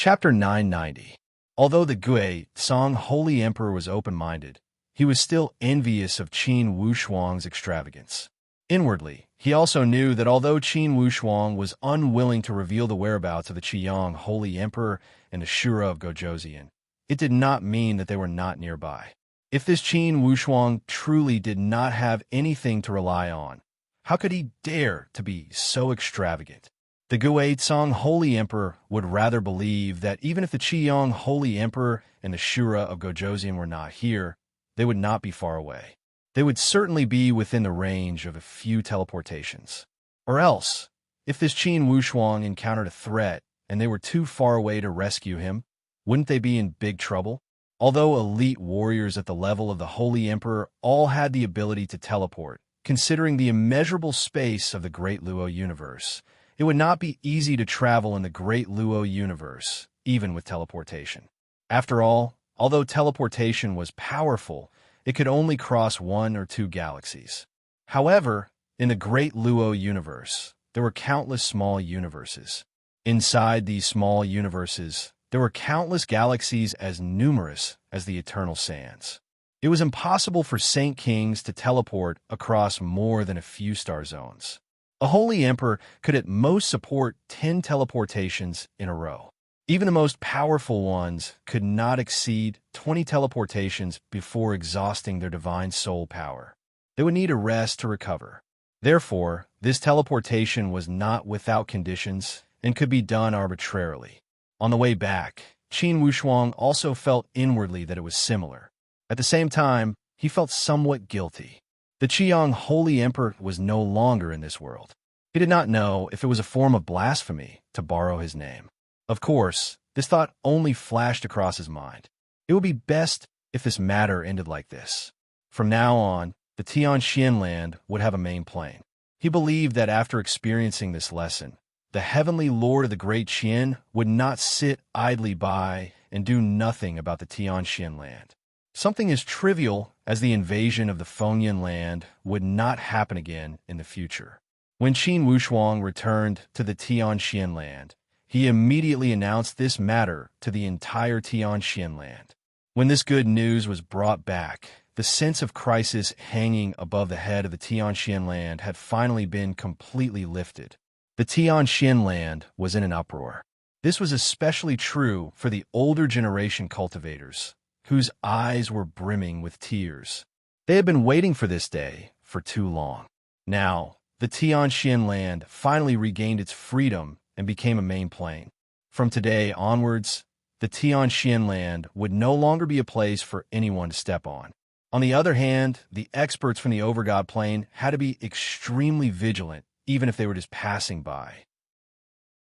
Chapter 990. Although the Gui Song Holy Emperor was open-minded, he was still envious of Qin Wushuang's extravagance. Inwardly, he also knew that although Qin Wushuang was unwilling to reveal the whereabouts of the Qiyang Holy Emperor and the Shura of Gojoseon, it did not mean that they were not nearby. If this Qin Wushuang truly did not have anything to rely on, how could he dare to be so extravagant? The Gui Song Holy Emperor would rather believe that even if the Qiyang Holy Emperor and the Shura of Gojoseon were not here, they would not be far away. They would certainly be within the range of a few teleportations. Or else, if this Qin Wushuang encountered a threat and they were too far away to rescue him, wouldn't they be in big trouble? Although elite warriors at the level of the Holy Emperor all had the ability to teleport, considering the immeasurable space of the Great Luo universe, it would not be easy to travel in the Great Luo universe, even with teleportation. After all, although teleportation was powerful, it could only cross one or two galaxies. However, in the Great Luo universe, there were countless small universes. Inside these small universes, there were countless galaxies as numerous as the eternal sands. It was impossible for Saint Kings to teleport across more than a few star zones. A Holy Emperor could at most support 10 teleportations in a row. Even the most powerful ones could not exceed 20 teleportations before exhausting their divine soul power. They would need a rest to recover. Therefore, this teleportation was not without conditions and could be done arbitrarily. On the way back, Qin Wushuang also felt inwardly that it was similar. At the same time, he felt somewhat guilty. The Qiyang Holy Emperor was no longer in this world. He did not know if it was a form of blasphemy to borrow his name. Of course, this thought only flashed across his mind. It would be best if this matter ended like this. From now on, the Tianxian land would have a main plane. He believed that after experiencing this lesson, the heavenly lord of the great Qian would not sit idly by and do nothing about the Tianxian land. Something as trivial as the invasion of the Fengyan land would not happen again in the future. When Qin Wushuang returned to the Tianxian land, he immediately announced this matter to the entire Tianxian land. When this good news was brought back, the sense of crisis hanging above the head of the Tianxian land had finally been completely lifted. The Tianxian land was in an uproar. This was especially true for the older generation cultivators, whose eyes were brimming with tears. They had been waiting for this day for too long. Now, the Tianxian land finally regained its freedom and became a main plane. From today onwards, the Tianxian land would no longer be a place for anyone to step on. On the other hand, the experts from the Overgod plane had to be extremely vigilant, even if they were just passing by.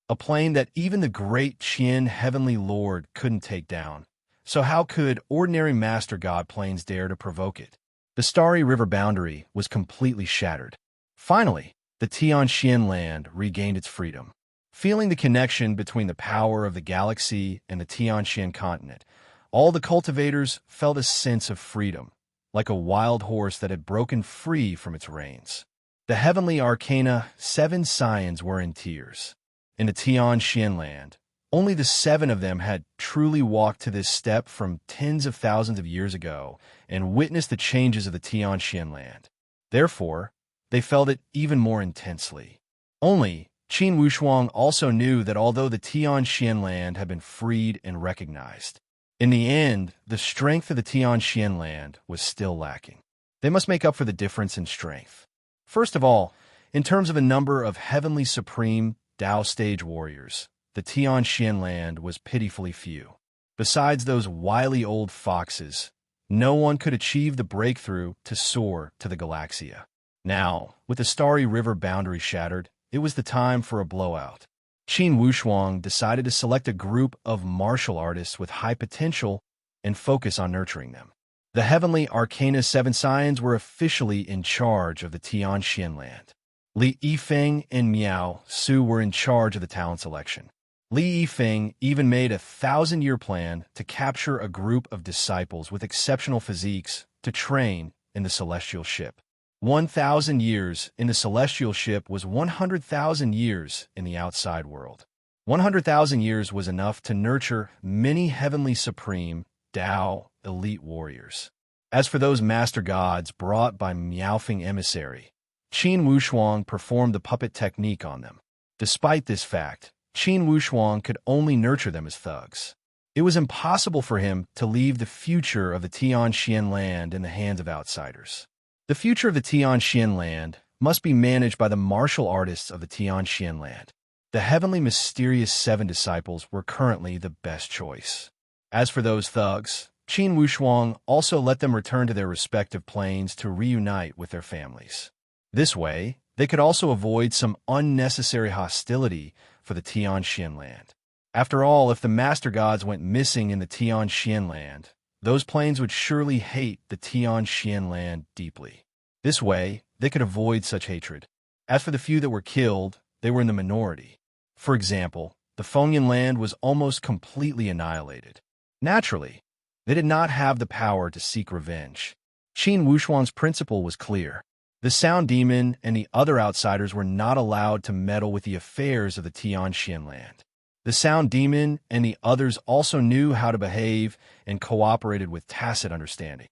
A plane that even the great Qian Heavenly Lord couldn't take down. So how could ordinary Master God planes dare to provoke it? The starry river boundary was completely shattered. Finally, the Tianxian land regained its freedom. Feeling the connection between the power of the galaxy and the Tianxian continent, all the cultivators felt a sense of freedom, like a wild horse that had broken free from its reins. The heavenly arcana 7 scions were in tears. In the Tianxian land, only the 7 of them had truly walked to this step from tens of thousands of years ago and witnessed the changes of the Tianxian land. Therefore, they felt it even more intensely. Only, Qin Wushuang also knew that although the Tianxian land had been freed and recognized, in the end, the strength of the Tianxian land was still lacking. They must make up for the difference in strength. First of all, in terms of a number of heavenly supreme Tao stage warriors, the Tianxian land was pitifully few. Besides those wily old foxes, no one could achieve the breakthrough to soar to the Galaxia. Now, with the starry river boundary shattered, it was the time for a blowout. Qin Wushuang decided to select a group of martial artists with high potential and focus on nurturing them. The heavenly arcana 7 scions were officially in charge of the Tianxian land. Li Yifeng and Miao Su were in charge of the talent selection. Li Yifeng even made a 1,000-year plan to capture a group of disciples with exceptional physiques to train in the celestial ship. 1,000 years in the celestial ship was 100,000 years in the outside world. 100,000 years was enough to nurture many heavenly supreme, Tao, elite warriors. As for those master gods brought by Miaofeng emissary, Qin Wushuang performed the puppet technique on them. Despite this fact, Qin Wushuang could only nurture them as thugs. It was impossible for him to leave the future of the Tianxian land in the hands of outsiders. The future of the Tianxian land must be managed by the martial artists of the Tianxian land. The heavenly mysterious 7 disciples were currently the best choice. As for those thugs, Qin Wushuang also let them return to their respective planes to reunite with their families. This way, they could also avoid some unnecessary hostility for the Tianxian land. After all, if the master gods went missing in the Tianxian land, those planes would surely hate the Tianxian land deeply. This way, they could avoid such hatred. As for the few that were killed, they were in the minority. For example, the Fengyan land was almost completely annihilated. Naturally, they did not have the power to seek revenge. Qin Wushuang's principle was clear. The Sound Demon and the other outsiders were not allowed to meddle with the affairs of the Tianxian land. The Sound Demon and the others also knew how to behave and cooperated with tacit understanding.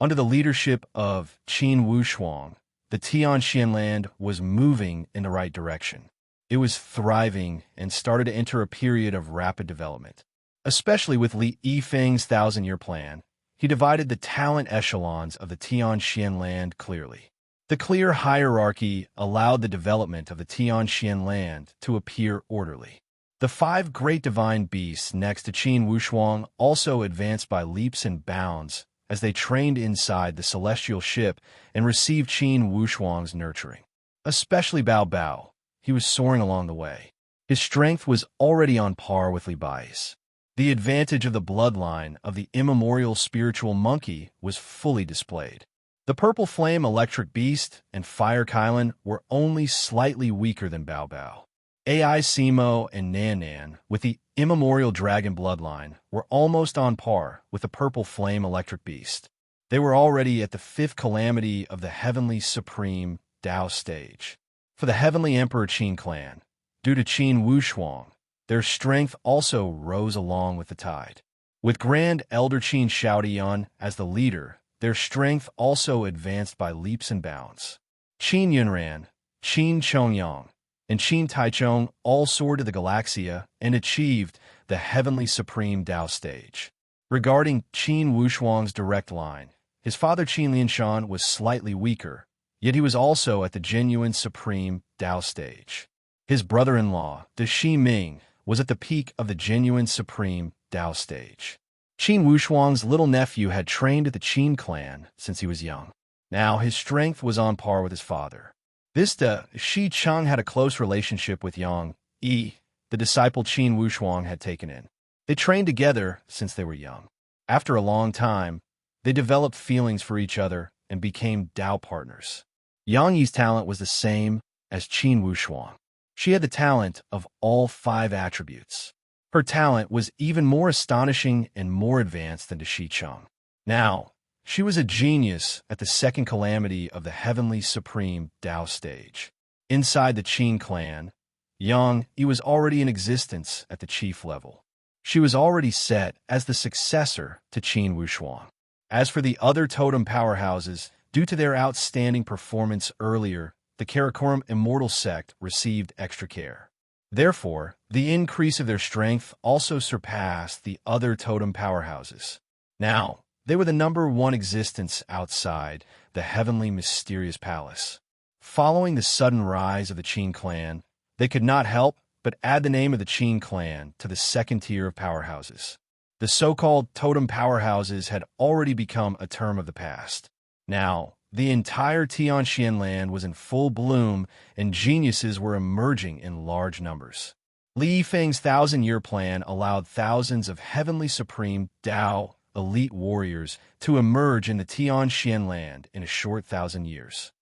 Under the leadership of Qin Wushuang, the Tianxian land was moving in the right direction. It was thriving and started to enter a period of rapid development. Especially with Li Yifeng's 1,000-year plan, he divided the talent echelons of the Tianxian land clearly. The clear hierarchy allowed the development of the Tianxian land to appear orderly. The 5 great divine beasts next to Qin Wushuang also advanced by leaps and bounds as they trained inside the celestial ship and received Qin Wushuang's nurturing. Especially Bao Bao, he was soaring along the way. His strength was already on par with Li Bai's. The advantage of the bloodline of the immemorial spiritual monkey was fully displayed. The purple flame electric beast and fire Kylan were only slightly weaker than Bao Bao. AI Simo and Nan Nan, with the immemorial dragon bloodline, were almost on par with the purple flame electric beast. They were already at the 5th calamity of the heavenly supreme Tao stage. For the heavenly emperor Qin clan, due to Qin Wushuang, their strength also rose along with the tide. With Grand Elder Qin Shaodian as the leader, their strength also advanced by leaps and bounds. Qin Yunran, Qin Chongyang, and Qin Taichung all soared to the Galaxia and achieved the heavenly supreme Tao stage. Regarding Qin Wushuang's direct line, his father Qin Lianshan was slightly weaker, yet he was also at the genuine supreme Tao stage. His brother-in-law, De Shi Ming, was at the peak of the genuine supreme Tao stage. Qin Wushuang's little nephew had trained at the Qin clan since he was young. Now his strength was on par with his father. This De Shi Cheng had a close relationship with Yang Yi, the disciple Qin Wushuang had taken in. They trained together since they were young. After a long time, they developed feelings for each other and became Tao partners. Yang Yi's talent was the same as Qin Wushuang. She had the talent of all 5 attributes. Her talent was even more astonishing and more advanced than De Shi Cheng. Now, she was a genius at the 2nd calamity of the heavenly supreme Tao stage. Inside the Qin clan, Yang Yi was already in existence at the chief level. She was already set as the successor to Qin Wushuang. As for the other totem powerhouses, due to their outstanding performance earlier, the Karakoram Immortal sect received extra care. Therefore, the increase of their strength also surpassed the other totem powerhouses. Now, they were the number 1 existence outside the heavenly mysterious palace. Following the sudden rise of the Qin clan, they could not help but add the name of the Qin clan to the 2nd tier of powerhouses. The so-called totem powerhouses had already become a term of the past. Now, the entire Tianxian land was in full bloom and geniuses were emerging in large numbers. Li Yifeng's 1,000-year plan allowed thousands of heavenly supreme Tao elite warriors to emerge in the Tianxian land in a short 1,000 years.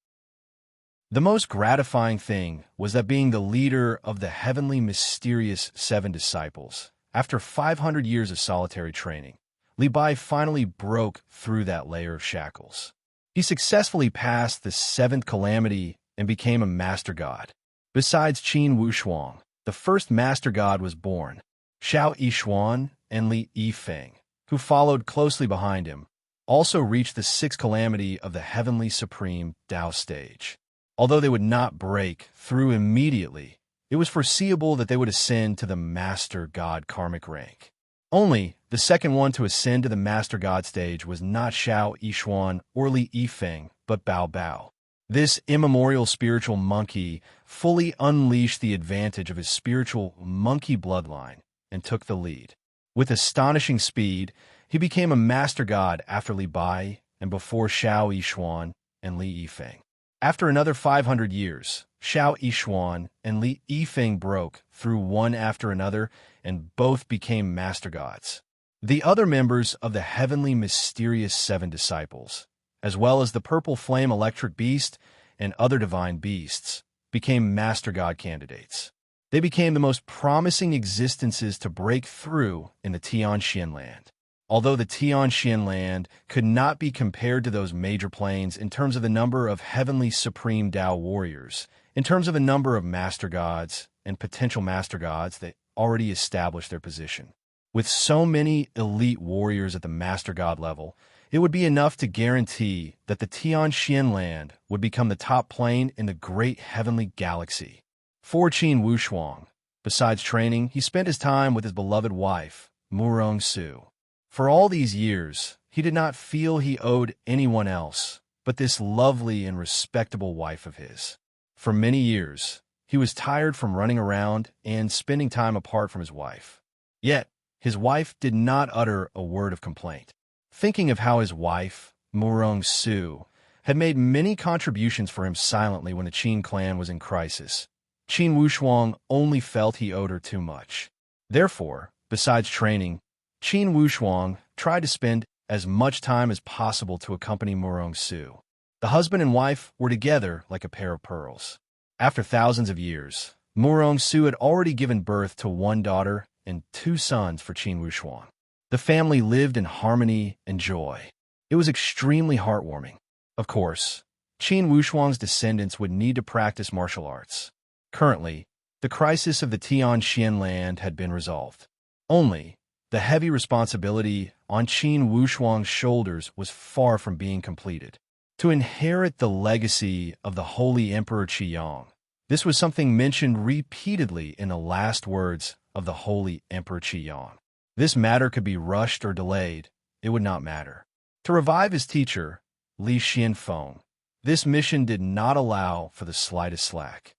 The most gratifying thing was that being the leader of the heavenly mysterious 7 disciples, after 500 years of solitary training, Li Bai finally broke through that layer of shackles. He successfully passed the 7th calamity and became a master god. Besides Qin Wushuang, the first master god was born. Xiao Yishuan and Li Yifeng, who followed closely behind him, also reached the sixth calamity of the heavenly supreme Tao stage. Although they would not break through immediately, it was foreseeable that they would ascend to the master god karmic rank. Only the second one to ascend to the master god stage was not Xiao Yishuan or Li Yifeng, but Bao Bao. This immemorial spiritual monkey fully unleashed the advantage of his spiritual monkey bloodline and took the lead. With astonishing speed, he became a master god after Li Bai and before Xiao Yishuan and Li Yifeng. After another 500 years, Xiao Yishuan and Li Yifeng broke through one after another and both became master gods. The other members of the heavenly mysterious seven disciples, as well as the purple flame electric beast and other divine beasts, became master god candidates. They became the most promising existences to break through in the Tianxian land. Although the Tianxian land could not be compared to those major planes in terms of the number of heavenly supreme Tao warriors, in terms of the number of master gods and potential master gods that already established their position. With so many elite warriors at the master god level, it would be enough to guarantee that the Tianxian land would become the top plane in the great heavenly galaxy. For Qin Wushuang, besides training, he spent his time with his beloved wife, Murong Su. For all these years, he did not feel he owed anyone else but this lovely and respectable wife of his. For many years, he was tired from running around and spending time apart from his wife. Yet, his wife did not utter a word of complaint. Thinking of how his wife, Murong Su, had made many contributions for him silently when the Qin clan was in crisis, Qin Wushuang only felt he owed her too much. Therefore, besides training, Qin Wushuang tried to spend as much time as possible to accompany Murong Su. The husband and wife were together like a pair of pearls. After thousands of years, Murong Su had already given birth to one daughter and two sons for Qin Wushuang. The family lived in harmony and joy. It was extremely heartwarming. Of course, Qin Wushuang's descendants would need to practice martial arts. Currently, the crisis of the Tianxian land had been resolved. Only, the heavy responsibility on Qin Wushuang's shoulders was far from being completed. To inherit the legacy of the Holy Emperor Qiyang, this was something mentioned repeatedly in the last words of the Holy Emperor Qiyang. This matter could be rushed or delayed, it would not matter. To revive his teacher, Li Xianfeng, this mission did not allow for the slightest slack.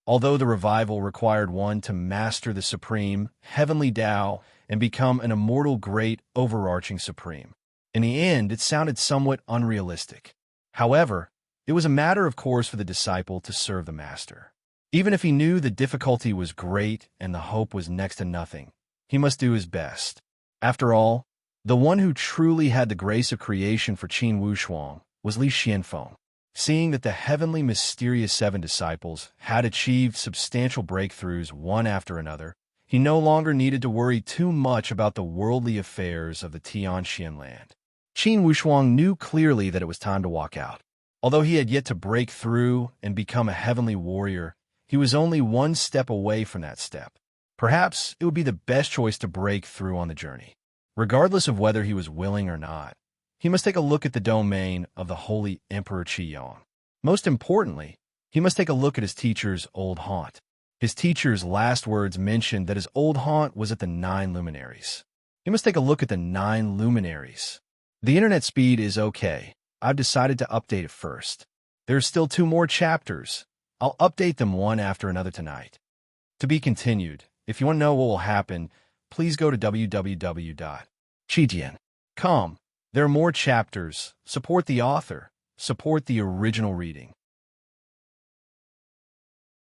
Although the revival required one to master the supreme, heavenly Tao and become an immortal great overarching supreme, in the end it sounded somewhat unrealistic. However, it was a matter of course for the disciple to serve the master. Even if he knew the difficulty was great and the hope was next to nothing, he must do his best. After all, the one who truly had the grace of creation for Qin Wushuang was Li Xianfeng. Seeing that the heavenly mysterious seven disciples had achieved substantial breakthroughs one after another, he no longer needed to worry too much about the worldly affairs of the Tianxian land. Qin Wushuang knew clearly that it was time to walk out. Although he had yet to break through and become a heavenly warrior, he was only one step away from that step. Perhaps it would be the best choice to break through on the journey. Regardless of whether he was willing or not, he must take a look at the domain of the Holy Emperor Qiyang. Most importantly, he must take a look at his teacher's old haunt. His teacher's last words mentioned that his old haunt was at the 9 luminaries. He must take a look at the 9 luminaries. The internet speed is okay. I've decided to update it first. There's still 2 more chapters. I'll update them one after another tonight. To be continued. If you want to know what will happen, please go to www.chijian.com. There are more chapters. Support the author. Support the original reading.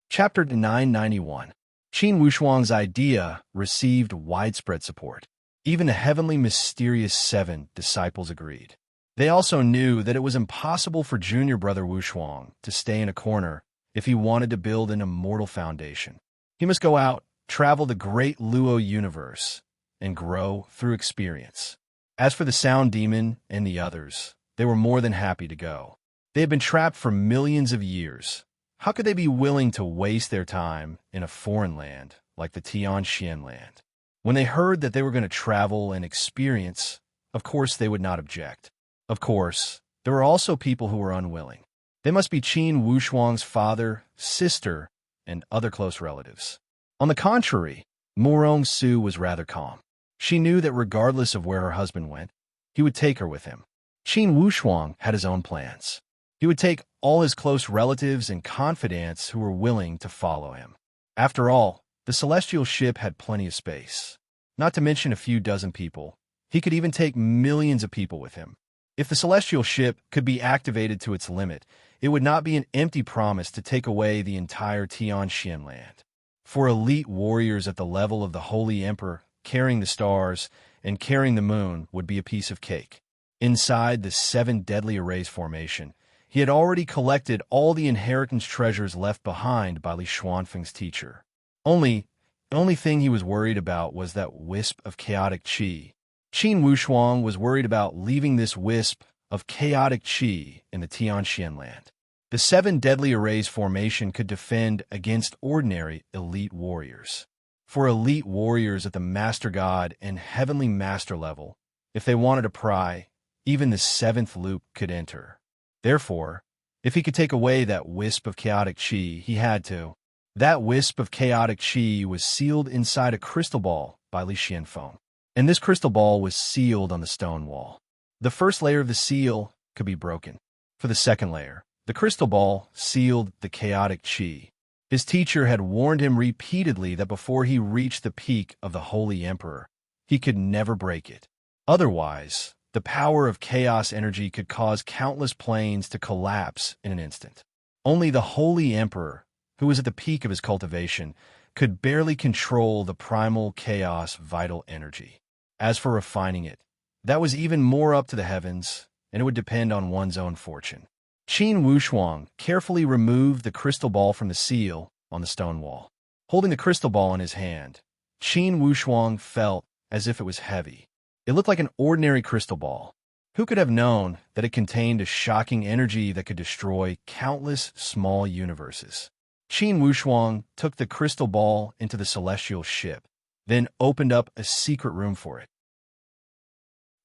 Chapter 991. Qin Wushuang's idea received widespread support. Even the heavenly mysterious 7 disciples agreed. They also knew that it was impossible for junior brother Wushuang to stay in a corner if he wanted to build an immortal foundation. He must go out, travel the great Luo universe, and grow through experience. As for the Sound Demon and the others, they were more than happy to go. They had been trapped for millions of years, How could they be willing to waste their time in a foreign land like the Tianxian land? When they heard that they were going to travel and experience, of course they would not object. Of course, there were also people who were unwilling. They must be Qin Wushuang's father, sister, and other close relatives. On the contrary, Morong Su was rather calm. She knew that regardless of where her husband went, he would take her with him. Qin Wushuang had his own plans. He would take all his close relatives and confidants who were willing to follow him. After all, the celestial ship had plenty of space. Not to mention a few dozen people. He could even take millions of people with him. If the celestial ship could be activated to its limit, it would not be an empty promise to take away the entire Tianxian land. For elite warriors at the level of the Holy Emperor, carrying the stars and carrying the moon would be a piece of cake. Inside the 7 deadly arrays formation, he had already collected all the inheritance treasures left behind by Li Xuanfeng's teacher. The only thing he was worried about was that wisp of chaotic qi. Qin Wushuang was worried about leaving this wisp of chaotic qi in the Tianxian land. The 7 deadly arrays formation could defend against ordinary elite warriors. For elite warriors at the Master God and Heavenly Master level, if they wanted to pry, even the 7th loop could enter. Therefore, if he could take away that wisp of chaotic qi, he had to. That wisp of chaotic qi was sealed inside a crystal ball by Li Xianfeng, and this crystal ball was sealed on the stone wall. The first layer of the seal could be broken. For the second layer, the crystal ball sealed the chaotic qi. His teacher had warned him repeatedly that before he reached the peak of the Holy Emperor, he could never break it. Otherwise, the power of chaos energy could cause countless planes to collapse in an instant. Only the Holy Emperor, who was at the peak of his cultivation, could barely control the primal chaos vital energy. As for refining it, that was even more up to the heavens, and it would depend on one's own fortune. Qin Wushuang carefully removed the crystal ball from the seal on the stone wall. Holding the crystal ball in his hand, Qin Wushuang felt as if it was heavy. It looked like an ordinary crystal ball. Who could have known that it contained a shocking energy that could destroy countless small universes? Qin Wushuang took the crystal ball into the celestial ship, then opened up a secret room for it.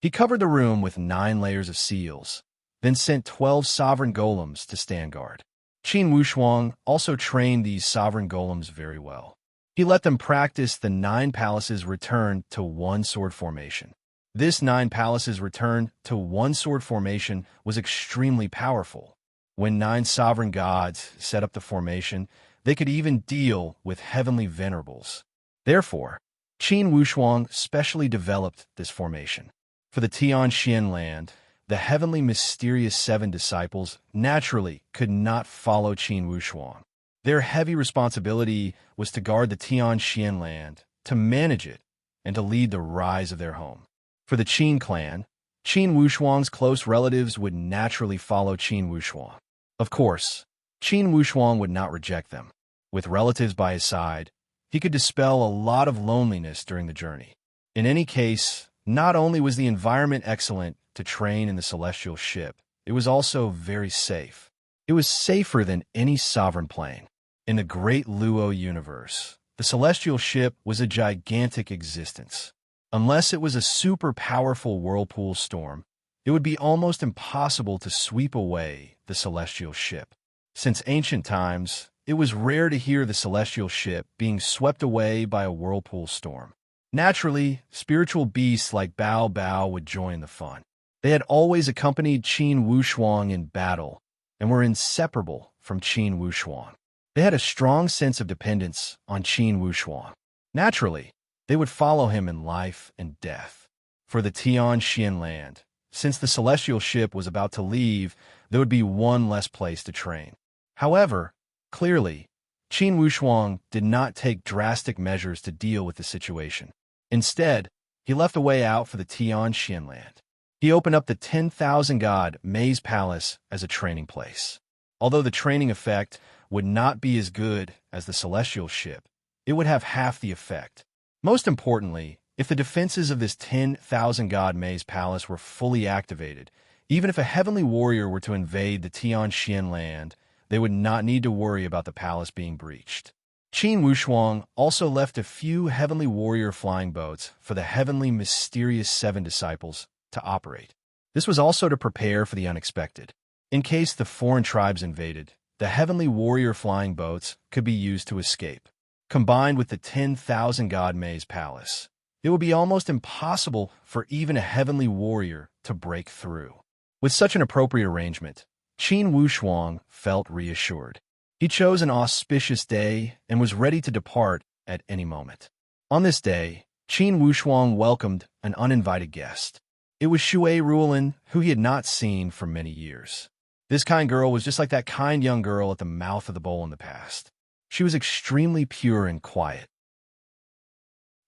He covered the room with 9 layers of seals, then sent 12 sovereign golems to stand guard. Qin Wushuang also trained these sovereign golems very well. He let them practice the 9 palaces return to one sword formation. This 9 palaces return to one sword formation was extremely powerful. When 9 sovereign gods set up the formation, they could even deal with heavenly venerables. Therefore, Qin Wushuang specially developed this formation. For the Tianxian land, the heavenly mysterious 7 disciples naturally could not follow Qin Wushuang. Their heavy responsibility was to guard the Tianxian land, to manage it, and to lead the rise of their home. For the Qin clan, Qin Wushuang's close relatives would naturally follow Qin Wushuang. Of course, Qin Wushuang would not reject them. With relatives by his side, he could dispel a lot of loneliness during the journey. In any case, not only was the environment excellent to train in the celestial ship, it was also very safe. It was safer than any sovereign plane. In the great Luo universe, the celestial ship was a gigantic existence. Unless it was a super powerful whirlpool storm, it would be almost impossible to sweep away the celestial ship. Since ancient times, it was rare to hear the celestial ship being swept away by a whirlpool storm. Naturally, spiritual beasts like Bao Bao would join the fun. They had always accompanied Qin Wushuang in battle and were inseparable from Qin Wushuang. They had a strong sense of dependence on Qin Wushuang. Naturally, they would follow him in life and death. For the Tianxian land, since the celestial ship was about to leave, there would be one less place to train. However, clearly, Qin Wushuang did not take drastic measures to deal with the situation. Instead, he left a way out for the Tianxian land. He opened up the 10,000 god Maze Palace as a training place. Although the training effect would not be as good as the celestial ship, it would have half the effect. Most importantly, if the defenses of this 10,000 god Maze Palace were fully activated, even if a heavenly warrior were to invade the Tianxian land, they would not need to worry about the palace being breached. Qin Wushuang also left a few heavenly warrior flying boats for the heavenly mysterious 7 disciples to operate. This was also to prepare for the unexpected. In case the foreign tribes invaded, the heavenly warrior flying boats could be used to escape. Combined with the 10,000 God Maze palace, it would be almost impossible for even a heavenly warrior to break through. With such an appropriate arrangement, Qin Wushuang felt reassured. He chose an auspicious day and was ready to depart at any moment. On this day, Qin Wushuang welcomed an uninvited guest. It was Shui Ruolin, who he had not seen for many years. This kind girl was just like that kind young girl at the mouth of the bowl in the past. She was extremely pure and quiet.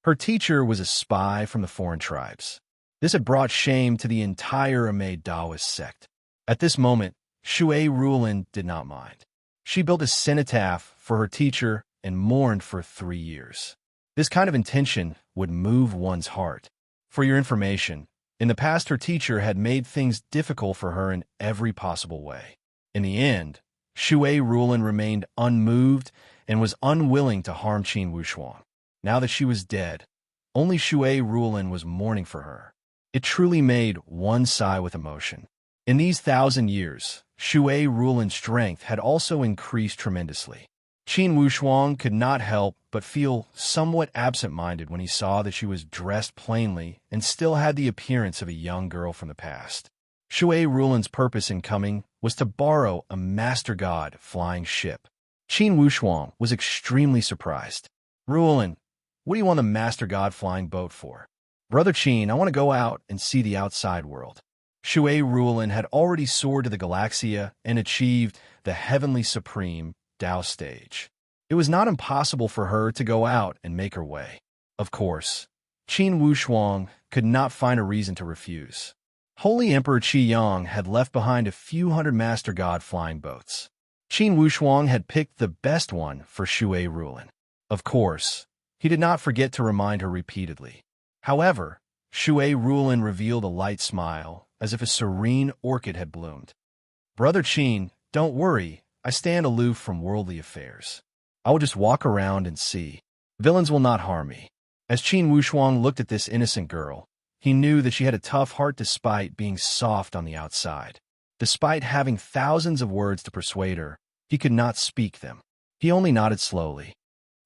Her teacher was a spy from the foreign tribes. This had brought shame to the entire Amei Daoist sect. At this moment, Shui Ruolin did not mind. She built a cenotaph for her teacher and mourned for 3 years. This kind of intention would move one's heart. For your information, in the past her teacher had made things difficult for her in every possible way. In the end, Shui Ruolin remained unmoved and was unwilling to harm Qin Wushuang. Now that she was dead, only Shui Ruolin was mourning for her. It truly made one sigh with emotion. In these 1,000 years, Shui Ruolin's strength had also increased tremendously. Qin Wushuang could not help but feel somewhat absent-minded when he saw that she was dressed plainly and still had the appearance of a young girl from the past. Shui Ruolin's purpose in coming was to borrow a Master God flying ship. Qin Wushuang was extremely surprised. "Ruolin, what do you want the Master God flying boat for?" "Brother Qin, I want to go out and see the outside world." Shui Ruolin had already soared to the Galaxia and achieved the Heavenly Supreme Dao stage. It was not impossible for her to go out and make her way. Of course, Qin Wushuang could not find a reason to refuse. Holy Emperor Qi Yang had left behind a few hundred Master God flying boats. Qin Wushuang had picked the best one for Shui Ruolin. Of course, he did not forget to remind her repeatedly. However, Shui Ruolin revealed a light smile, as if a serene orchid had bloomed. "Brother Qin, don't worry, I stand aloof from worldly affairs. I will just walk around and see. Villains will not harm me." As Qin Wushuang looked at this innocent girl, he knew that she had a tough heart despite being soft on the outside. Despite having thousands of words to persuade her, he could not speak them. He only nodded slowly.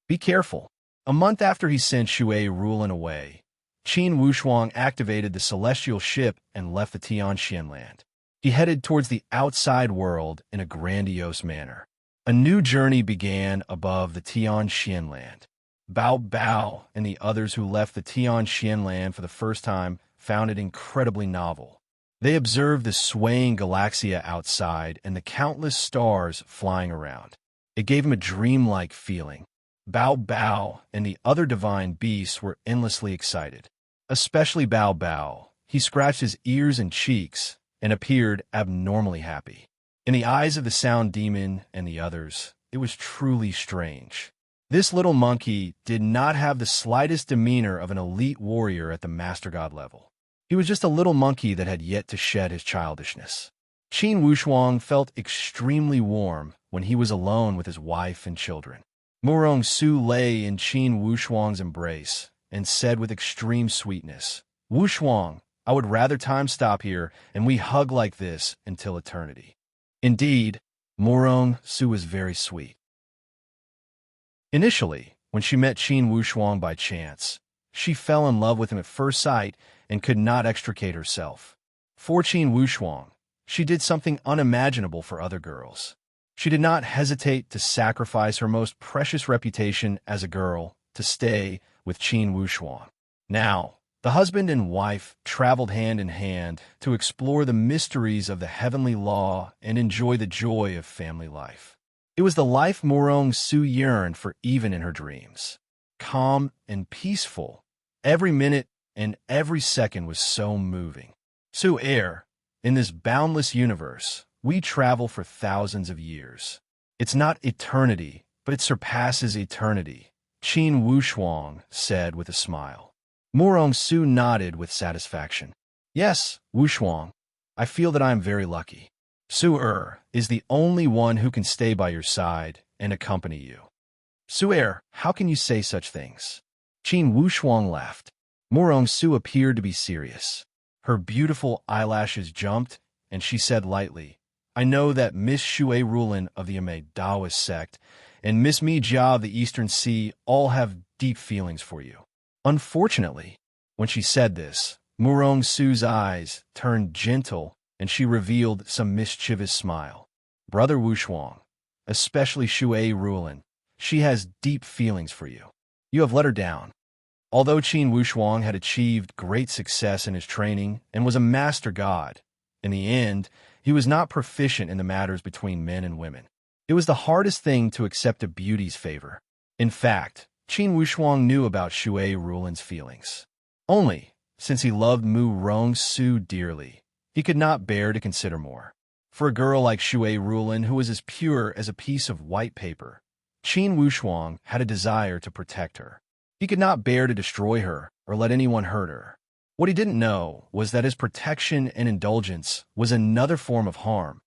"Be careful." A month after he sent Shui Ruolin away, Qin Wushuang activated the celestial ship and left the Tianxian land. He headed towards the outside world in a grandiose manner. A new journey began above the Tianxian land. Bao Bao and the others who left the Tianxian land for the first time found it incredibly novel. They observed the swaying Galaxia outside and the countless stars flying around. It gave him a dreamlike feeling. Bao Bao and the other divine beasts were endlessly excited. Especially Bao Bao. He scratched his ears and cheeks and appeared abnormally happy. In the eyes of the sound demon and the others, it was truly strange. This little monkey did not have the slightest demeanor of an elite warrior at the Master God level. He was just a little monkey that had yet to shed his childishness. Qin Wushuang felt extremely warm when he was alone with his wife and children. Murong Su lay in Qin Wushuang's embrace and said with extreme sweetness, "Wushuang, I would rather time stop here and we hug like this until eternity." Indeed, Murong Su was very sweet. Initially, when she met Qin Wushuang by chance, she fell in love with him at first sight and could not extricate herself. For Qin Wushuang, she did something unimaginable for other girls. She did not hesitate to sacrifice her most precious reputation as a girl to stay with Qin Wushuang. Now, the husband and wife traveled hand in hand to explore the mysteries of the heavenly law and enjoy the joy of family life. It was the life Murong Su yearned for even in her dreams. Calm and peaceful, every minute and every second was so moving. Su in this boundless universe, we travel for thousands of years. It's not eternity, but it surpasses eternity, Qin Wushuang said with a smile. Murong Su nodded with satisfaction. "Yes, Wushuang, I feel that I am very lucky." Su-er is the only one who can stay by your side and accompany you. Su-er, how can you say such things? Qin Wushuang laughed. Murong Su appeared to be serious. Her beautiful eyelashes jumped, and she said lightly, I know that Miss Shui Rulin of the Ame Taoist sect and Miss Mi Jia of the Eastern Sea all have deep feelings for you. Unfortunately, when she said this, Murong Su's eyes turned gentle and she revealed some mischievous smile. Brother Wushuang, especially Shui Rulin, she has deep feelings for you. You have let her down. Although Qin Wushuang had achieved great success in his training and was a master god, in the end, he was not proficient in the matters between men and women. It was the hardest thing to accept a beauty's favor. In fact, Qin Wushuang knew about Shui Rulin's feelings. Only, since he loved Murong Su dearly, he could not bear to consider more. For a girl like Shui Rulin, who was as pure as a piece of white paper, Qin Wushuang had a desire to protect her. He could not bear to destroy her or let anyone hurt her. What he didn't know was that his protection and indulgence was another form of harm,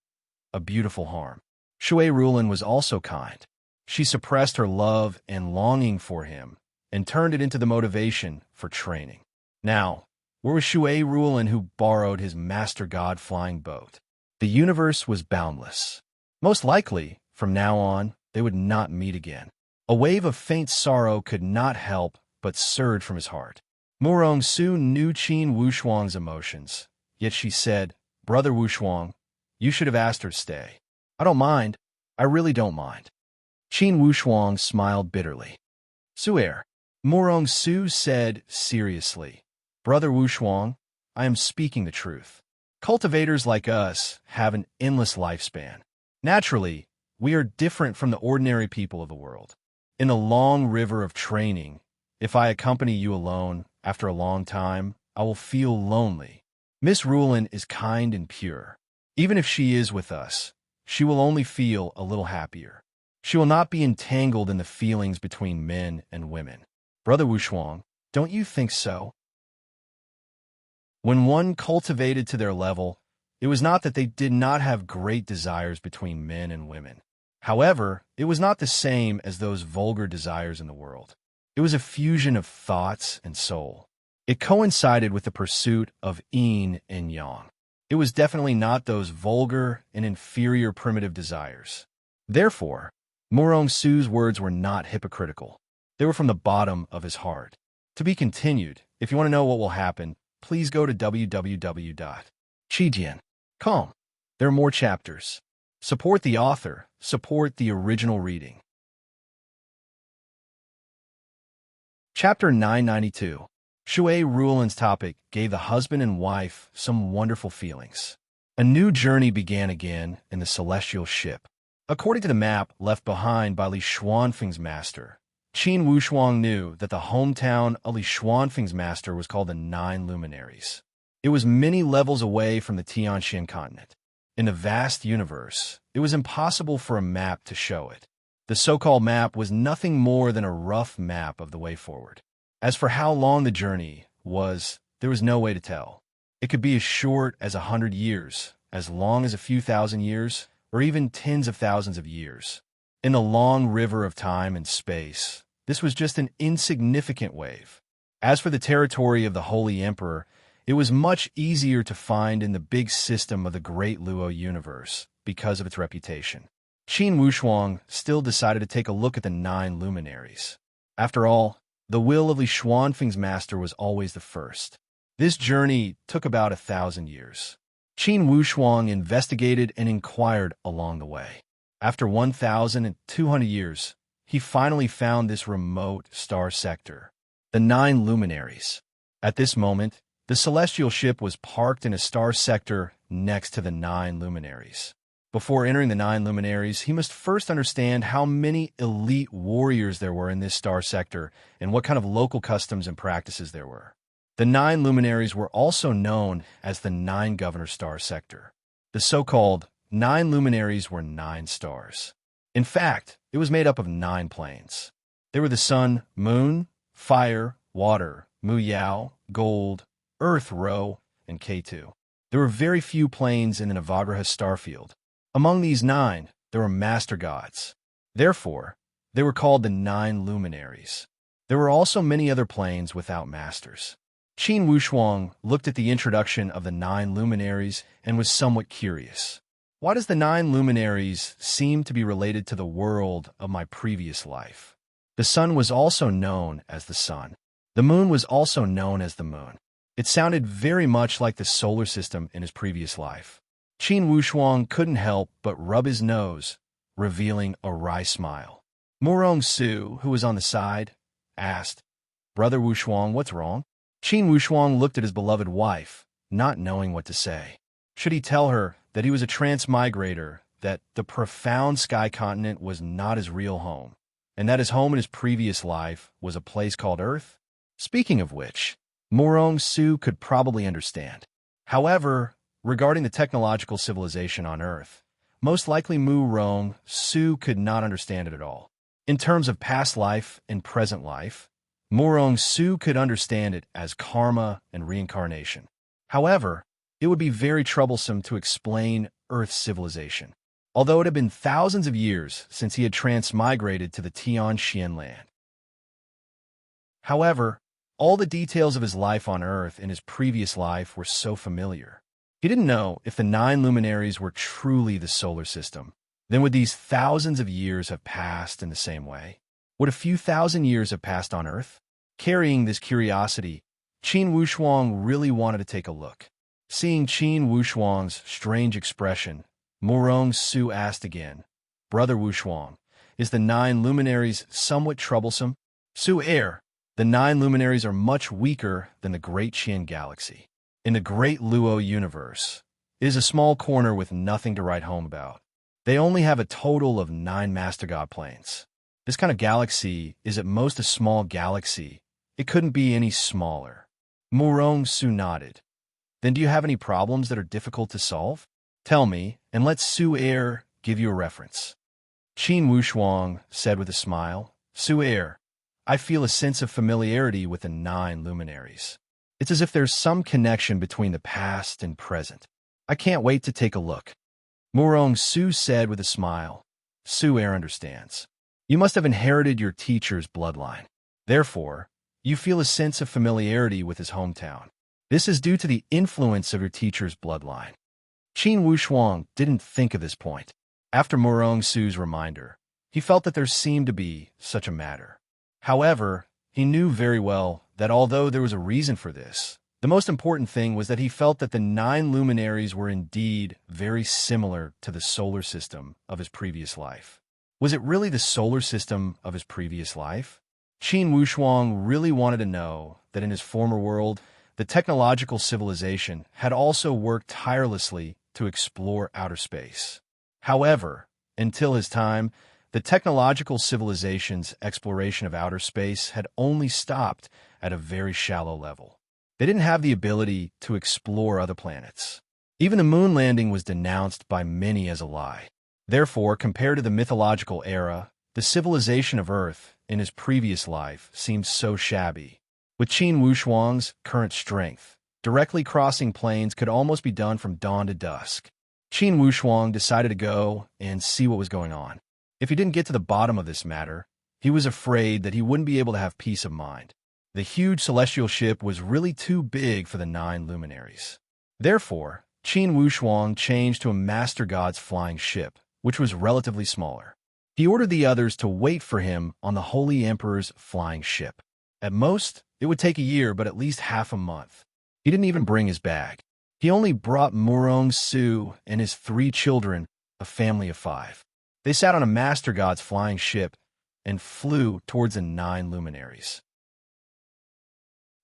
a beautiful harm. Shui Rulin was also kind. She suppressed her love and longing for him and turned it into the motivation for training. Now, where was Shui Rulin who borrowed his master god flying boat? The universe was boundless. Most likely, from now on, they would not meet again. A wave of faint sorrow could not help but surge from his heart. Murong Su knew Qin Wushuang's emotions, yet she said, Brother Wushuang, you should have asked her to stay. I don't mind. I really don't mind. Qin Wushuang smiled bitterly. Su-er, Murong Su said seriously, Brother Wushuang, I am speaking the truth. Cultivators like us have an endless lifespan. Naturally, we are different from the ordinary people of the world. In the long river of training, if I accompany you alone, after a long time, I will feel lonely. Miss Rulin is kind and pure. Even if she is with us, she will only feel a little happier. She will not be entangled in the feelings between men and women. Brother Wushuang, don't you think so? When one cultivated to their level, it was not that they did not have great desires between men and women. However, it was not the same as those vulgar desires in the world. It was a fusion of thoughts and soul. It coincided with the pursuit of yin and yang. It was definitely not those vulgar and inferior primitive desires. Therefore, Murong Su's words were not hypocritical. They were from the bottom of his heart. To be continued. If you want to know what will happen, please go to www.chijian.com. There are more chapters. Support the author. Support the original reading. Chapter 992. Shui Rulin's topic gave the husband and wife some wonderful feelings. A new journey began again in the celestial ship. According to the map left behind by Li Xuanfeng's master, Qin Wushuang knew that the hometown of Li Xuanfeng's master was called the Nine Luminaries. It was many levels away from the Tianxian continent. In the vast universe, it was impossible for a map to show it. The so-called map was nothing more than a rough map of the way forward. As for how long the journey was, there was no way to tell. It could be as short as 100 years, as long as a few thousand years, or even tens of thousands of years. In the long river of time and space, this was just an insignificant wave. As for the territory of the Holy Emperor, it was much easier to find in the big system of the Great Luo universe because of its reputation. Qin Wushuang still decided to take a look at the Nine Luminaries. After all, the will of Li Xuanfeng's master was always the first. This journey took about 1,000 years. Qin Wushuang investigated and inquired along the way. After 1,200 years, he finally found this remote star sector, the Nine Luminaries. At this moment, the celestial ship was parked in a star sector next to the Nine Luminaries. Before entering the Nine Luminaries, he must first understand how many elite warriors there were in this star sector and what kind of local customs and practices there were. The Nine Luminaries were also known as the Nine Governor Star Sector. The so-called Nine Luminaries were 9 stars. In fact, it was made up of 9 planes. They were the sun, moon, fire, water, Mu Yao, gold, earth, Ro, and K2. There were very few planes in the Navagraha starfield. Among these 9, there were master gods. Therefore, they were called the 9 luminaries. There were also many other planes without masters. Qin Wushuang looked at the introduction of the 9 luminaries and was somewhat curious. Why does the 9 luminaries seem to be related to the world of my previous life? The sun was also known as the sun. The moon was also known as the moon. It sounded very much like the solar system in his previous life. Qin Wushuang couldn't help but rub his nose, revealing a wry smile. Murong Su, who was on the side, asked, "Brother Wushuang, what's wrong?" Qin Wushuang looked at his beloved wife, not knowing what to say. Should he tell her that he was a transmigrator, that the profound sky continent was not his real home, and that his home in his previous life was a place called Earth? Speaking of which, Murong Su could probably understand. However, regarding the technological civilization on Earth, most likely Murong Su could not understand it at all. In terms of past life and present life, Murong Su could understand it as karma and reincarnation. However, it would be very troublesome to explain Earth's civilization, although it had been thousands of years since he had transmigrated to the Tianxian land. However, all the details of his life on Earth in his previous life were so familiar. He didn't know if the 9 luminaries were truly the solar system. Then would these thousands of years have passed in the same way? Would a few thousand years have passed on Earth? Carrying this curiosity, Qin Wushuang really wanted to take a look. Seeing Qin Wushuang's strange expression, Murong Su asked again, "Brother Wushuang, is the 9 luminaries somewhat troublesome?" Su Air, the 9 luminaries are much weaker than the Great Qian Galaxy. In the Great Luo universe, it is a small corner with nothing to write home about. They only have a total of 9 Master God planes. This kind of galaxy is at most a small galaxy. It couldn't be any smaller. Murong Su nodded. Then do you have any problems that are difficult to solve? Tell me, and let Su Air give you a reference. Qin Wushuang said with a smile, "Su Air, I feel a sense of familiarity with the 9 luminaries. It's as if there's some connection between the past and present. I can't wait to take a look." Murong Su said with a smile, "Su Air understands. You must have inherited your teacher's bloodline. Therefore, you feel a sense of familiarity with his hometown. This is due to the influence of your teacher's bloodline." Qin Wushuang didn't think of this point. After Murong Su's reminder, he felt that there seemed to be such a matter. However, he knew very well that although there was a reason for this, the most important thing was that he felt that the 9 luminaries were indeed very similar to the solar system of his previous life. Was it really the solar system of his previous life? Qin Wushuang really wanted to know that in his former world, the technological civilization had also worked tirelessly to explore outer space. However, until his time, the technological civilization's exploration of outer space had only stopped at a very shallow level. They didn't have the ability to explore other planets. Even the moon landing was denounced by many as a lie. Therefore, compared to the mythological era, the civilization of Earth in his previous life seemed so shabby. With Qin Wushuang's current strength, directly crossing planes could almost be done from dawn to dusk. Qin Wushuang decided to go and see what was going on. If he didn't get to the bottom of this matter, he was afraid that he wouldn't be able to have peace of mind. The huge celestial ship was really too big for the 9 luminaries. Therefore, Qin Wushuang changed to a Master God's flying ship, which was relatively smaller. He ordered the others to wait for him on the Holy Emperor's flying ship. At most, it would take a year, but at least half a month. He didn't even bring his bag. He only brought Murong Su and his 3 children, a family of 5. They sat on a Master God's flying ship and flew towards the 9 luminaries.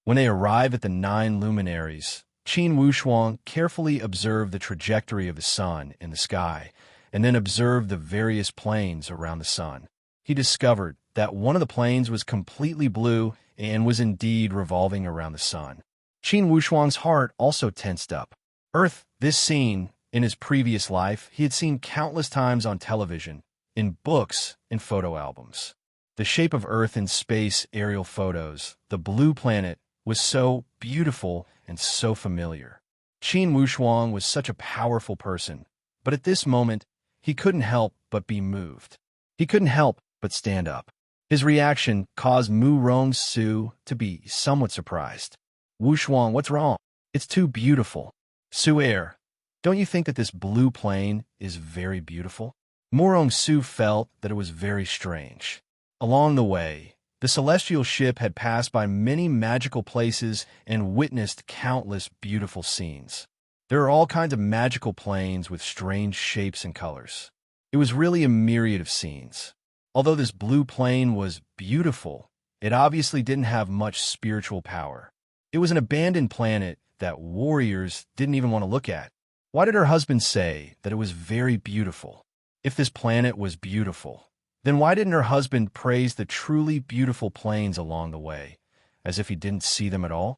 When they arrived at the 9 luminaries, Qin Wushuang carefully observed the trajectory of the sun in the sky, and then observed the various planes around the sun. He discovered that one of the planes was completely blue and was indeed revolving around the sun. Qin Wushuang's heart also tensed up. Earth, this scene, in his previous life, he had seen countless times on television, in books, and photo albums. The shape of Earth in space aerial photos, the blue planet, was so beautiful and so familiar. Qin Wushuang was such a powerful person, but at this moment, he couldn't help but be moved. He couldn't help but stand up. His reaction caused Mu Rongsu to be somewhat surprised. Wushuang, what's wrong? It's too beautiful. Su'er, don't you think that this blue plane is very beautiful? Mu Rongsu felt that it was very strange. Along the way, the celestial ship had passed by many magical places and witnessed countless beautiful scenes. There are all kinds of magical planes with strange shapes and colors. It was really a myriad of scenes. Although this blue plane was beautiful, it obviously didn't have much spiritual power. It was an abandoned planet that warriors didn't even want to look at. Why did her husband say that it was very beautiful? If this planet was beautiful, then why didn't her husband praise the truly beautiful plains along the way, as if he didn't see them at all?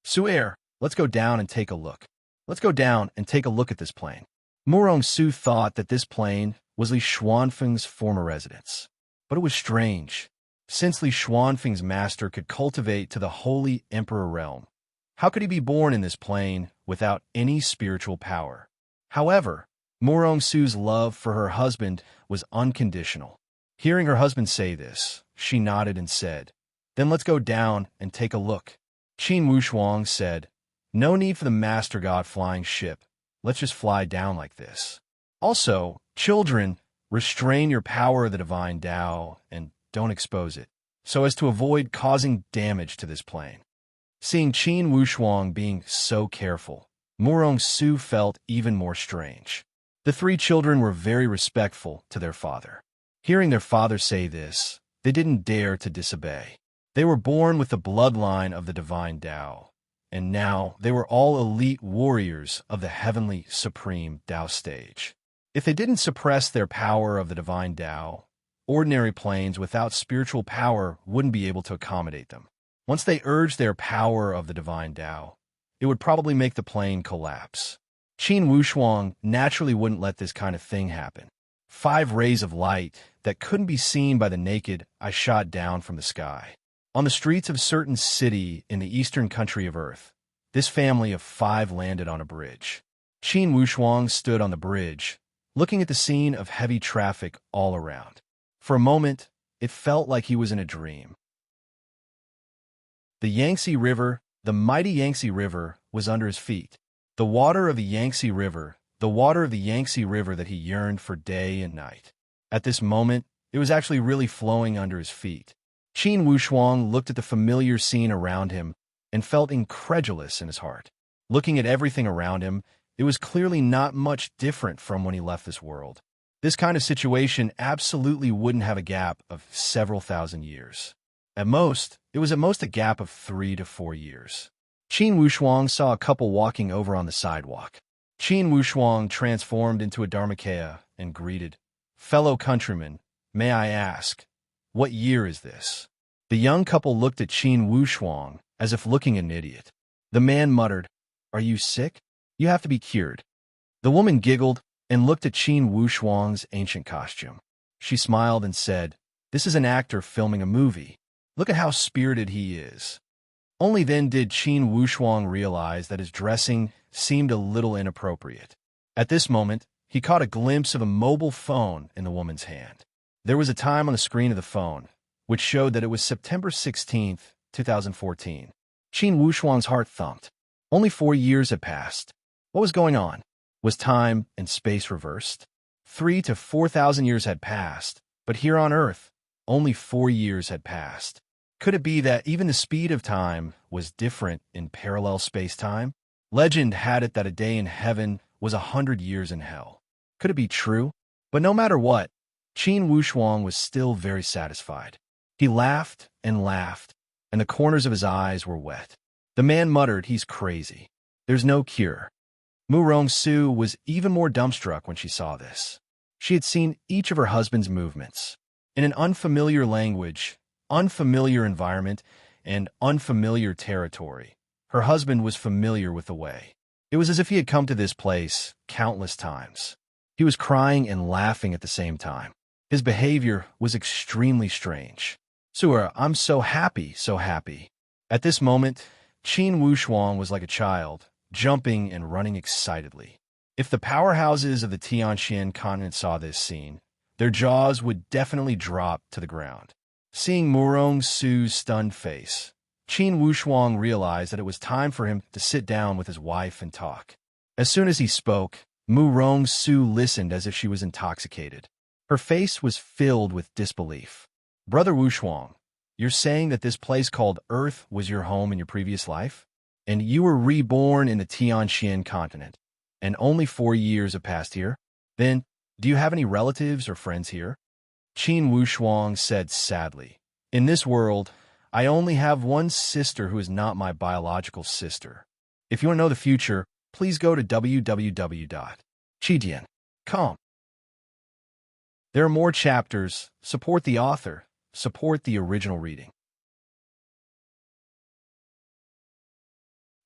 Su'er, let's go down and take a look. Let's go down and take a look at this plane. Mu Rongsu thought that this plane was Li Xuanfeng's former residence. But it was strange. Since Li Xuanfeng's master could cultivate to the holy emperor realm, how could he be born in this plane without any spiritual power? However, Mu Rongsu's love for her husband was unconditional. Hearing her husband say this, she nodded and said, "Then let's go down and take a look." Qin Wushuang said, "No need for the Master God flying ship. Let's just fly down like this. Also, children, restrain your power of the divine Tao and don't expose it, so as to avoid causing damage to this plane." Seeing Qin Wushuang being so careful, Mu Rongsu felt even more strange. The three children were very respectful to their father. Hearing their father say this, they didn't dare to disobey. They were born with the bloodline of the divine Tao, and now they were all elite warriors of the heavenly supreme Tao stage. If they didn't suppress their power of the divine Tao, ordinary planes without spiritual power wouldn't be able to accommodate them. Once they urged their power of the divine Tao, it would probably make the plane collapse. Qin Wushuang naturally wouldn't let this kind of thing happen. 5 rays of light that couldn't be seen by the naked eye shot down from the sky. On the streets of a certain city in the eastern country of Earth, this family of 5 landed on a bridge. Qin Wushuang stood on the bridge, looking at the scene of heavy traffic all around. For a moment, it felt like he was in a dream. The Yangtze River, the mighty Yangtze River, was under his feet. The water of the Yangtze River, the water of the Yangtze River that he yearned for day and night. At this moment, it was actually really flowing under his feet. Qin Wushuang looked at the familiar scene around him and felt incredulous in his heart. Looking at everything around him, it was clearly not much different from when he left this world. This kind of situation absolutely wouldn't have a gap of several thousand years. At most, it was at most a gap of 3 to 4 years. Qin Wushuang saw a couple walking over on the sidewalk. Qin Wushuang transformed into a Dharmakaya and greeted, "Fellow countrymen, may I ask, what year is this?" The young couple looked at Qin Wushuang as if looking at an idiot. The man muttered, "Are you sick? You have to be cured." The woman giggled and looked at Qin Wushuang's ancient costume. She smiled and said, "This is an actor filming a movie. Look at how spirited he is." Only then did Qin Wushuang realize that his dressing seemed a little inappropriate. At this moment, he caught a glimpse of a mobile phone in the woman's hand. There was a time on the screen of the phone, which showed that it was September 16th, 2014. Qin Wushuang's heart thumped. Only 4 years had passed. What was going on? Was time and space reversed? 3 to 4,000 years had passed, but here on Earth, only 4 years had passed. Could it be that even the speed of time was different in parallel space-time? Legend had it that a day in heaven was 100 years in hell. Could it be true? But no matter what, Qin Wushuang was still very satisfied. He laughed, and the corners of his eyes were wet. The man muttered, "He's crazy. There's no cure." Mu Rongsu was even more dumbstruck when she saw this. She had seen each of her husband's movements. In an unfamiliar language, unfamiliar environment, and unfamiliar territory, her husband was familiar with the way. It was as if he had come to this place countless times. He was crying and laughing at the same time. His behavior was extremely strange. "Su'er, I'm so happy, so happy." At this moment, Qin Wushuang was like a child, jumping and running excitedly. If the powerhouses of the Tianxian continent saw this scene, their jaws would definitely drop to the ground. Seeing Murong Su's stunned face, Qin Wushuang realized that it was time for him to sit down with his wife and talk. As soon as he spoke, Murong Su listened as if she was intoxicated. Her face was filled with disbelief. "Brother Wushuang, you're saying that this place called Earth was your home in your previous life? And you were reborn in the Tianxian continent, and only 4 years have passed here? Then, do you have any relatives or friends here?" Qin Wushuang said sadly, "In this world, I only have one sister who is not my biological sister. If you want to know the future, please go to www.chidian.com. There are more chapters. Support the author. Support the original reading."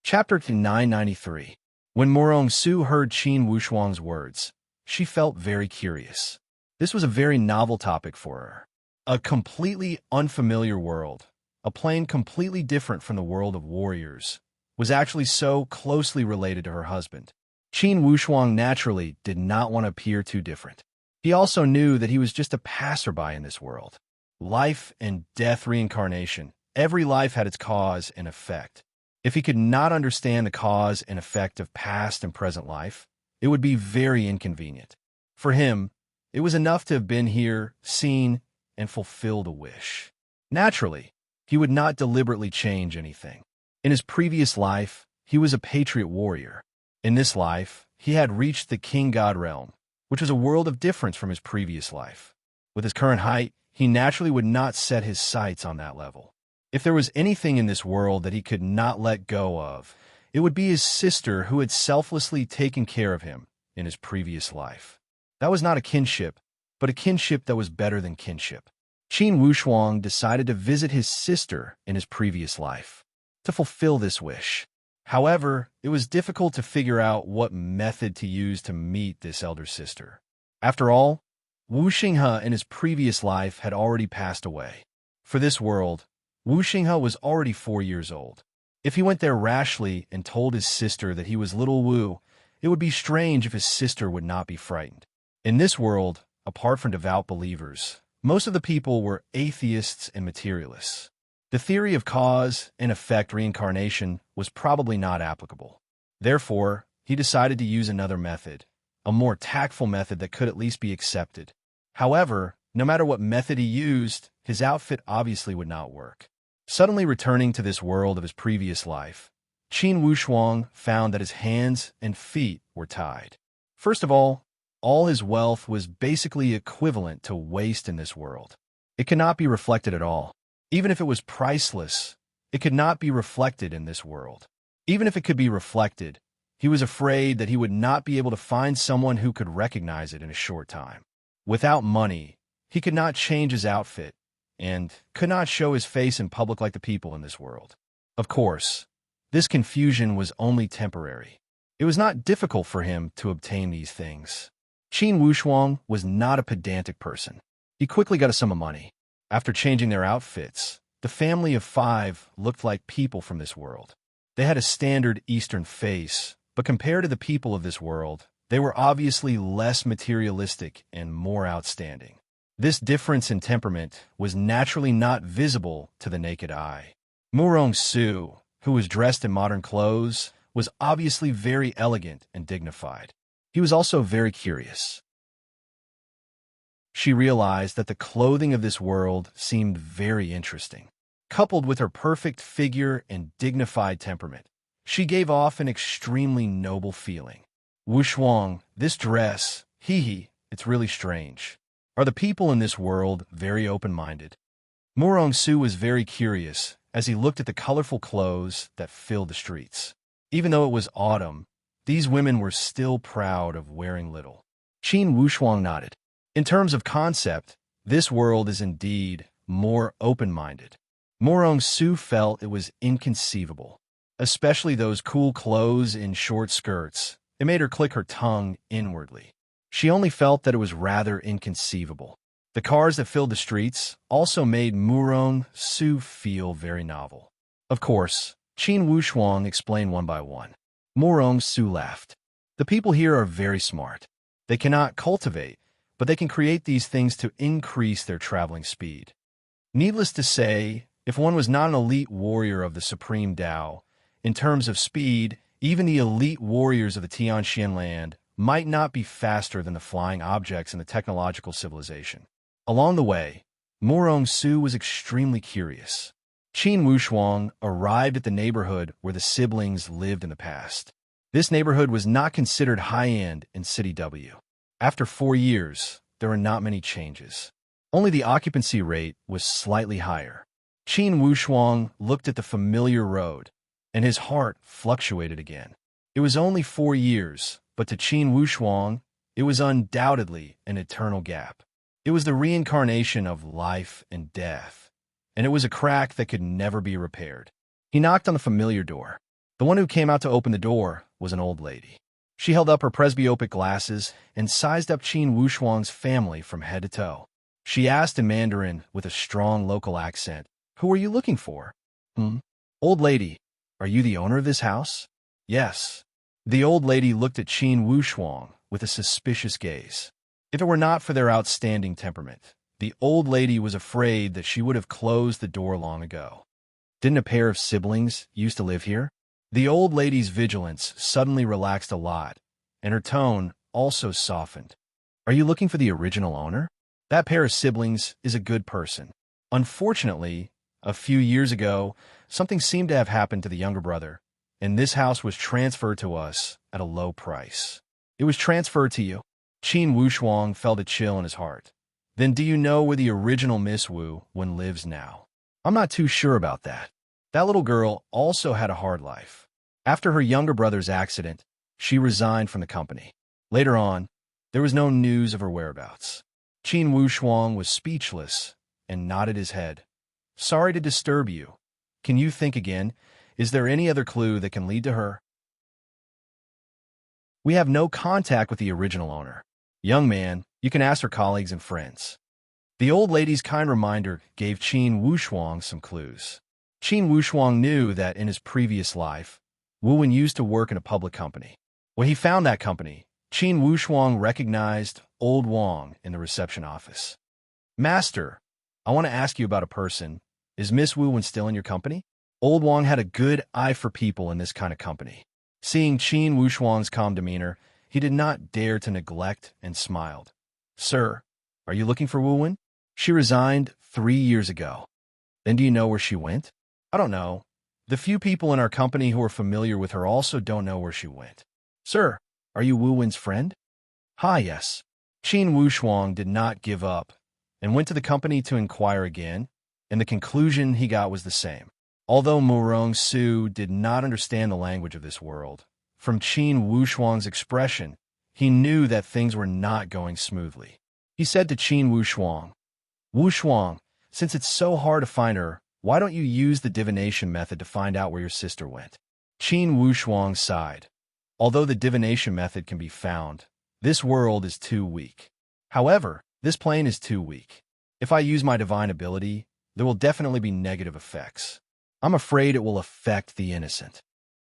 Chapter 993. When Murong Su heard Qin Wushuang's words, she felt very curious. This was a very novel topic for her. A completely unfamiliar world, a plane completely different from the world of warriors, was actually so closely related to her husband. Qin Wushuang naturally did not want to appear too different. He also knew that he was just a passerby in this world. Life and death reincarnation, every life had its cause and effect. If he could not understand the cause and effect of past and present life, it would be very inconvenient. For him, it was enough to have been here, seen, and fulfilled a wish. Naturally, he would not deliberately change anything. In his previous life, he was a patriot warrior. In this life, he had reached the king god realm, which was a world of difference from his previous life. With his current height, he naturally would not set his sights on that level. If there was anything in this world that he could not let go of, it would be his sister who had selflessly taken care of him in his previous life. That was not a kinship, but a kinship that was better than kinship. Qin Wushuang decided to visit his sister in his previous life to fulfill this wish. However, it was difficult to figure out what method to use to meet this elder sister. After all, Wu Xinghe in his previous life had already passed away. For this world, Wu Xinghe was already 4 years old. If he went there rashly and told his sister that he was little Wu, it would be strange if his sister would not be frightened. In this world, apart from devout believers, most of the people were atheists and materialists. The theory of cause and effect reincarnation was probably not applicable. Therefore, he decided to use another method, a more tactful method that could at least be accepted. However, no matter what method he used, his outfit obviously would not work. Suddenly returning to this world of his previous life, Qin Wushuang found that his hands and feet were tied. First of all his wealth was basically equivalent to waste in this world. It could not be reflected at all. Even if it was priceless, it could not be reflected in this world. Even if it could be reflected, he was afraid that he would not be able to find someone who could recognize it in a short time. Without money, he could not change his outfit and could not show his face in public like the people in this world. Of course, this confusion was only temporary. It was not difficult for him to obtain these things. Qin Wushuang was not a pedantic person. He quickly got a sum of money. After changing their outfits, the family of 5 looked like people from this world. They had a standard Eastern face, but compared to the people of this world, they were obviously less materialistic and more outstanding. This difference in temperament was naturally not visible to the naked eye. Murong Su, who was dressed in modern clothes, was obviously very elegant and dignified. He was also very curious. She realized that the clothing of this world seemed very interesting. Coupled with her perfect figure and dignified temperament, she gave off an extremely noble feeling. "Wushuang, this dress, it's really strange. Are the people in this world very open-minded?" Murong Su was very curious as he looked at the colorful clothes that filled the streets. Even though it was autumn, these women were still proud of wearing little. Qin Wushuang nodded. In terms of concept, this world is indeed more open-minded. Murong Su felt it was inconceivable, especially those cool clothes in short skirts. It made her click her tongue inwardly. She only felt that it was rather inconceivable. The cars that filled the streets also made Murong Su feel very novel. Of course, Qin Wushuang explained one by one. Morong Su laughed. The people here are very smart. They cannot cultivate, but they can create these things to increase their traveling speed. Needless to say, if one was not an elite warrior of the Supreme Tao, in terms of speed, even the elite warriors of the Tianxian land might not be faster than the flying objects in the technological civilization. Along the way, Morong Su was extremely curious. Qin Wushuang arrived at the neighborhood where the siblings lived in the past. This neighborhood was not considered high-end in City W. After 4 years, there were not many changes. Only the occupancy rate was slightly higher. Qin Wushuang looked at the familiar road, and his heart fluctuated again. It was only 4 years, but to Qin Wushuang, it was undoubtedly an eternal gap. It was the reincarnation of life and death, and it was a crack that could never be repaired. He knocked on the familiar door. The one who came out to open the door was an old lady. She held up her presbyopic glasses and sized up Qin Wushuang's family from head to toe. She asked in Mandarin with a strong local accent, "Who are you looking for?" Old lady, are you the owner of this house?" "Yes." The old lady looked at Qin Wushuang with a suspicious gaze. If it were not for their outstanding temperament, the old lady was afraid that she would have closed the door long ago. Didn't a pair of siblings used to live here? The old lady's vigilance suddenly relaxed a lot, and her tone also softened. "Are you looking for the original owner? That pair of siblings is a good person. Unfortunately, a few years ago, something seemed to have happened to the younger brother, and this house was transferred to us at a low price." "It was transferred to you?" Qin Wushuang felt a chill in his heart. "Then do you know where the original Miss Wu Wen lives now?" "I'm not too sure about that. That little girl also had a hard life. After her younger brother's accident, she resigned from the company. Later on, there was no news of her whereabouts." Qin Wushuang was speechless and nodded his head. "Sorry to disturb you. Can you think again? Is there any other clue that can lead to her?" "We have no contact with the original owner. Young man, you can ask her colleagues and friends." The old lady's kind reminder gave Qin Wushuang some clues. Qin Wushuang knew that in his previous life, Wu Wen used to work in a public company. When he found that company, Qin Wushuang recognized Old Wang in the reception office. "Master, I want to ask you about a person. Is Miss Wu Wen still in your company?" Old Wang had a good eye for people in this kind of company. Seeing Qin Wushuang's calm demeanor, he did not dare to neglect and smiled. "Sir, are you looking for Wu Wen? She resigned 3 years ago." "Then do you know where she went?" "I don't know. The few people in our company who are familiar with her also don't know where she went." "Sir, are you Wu Wen's friend?" "Hi, yes." Qin Wushuang did not give up and went to the company to inquire again, and the conclusion he got was the same. Although Morong Su did not understand the language of this world, from Qin Wushuang's expression, he knew that things were not going smoothly. He said to Qin Wushuang, "Wushuang, since it's so hard to find her, why don't you use the divination method to find out where your sister went?" Qin Wushuang sighed. "Although the divination method can be found, this world is too weak. However, this plane is too weak. If I use my divine ability, there will definitely be negative effects. I'm afraid it will affect the innocent."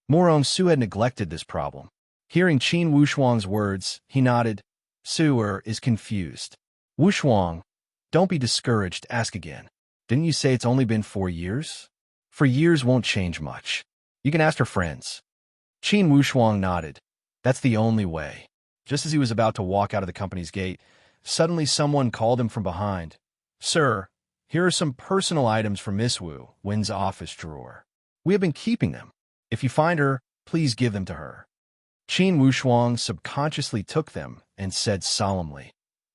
Morong Su had neglected this problem. Hearing Qin Wushuang's words, he nodded. "Su'er is confused." "Wushuang, don't be discouraged, ask again. Didn't you say it's only been 4 years? 4 years won't change much. You can ask her friends." Qin Wushuang nodded. "That's the only way." Just as he was about to walk out of the company's gate, suddenly someone called him from behind. "Sir, here are some personal items from Miss Wu Wen's office drawer. We have been keeping them. If you find her, please give them to her." Qin Wushuang subconsciously took them and said solemnly,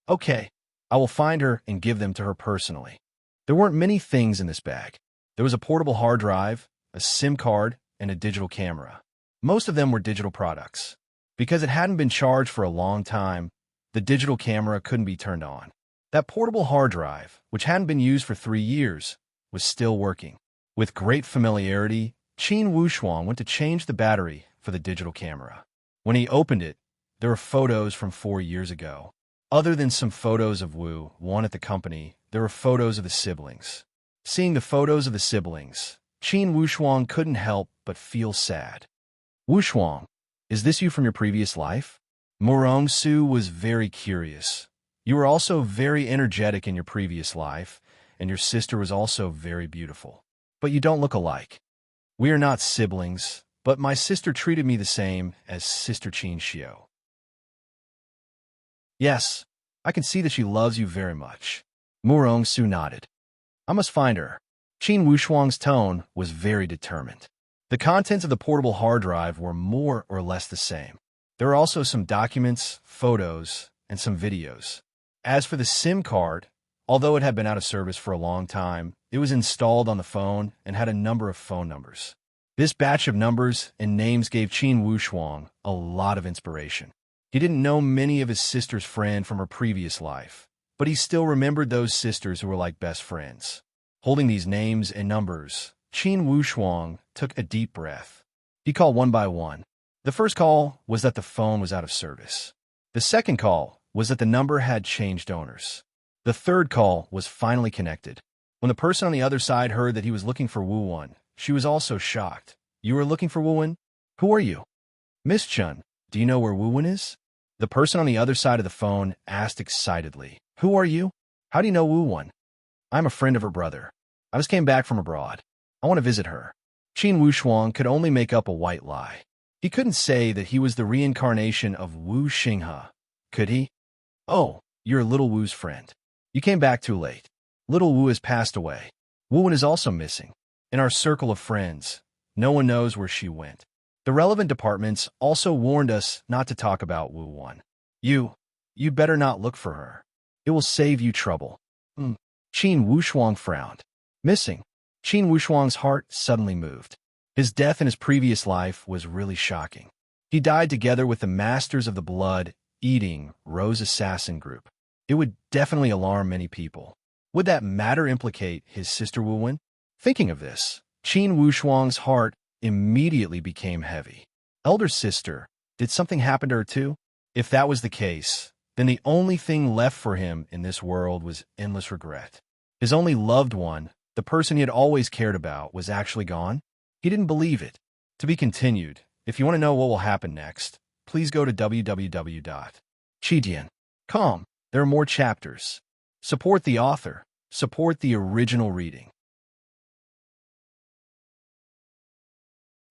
"Okay, I will find her and give them to her personally." There weren't many things in this bag. There was a portable hard drive, a SIM card, and a digital camera. Most of them were digital products. Because it hadn't been charged for a long time, the digital camera couldn't be turned on. That portable hard drive, which hadn't been used for 3 years, was still working. With great familiarity, Qin Wushuang went to change the battery for the digital camera. When he opened it, there were photos from 4 years ago. Other than some photos of Wu Wen at the company, there were photos of the siblings. Seeing the photos of the siblings, Qin Wushuang couldn't help but feel sad. "Wushuang, Is this you from your previous life? Morong Su was very curious. You were also very energetic in your previous life, and your sister was also very beautiful. But you don't look alike. We are not siblings, but my sister treated me the same as Sister Qin Xiao. Yes, I can see that she loves you very much. Murong Su nodded. I must find her. Qin Wushuang's tone was very determined. The contents of the portable hard drive were more or less the same. There were also some documents, photos, and some videos. As for the SIM card, although it had been out of service for a long time, it was installed on the phone and had a number of phone numbers. This batch of numbers and names gave Qin Wushuang a lot of inspiration. He didn't know many of his sister's friends from her previous life, but he still remembered those sisters who were like best friends. Holding these names and numbers, Qin Wushuang took a deep breath. He called one by one. The first call was that the phone was out of service. The second call was that the number had changed owners. The third call was finally connected. When the person on the other side heard that he was looking for Wu Wan, she was also shocked. You are looking for Wu Wan? Who are you? Miss Chun, do you know where Wu Wan is? The person on the other side of the phone asked excitedly. Who are you? How do you know Wu Wan? I'm a friend of her brother. I just came back from abroad. I want to visit her. Qin Wushuang could only make up a white lie. He couldn't say that he was the reincarnation of Wu Xinghe, could he? Oh, you're little Wu's friend. You came back too late. Little Wu has passed away. Wu Wan is also missing. In our circle of friends, no one knows where she went. The relevant departments also warned us not to talk about Wu Wan. You'd better not look for her. It will save you trouble. Qin Wushuang frowned. Missing. Qin Wushuang's heart suddenly moved. His death in his previous life was really shocking. He died together with the Masters of the Blood-Eating Rose Assassin Group. It would definitely alarm many people. Would that matter implicate his sister Wu Wan? Thinking of this, Qin Wushuang's heart immediately became heavy. Elder sister, did something happen to her too? If that was the case, then the only thing left for him in this world was endless regret. His only loved one, the person he had always cared about, was actually gone? He didn't believe it. To be continued. If you want to know what will happen next, please go to www.chidian.com. There are more chapters. Support the author. Support the original reading.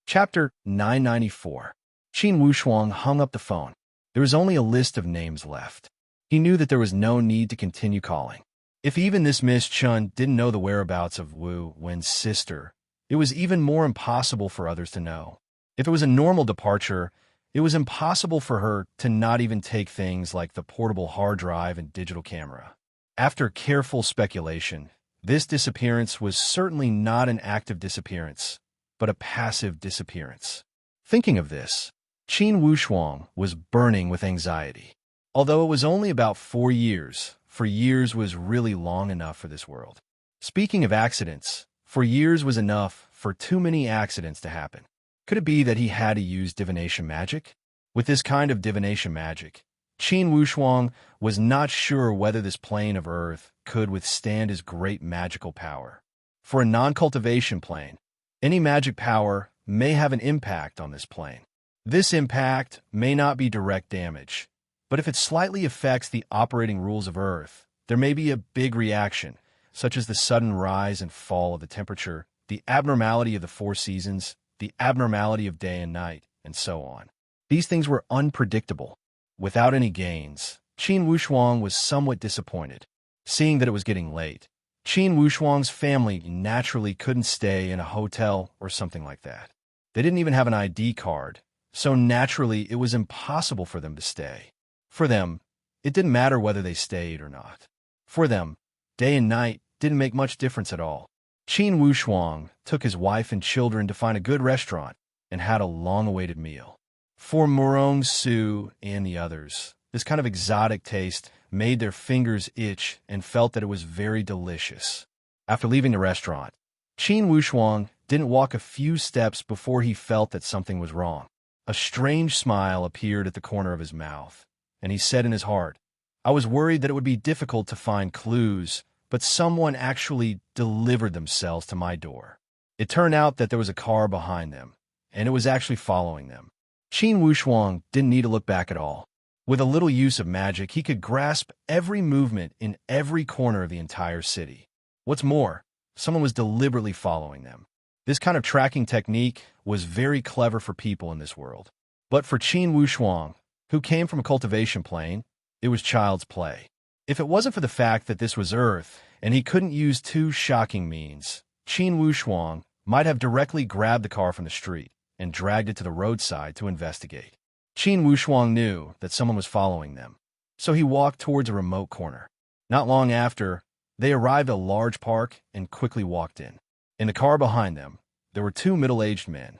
Chapter 994. Qin Wushuang hung up the phone. There was only a list of names left. He knew that there was no need to continue calling. If even this Miss Chun didn't know the whereabouts of Wu Wan's sister, it was even more impossible for others to know. If it was a normal departure, it was impossible for her to not even take things like the portable hard drive and digital camera. After careful speculation, this disappearance was certainly not an active disappearance, but a passive disappearance. Thinking of this, Qin Wushuang was burning with anxiety. Although it was only about 4 years, 4 years was really long enough for this world. Speaking of accidents, 4 years was enough for too many accidents to happen. Could it be that he had to use divination magic? With this kind of divination magic, Qin Wushuang was not sure whether this plane of Earth could withstand his great magical power. For a non-cultivation plane, any magic power may have an impact on this plane. This impact may not be direct damage, but if it slightly affects the operating rules of Earth, there may be a big reaction, such as the sudden rise and fall of the temperature, the abnormality of the 4 seasons, the abnormality of day and night, and so on. These things were unpredictable. Without any gains, Qin Wushuang was somewhat disappointed. Seeing that it was getting late, Qin Wushuang's family naturally couldn't stay in a hotel or something like that. They didn't even have an ID card, so naturally it was impossible for them to stay. For them, it didn't matter whether they stayed or not. For them, day and night didn't make much difference at all. Qin Wushuang took his wife and children to find a good restaurant and had a long-awaited meal. For Morong Su and the others, this kind of exotic taste made their fingers itch and felt that it was very delicious. After leaving the restaurant, Qin Wushuang didn't walk a few steps before he felt that something was wrong. A strange smile appeared at the corner of his mouth, and he said in his heart, I was worried that it would be difficult to find clues, but someone actually delivered themselves to my door. It turned out that there was a car behind them, and it was actually following them. Qin Wushuang didn't need to look back at all. With a little use of magic, he could grasp every movement in every corner of the entire city. What's more, someone was deliberately following them. This kind of tracking technique was very clever for people in this world. But for Qin Wushuang, who came from a cultivation plane, it was child's play. If it wasn't for the fact that this was Earth, and he couldn't use two shocking means, Qin Wushuang might have directly grabbed the car from the street and dragged it to the roadside to investigate. Qin Wushuang knew that someone was following them, so he walked towards a remote corner. Not long after, they arrived at a large park and quickly walked in. In the car behind them, there were two middle-aged men.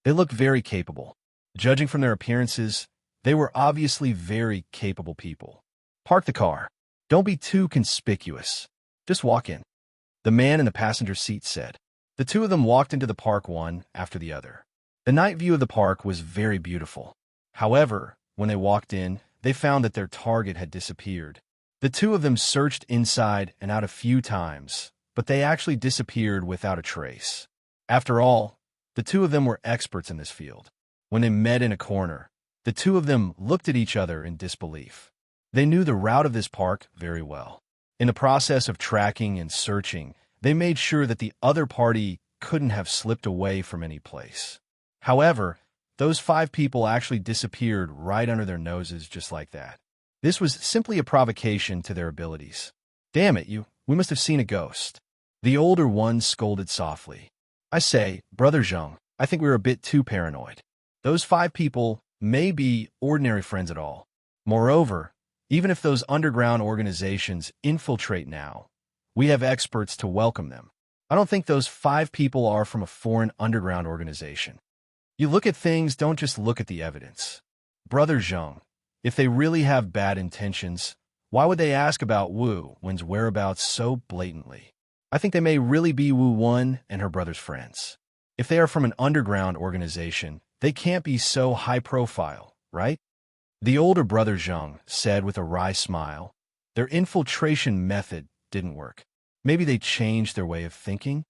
They looked very capable. Judging from their appearances, they were obviously very capable people. Park the car. Don't be too conspicuous. Just walk in, the man in the passenger seat said. The two of them walked into the park one after the other. The night view of the park was very beautiful. However, when they walked in, they found that their target had disappeared. The two of them searched inside and out a few times, but they actually disappeared without a trace. After all, the two of them were experts in this field. When they met in a corner, the two of them looked at each other in disbelief. They knew the route of this park very well. In the process of tracking and searching, they made sure that the other party couldn't have slipped away from any place. However, those 5 people actually disappeared right under their noses just like that. This was simply a provocation to their abilities. Damn it, we must have seen a ghost. The older one scolded softly. I say, Brother Zheng, I think we're a bit too paranoid. Those 5 people may be ordinary friends at all. Moreover, even if those underground organizations infiltrate now, we have experts to welcome them. I don't think those 5 people are from a foreign underground organization. You look at things, don't just look at the evidence. Brother Zheng, if they really have bad intentions, why would they ask about Wu Wen's whereabouts so blatantly? I think they may really be Wu Wen and her brother's friends. If they are from an underground organization, they can't be so high profile, right? The older Brother Zheng said with a wry smile. Their infiltration method didn't work. Maybe they changed their way of thinking?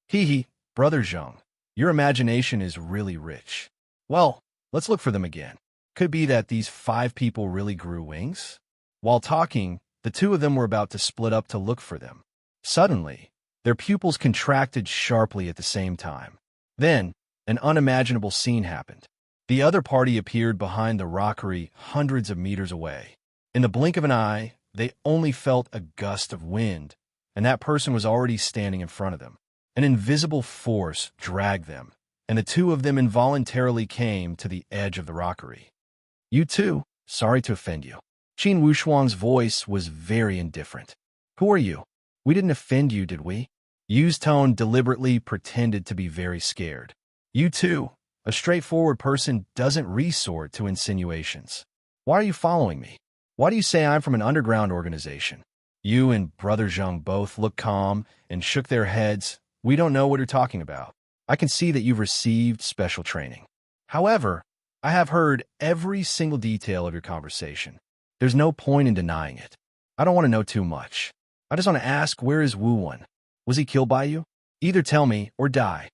Hee, Brother Zheng, your imagination is really rich. Well, let's look for them again. Could be that these 5 people really grew wings? While talking, the two of them were about to split up to look for them. Suddenly, their pupils contracted sharply at the same time. Then, an unimaginable scene happened. The other party appeared behind the rockery hundreds of meters away. In the blink of an eye, they only felt a gust of wind, and that person was already standing in front of them. An invisible force dragged them, and the two of them involuntarily came to the edge of the rockery. You too, sorry to offend you. Qin Wushuang's voice was very indifferent. Who are you? We didn't offend you, did we? Yu's tone deliberately pretended to be very scared. You too, a straightforward person doesn't resort to insinuations. Why are you following me? Why do you say I'm from an underground organization? Yu and Brother Zheng both looked calm and shook their heads. We don't know what you're talking about. I can see that you've received special training. However, I have heard every single detail of your conversation. There's no point in denying it. I don't want to know too much. I just want to ask, where is Wu Wen? Was he killed by you? Either tell me or die.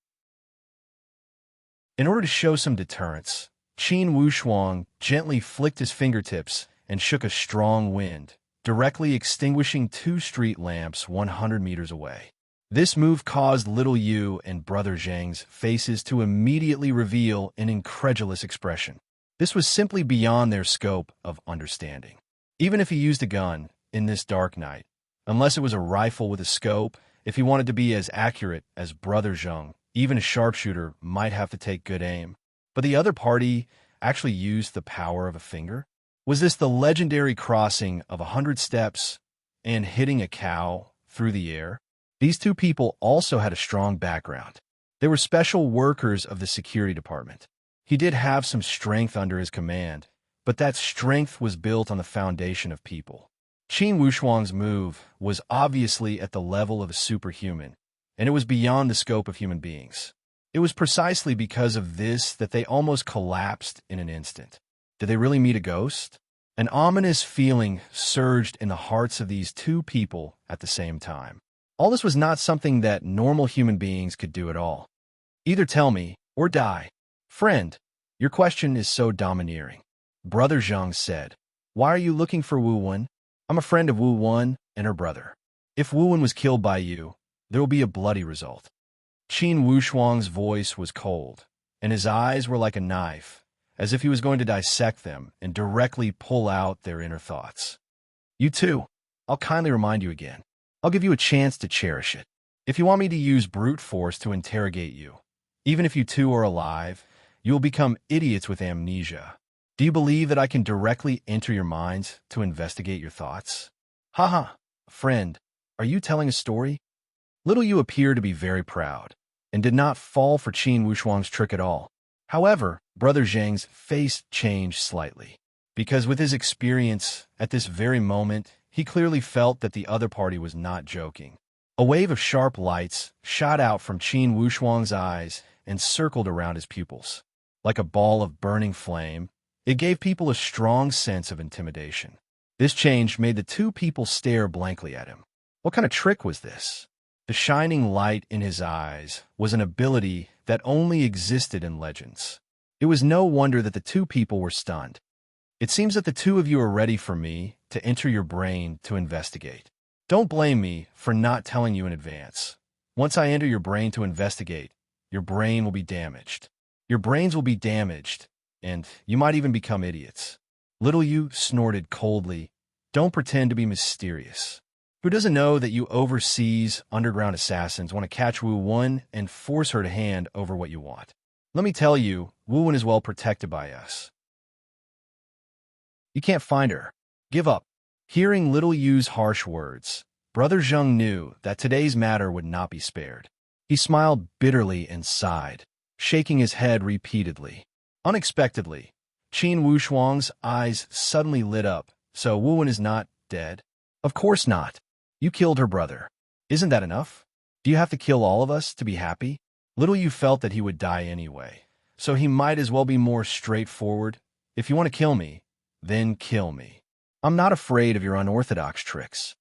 In order to show some deterrence, Qin Wushuang gently flicked his fingertips and shook a strong wind, directly extinguishing 2 street lamps 100 meters away. This move caused little Yu and Brother Zheng's faces to immediately reveal an incredulous expression. This was simply beyond their scope of understanding. Even if he used a gun in this dark night, unless it was a rifle with a scope, if he wanted to be as accurate as Brother Zheng, even a sharpshooter might have to take good aim. But the other party actually used the power of a finger? Was this the legendary crossing of 100 steps and hitting a cow through the air? These two people also had a strong background. They were special workers of the security department. He did have some strength under his command, but that strength was built on the foundation of people. Qin Wushuang's move was obviously at the level of a superhuman, and it was beyond the scope of human beings. It was precisely because of this that they almost collapsed in an instant. Did they really meet a ghost? An ominous feeling surged in the hearts of these two people at the same time. All this was not something that normal human beings could do at all. Either tell me or die. Friend, your question is so domineering. Brother Zhang said, why are you looking for Wu Wen? I'm a friend of Wu Wen and her brother. If Wu Wen was killed by you, there will be a bloody result. Qin Wushuang's voice was cold, and his eyes were like a knife, as if he was going to dissect them and directly pull out their inner thoughts. You too. I'll kindly remind you again. I'll give you a chance to cherish it. If you want me to use brute force to interrogate you, even if you two are alive, you will become idiots with amnesia. Do you believe that I can directly enter your minds to investigate your thoughts? Haha, friend, are you telling a story? Little you appear to be very proud, and did not fall for Qin Wushuang's trick at all. However, Brother Zhang's face changed slightly, because with his experience at this very moment, he clearly felt that the other party was not joking. A wave of sharp lights shot out from Qin Wushuang's eyes and circled around his pupils. Like a ball of burning flame, it gave people a strong sense of intimidation. This change made the two people stare blankly at him. What kind of trick was this? The shining light in his eyes was an ability that only existed in legends. It was no wonder that the two people were stunned. It seems that the two of you are ready for me to enter your brain to investigate. Don't blame me for not telling you in advance. Once I enter your brain to investigate, your brain will be damaged. Your brains will be damaged, and you might even become idiots. Little you snorted coldly. Don't pretend to be mysterious. Who doesn't know that you overseas underground assassins want to catch Wu Wen and force her to hand over what you want? Let me tell you, Wu Wen is well protected by us. You can't find her. Give up. Hearing Little Yu's harsh words, Brother Zhang knew that today's matter would not be spared. He smiled bitterly and sighed, shaking his head repeatedly. Unexpectedly, Qin Wushuang's eyes suddenly lit up. So Wu Wen is not dead? Of course not. You killed her brother. Isn't that enough? Do you have to kill all of us to be happy? Little Yu felt that he would die anyway, so he might as well be more straightforward. If you want to kill me, then kill me. I'm not afraid of your unorthodox tricks.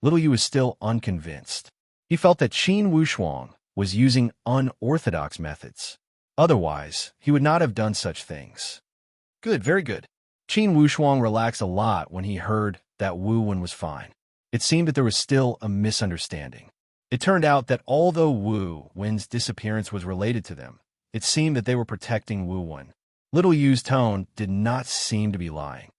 Little Yu was still unconvinced. He felt that Qin Wushuang was using unorthodox methods. Otherwise, he would not have done such things. Good, very good. Qin Wushuang relaxed a lot when he heard that Wu Wen was fine. It seemed that there was still a misunderstanding. It turned out that although Wu Wen's disappearance was related to them, it seemed that they were protecting Wu Wen. Little Yu's tone did not seem to be lying.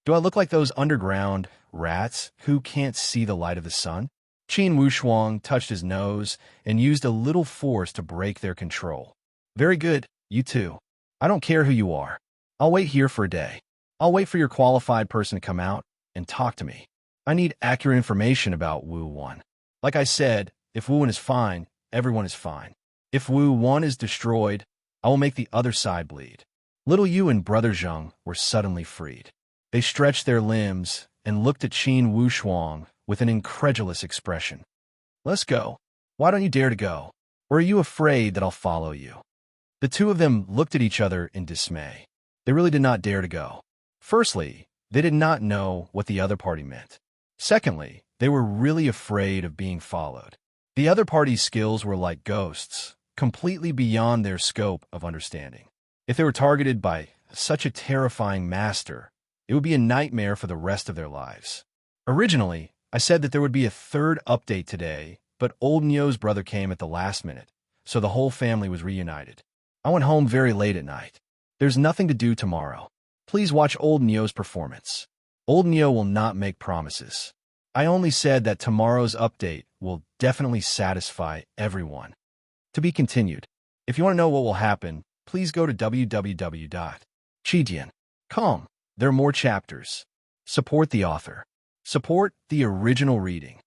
Do I look like those underground rats who can't see the light of the sun? Qin Wushuang touched his nose and used a little force to break their control. Very good, you too. I don't care who you are. I'll wait here for a day. I'll wait for your qualified person to come out and talk to me. I need accurate information about Wu Wen. Like I said, if Wu Wen is fine, everyone is fine. If Wu Wen is destroyed, I will make the other side bleed. Little Yu and Brother Zhang were suddenly freed. They stretched their limbs and looked at Qin Wushuang with an incredulous expression. Let's go. Why don't you dare to go? Or are you afraid that I'll follow you? The two of them looked at each other in dismay. They really did not dare to go. Firstly, they did not know what the other party meant. Secondly, they were really afraid of being followed. The other party's skills were like ghosts, completely beyond their scope of understanding. If they were targeted by such a terrifying master, it would be a nightmare for the rest of their lives. Originally, I said that there would be a third update today, but old Nio's brother came at the last minute, so the whole family was reunited. I went home very late at night. There's nothing to do tomorrow. Please watch old Nio's performance. Old Nio will not make promises. I only said that tomorrow's update will definitely satisfy everyone. To be continued. If you want to know what will happen, please go to www.chidian.com. There are more chapters. Support the author. Support the original reading.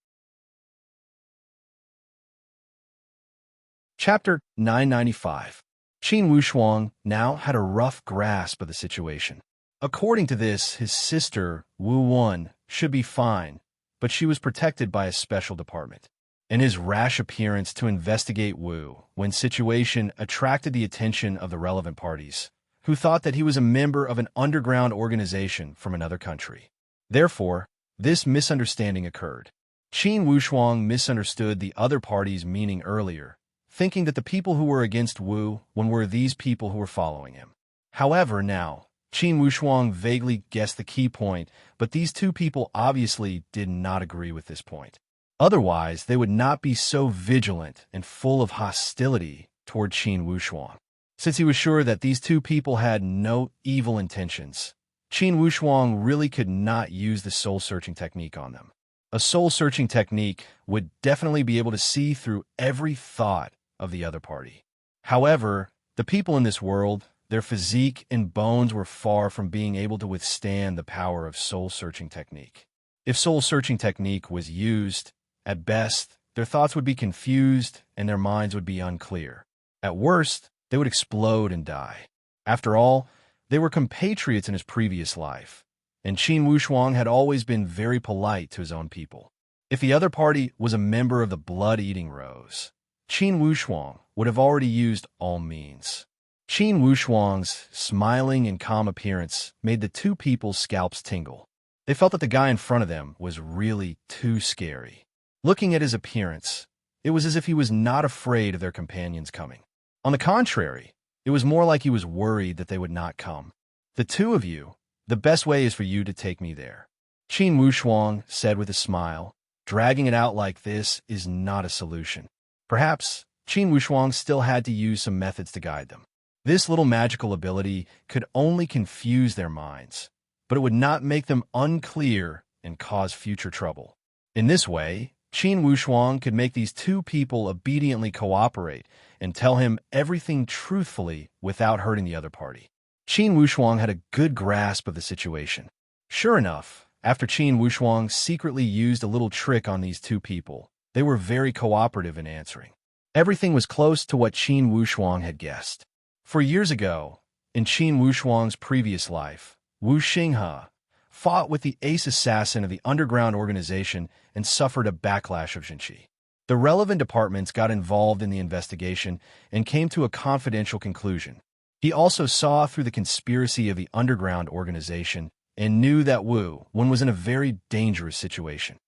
Chapter 995. Qin Wushuang now had a rough grasp of the situation. According to this, his sister, Wu Wen, should be fine, but she was protected by a special department. And his rash appearance to investigate Wu Wen's situation attracted the attention of the relevant parties, who thought that he was a member of an underground organization from another country. Therefore, this misunderstanding occurred. Qin Wushuang misunderstood the other party's meaning earlier, thinking that the people who were against Wu were these people who were following him. However, now, Qin Wushuang vaguely guessed the key point, but these two people obviously did not agree with this point. Otherwise, they would not be so vigilant and full of hostility toward Qin Wushuang. Since he was sure that these two people had no evil intentions, Qin Wushuang really could not use the soul-searching technique on them. A soul-searching technique would definitely be able to see through every thought of the other party. However, the people in this world, their physique and bones were far from being able to withstand the power of soul-searching technique. If soul-searching technique was used, at best, their thoughts would be confused and their minds would be unclear. At worst, they would explode and die. After all, they were compatriots in his previous life, and Qin Wushuang had always been very polite to his own people. If the other party was a member of the blood-eating Rose, Qin Wushuang would have already used all means. Qin Wushuang's smiling and calm appearance made the two people's scalps tingle. They felt that the guy in front of them was really too scary. Looking at his appearance, it was as if he was not afraid of their companions coming. On the contrary, it was more like he was worried that they would not come. "The two of you, the best way is for you to take me there," Qin Wushuang said with a smile. Dragging it out like this is not a solution. Perhaps Qin Wushuang still had to use some methods to guide them. This little magical ability could only confuse their minds, but it would not make them unclear and cause future trouble. In this way, Qin Wushuang could make these two people obediently cooperate and tell him everything truthfully without hurting the other party. Qin Wushuang had a good grasp of the situation. Sure enough, after Qin Wushuang secretly used a little trick on these two people, they were very cooperative in answering. Everything was close to what Qin Wushuang had guessed. For years ago, in Qin Wushuang's previous life, Wu Xinghe fought with the ace assassin of the underground organization and suffered a backlash of Jinqi. The relevant departments got involved in the investigation and came to a confidential conclusion. He also saw through the conspiracy of the underground organization and knew that Wu was in a very dangerous situation.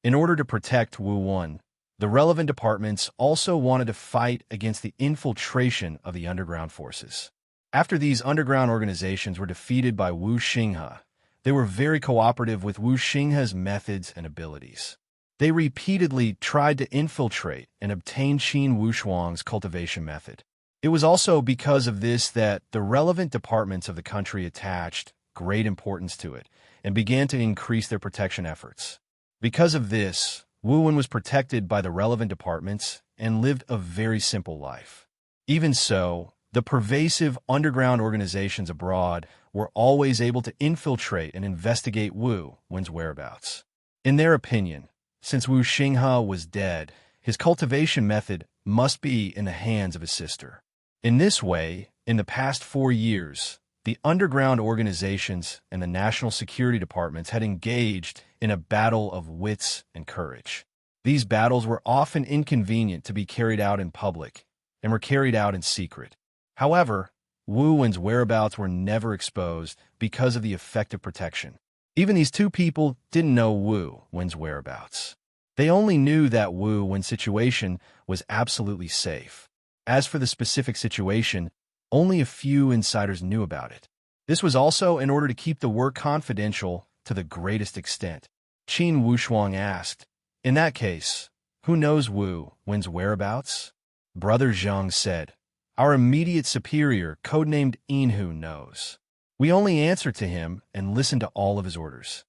In order to protect Wu, the relevant departments also wanted to fight against the infiltration of the underground forces. After these underground organizations were defeated by Wu Xinghe, they were very cooperative with Wu Xinghe's methods and abilities. They repeatedly tried to infiltrate and obtain Qin Wushuang's cultivation method. It was also because of this that the relevant departments of the country attached great importance to it and began to increase their protection efforts. Because of this, Wu was protected by the relevant departments and lived a very simple life. Even so, the pervasive underground organizations abroad were always able to infiltrate and investigate Wu's whereabouts. In their opinion, since Wu Xinghe was dead, his cultivation method must be in the hands of his sister. In this way, in the past 4 years, the underground organizations and the national security departments had engaged in a battle of wits and courage. These battles were often inconvenient to be carried out in public and were carried out in secret. However, Wu's whereabouts were never exposed because of the effective protection. Even these two people didn't know Wu's whereabouts. They only knew that Wu's situation was absolutely safe. As for the specific situation, only a few insiders knew about it. This was also in order to keep the work confidential to the greatest extent. Qin Wushuang asked, "In that case, who knows Wu's whereabouts?" Brother Zhang said, "Our immediate superior, codenamed Inhu, knows. We only answer to him and listen to all of his orders."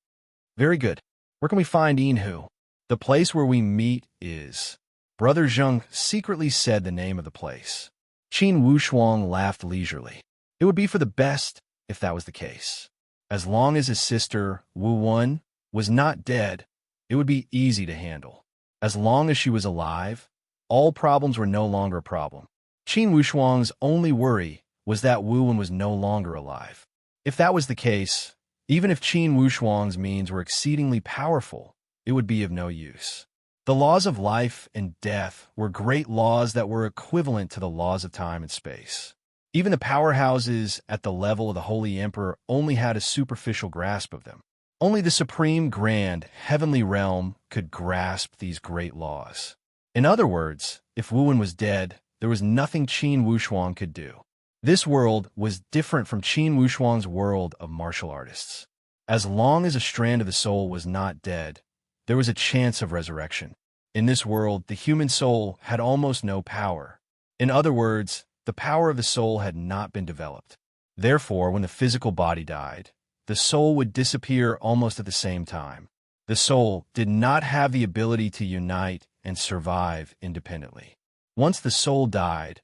"Very good. Where can we find Inhu?" "The place where we meet is..." Brother Zhang secretly said the name of the place. Qin Wushuang laughed leisurely. It would be for the best if that was the case. As long as his sister, Wu was not dead, it would be easy to handle. As long as she was alive, all problems were no longer a problem. Qin Wushuang's only worry was that Wu was no longer alive. If that was the case, even if Qin Wushuang's means were exceedingly powerful, it would be of no use. The laws of life and death were great laws that were equivalent to the laws of time and space. Even the powerhouses at the level of the Holy Emperor only had a superficial grasp of them. Only the supreme grand heavenly realm could grasp these great laws. In other words, if Wu Wen was dead, there was nothing Qin Wushuang could do. This world was different from Qin Wushuang's world of martial artists. As long as a strand of the soul was not dead, there was a chance of resurrection. In this world, the human soul had almost no power. In other words, the power of the soul had not been developed. Therefore, when the physical body died, the soul would disappear almost at the same time. The soul did not have the ability to unite and survive independently. Once the soul died,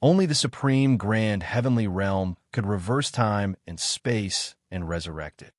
only the supreme grand heavenly realm could reverse time and space and resurrect it.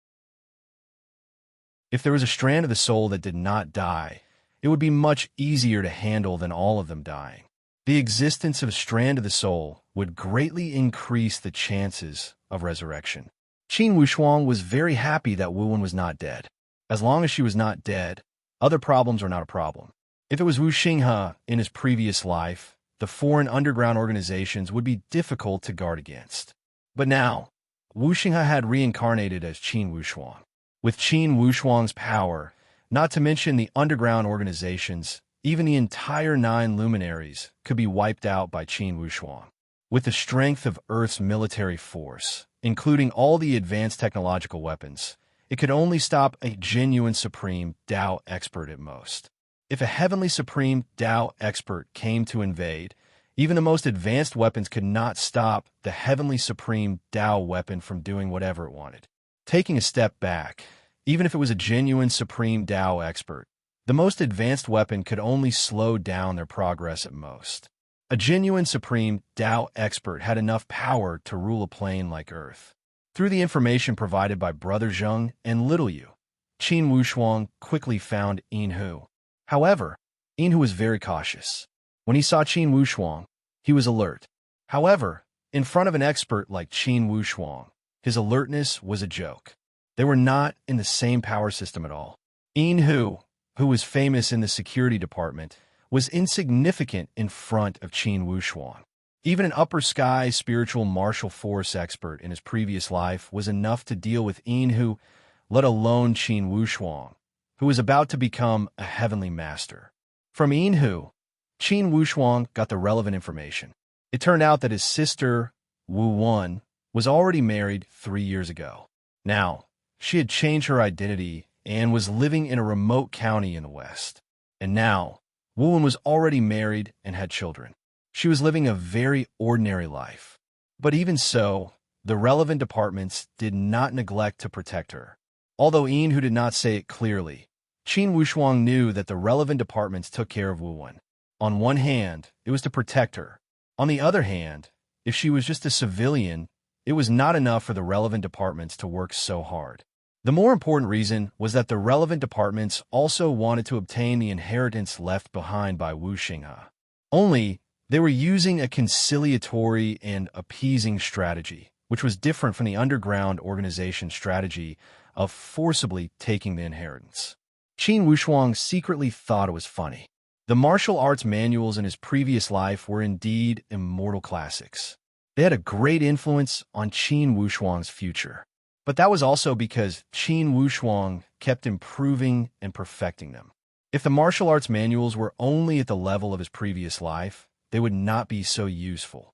If there was a strand of the soul that did not die, it would be much easier to handle than all of them dying. The existence of a strand of the soul would greatly increase the chances of resurrection. Qin Wushuang was very happy that Wu Wen was not dead. As long as she was not dead, other problems were not a problem. If it was Wu Xinghe in his previous life, the foreign underground organizations would be difficult to guard against. But now, Wu Xinghe had reincarnated as Qin Wushuang. With Qin Wushuang's power, not to mention the underground organizations, even the entire 9 luminaries could be wiped out by Qin Wushuang. With the strength of Earth's military force, including all the advanced technological weapons, it could only stop a genuine supreme Dao expert at most. If a heavenly supreme Dao expert came to invade, even the most advanced weapons could not stop the heavenly supreme Dao weapon from doing whatever it wanted. Taking a step back, even if it was a genuine supreme Dao expert, the most advanced weapon could only slow down their progress at most. A genuine supreme Dao expert had enough power to rule a plane like Earth. Through the information provided by Brother Zheng and Little Yu, Qin Wushuang quickly found Yin Hu. However, Yin Hu was very cautious. When he saw Qin Wushuang, he was alert. However, in front of an expert like Qin Wushuang, his alertness was a joke. They were not in the same power system at all. Yin Hu, who was famous in the security department, was insignificant in front of Qin Wushuang. Even an upper sky spiritual martial force expert in his previous life was enough to deal with Yin Hu, let alone Qin Wushuang, who was about to become a heavenly master. From Yin Hu, Qin Wushuang got the relevant information. It turned out that his sister, Wu Wen, was already married 3 years ago. Now, she had changed her identity and was living in a remote county in the West. And now, Wu Wen was already married and had children. She was living a very ordinary life. But even so, the relevant departments did not neglect to protect her. Although Yin Hu did not say it clearly, Qin Wushuang knew that the relevant departments took care of Wu Wen. On one hand, it was to protect her. On the other hand, if she was just a civilian, it was not enough for the relevant departments to work so hard. The more important reason was that the relevant departments also wanted to obtain the inheritance left behind by Wu Xinghe. Only, they were using a conciliatory and appeasing strategy, which was different from the underground organization strategy of forcibly taking the inheritance. Qin Wushuang secretly thought it was funny. The martial arts manuals in his previous life were indeed immortal classics. They had a great influence on Qin Wushuang's future. But that was also because Qin Wushuang kept improving and perfecting them. If the martial arts manuals were only at the level of his previous life, they would not be so useful.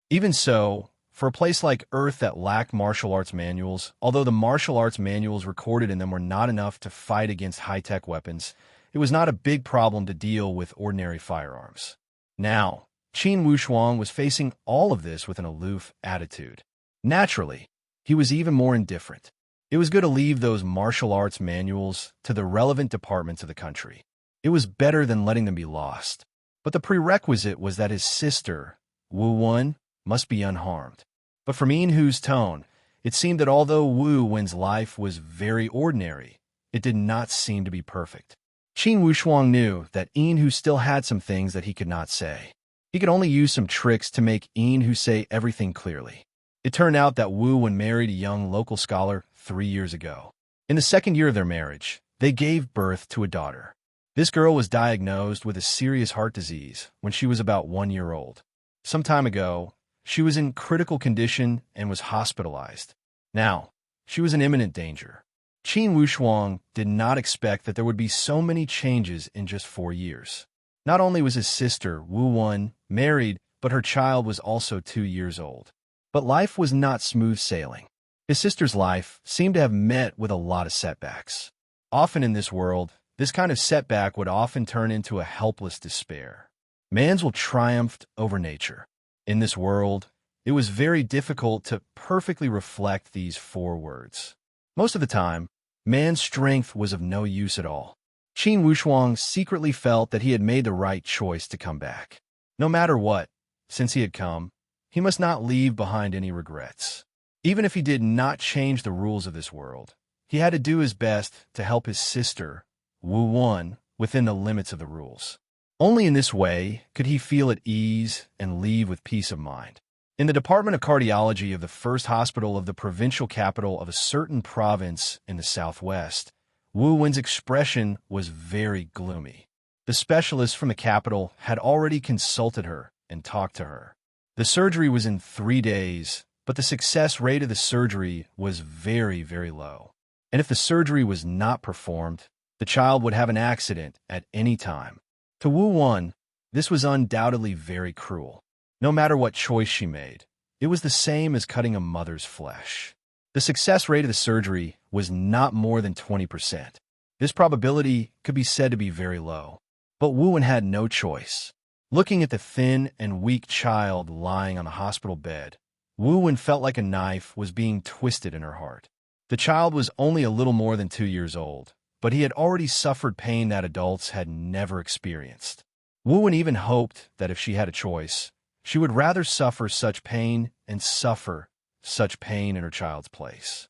Even so, for a place like Earth that lacked martial arts manuals, although the martial arts manuals recorded in them were not enough to fight against high-tech weapons, it was not a big problem to deal with ordinary firearms. Now, Qin Wushuang was facing all of this with an aloof attitude. Naturally, he was even more indifferent. It was good to leave those martial arts manuals to the relevant departments of the country. It was better than letting them be lost. But the prerequisite was that his sister, Wu Wen, must be unharmed. But from Yin Hu's tone, it seemed that although Wu Wen's life was very ordinary, it did not seem to be perfect. Qin Wushuang knew that Yin Hu still had some things that he could not say. He could only use some tricks to make Yin Hu say everything clearly. It turned out that Wu Wen married a young local scholar 3 years ago. In the second year of their marriage, they gave birth to a daughter. This girl was diagnosed with a serious heart disease when she was about 1 year old. Some time ago, she was in critical condition and was hospitalized. Now, she was in imminent danger. Qin Wushuang did not expect that there would be so many changes in just 4 years. Not only was his sister, Wu Wen, married, but her child was also 2 years old. But life was not smooth sailing. His sister's life seemed to have met with a lot of setbacks. Often in this world, this kind of setback would often turn into a helpless despair. Man's will triumphed over nature. In this world, it was very difficult to perfectly reflect these 4 words. Most of the time, man's strength was of no use at all. Qin Wushuang secretly felt that he had made the right choice to come back. No matter what, since he had come, he must not leave behind any regrets. Even if he did not change the rules of this world, he had to do his best to help his sister, Wu Wen, within the limits of the rules. Only in this way could he feel at ease and leave with peace of mind. In the Department of Cardiology of the first hospital of the provincial capital of a certain province in the southwest, Wu Wen's expression was very gloomy. The specialists from the capital had already consulted her and talked to her. The surgery was in 3 days, but the success rate of the surgery was very, very low. And if the surgery was not performed, the child would have an accident at any time. To Wu Wen, this was undoubtedly very cruel. No matter what choice she made, it was the same as cutting a mother's flesh. The success rate of the surgery was not more than 20%. This probability could be said to be very low. But Wu Wen had no choice. Looking at the thin and weak child lying on the hospital bed, Wu Wen felt like a knife was being twisted in her heart. The child was only a little more than 2 years old, but he had already suffered pain that adults had never experienced. Wu Wen even hoped that if she had a choice, she would rather suffer such pain and suffer such pain in her child's place.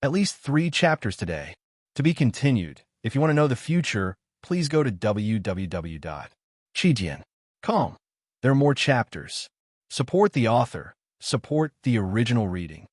At least 3 chapters today. To be continued. If you want to know the future, please go to www.chijian.com. There are more chapters. Support the author. Support the original reading.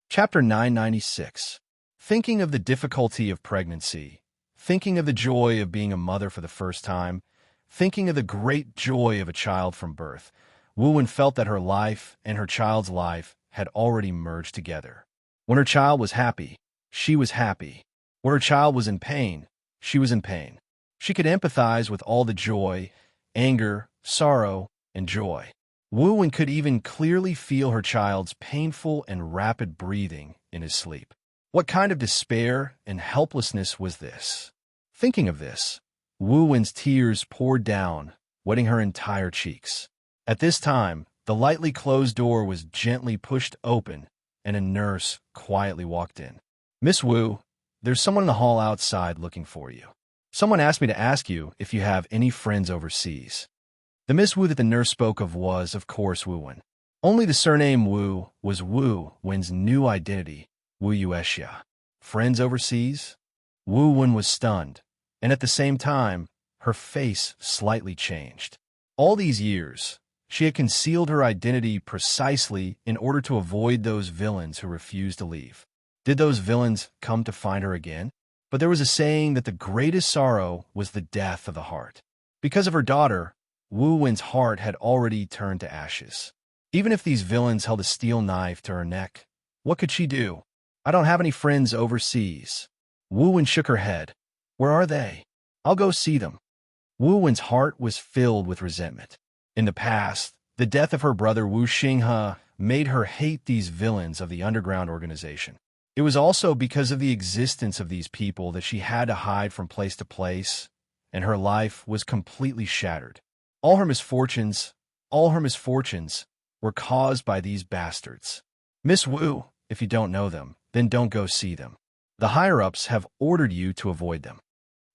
Chapter 996. Thinking of the difficulty of pregnancy. Thinking of the joy of being a mother for the first time. Thinking of the great joy of a child from birth. Wu Wen felt that her life and her child's life had already merged together. When her child was happy, she was happy. When her child was in pain, she was in pain. She could empathize with all the joy, anger, sorrow, and joy. Wu Wen could even clearly feel her child's painful and rapid breathing in his sleep. What kind of despair and helplessness was this? Thinking of this, Wu Wen's tears poured down, wetting her entire cheeks. At this time, the lightly closed door was gently pushed open, and a nurse quietly walked in. "Miss Wu, there's someone in the hall outside looking for you. Someone asked me to ask you if you have any friends overseas." The Miss Wu that the nurse spoke of was, of course, Wu Wen. Only the surname Wu was Wu Wen's new identity, Wu Yuexia. Friends overseas? Wu Wen was stunned, and at the same time, her face slightly changed. All these years, she had concealed her identity precisely in order to avoid those villains who refused to leave. Did those villains come to find her again? But there was a saying that the greatest sorrow was the death of the heart. Because of her daughter, Wu Wen's heart had already turned to ashes. Even if these villains held a steel knife to her neck, what could she do? "I don't have any friends overseas." Wu Wen shook her head. "Where are they? I'll go see them." Wu Wen's heart was filled with resentment. In the past, the death of her brother Wu Xinghe made her hate these villains of the underground organization. It was also because of the existence of these people that she had to hide from place to place, and her life was completely shattered. All her misfortunes were caused by these bastards. "Miss Wu, if you don't know them, then don't go see them. The higher-ups have ordered you to avoid them."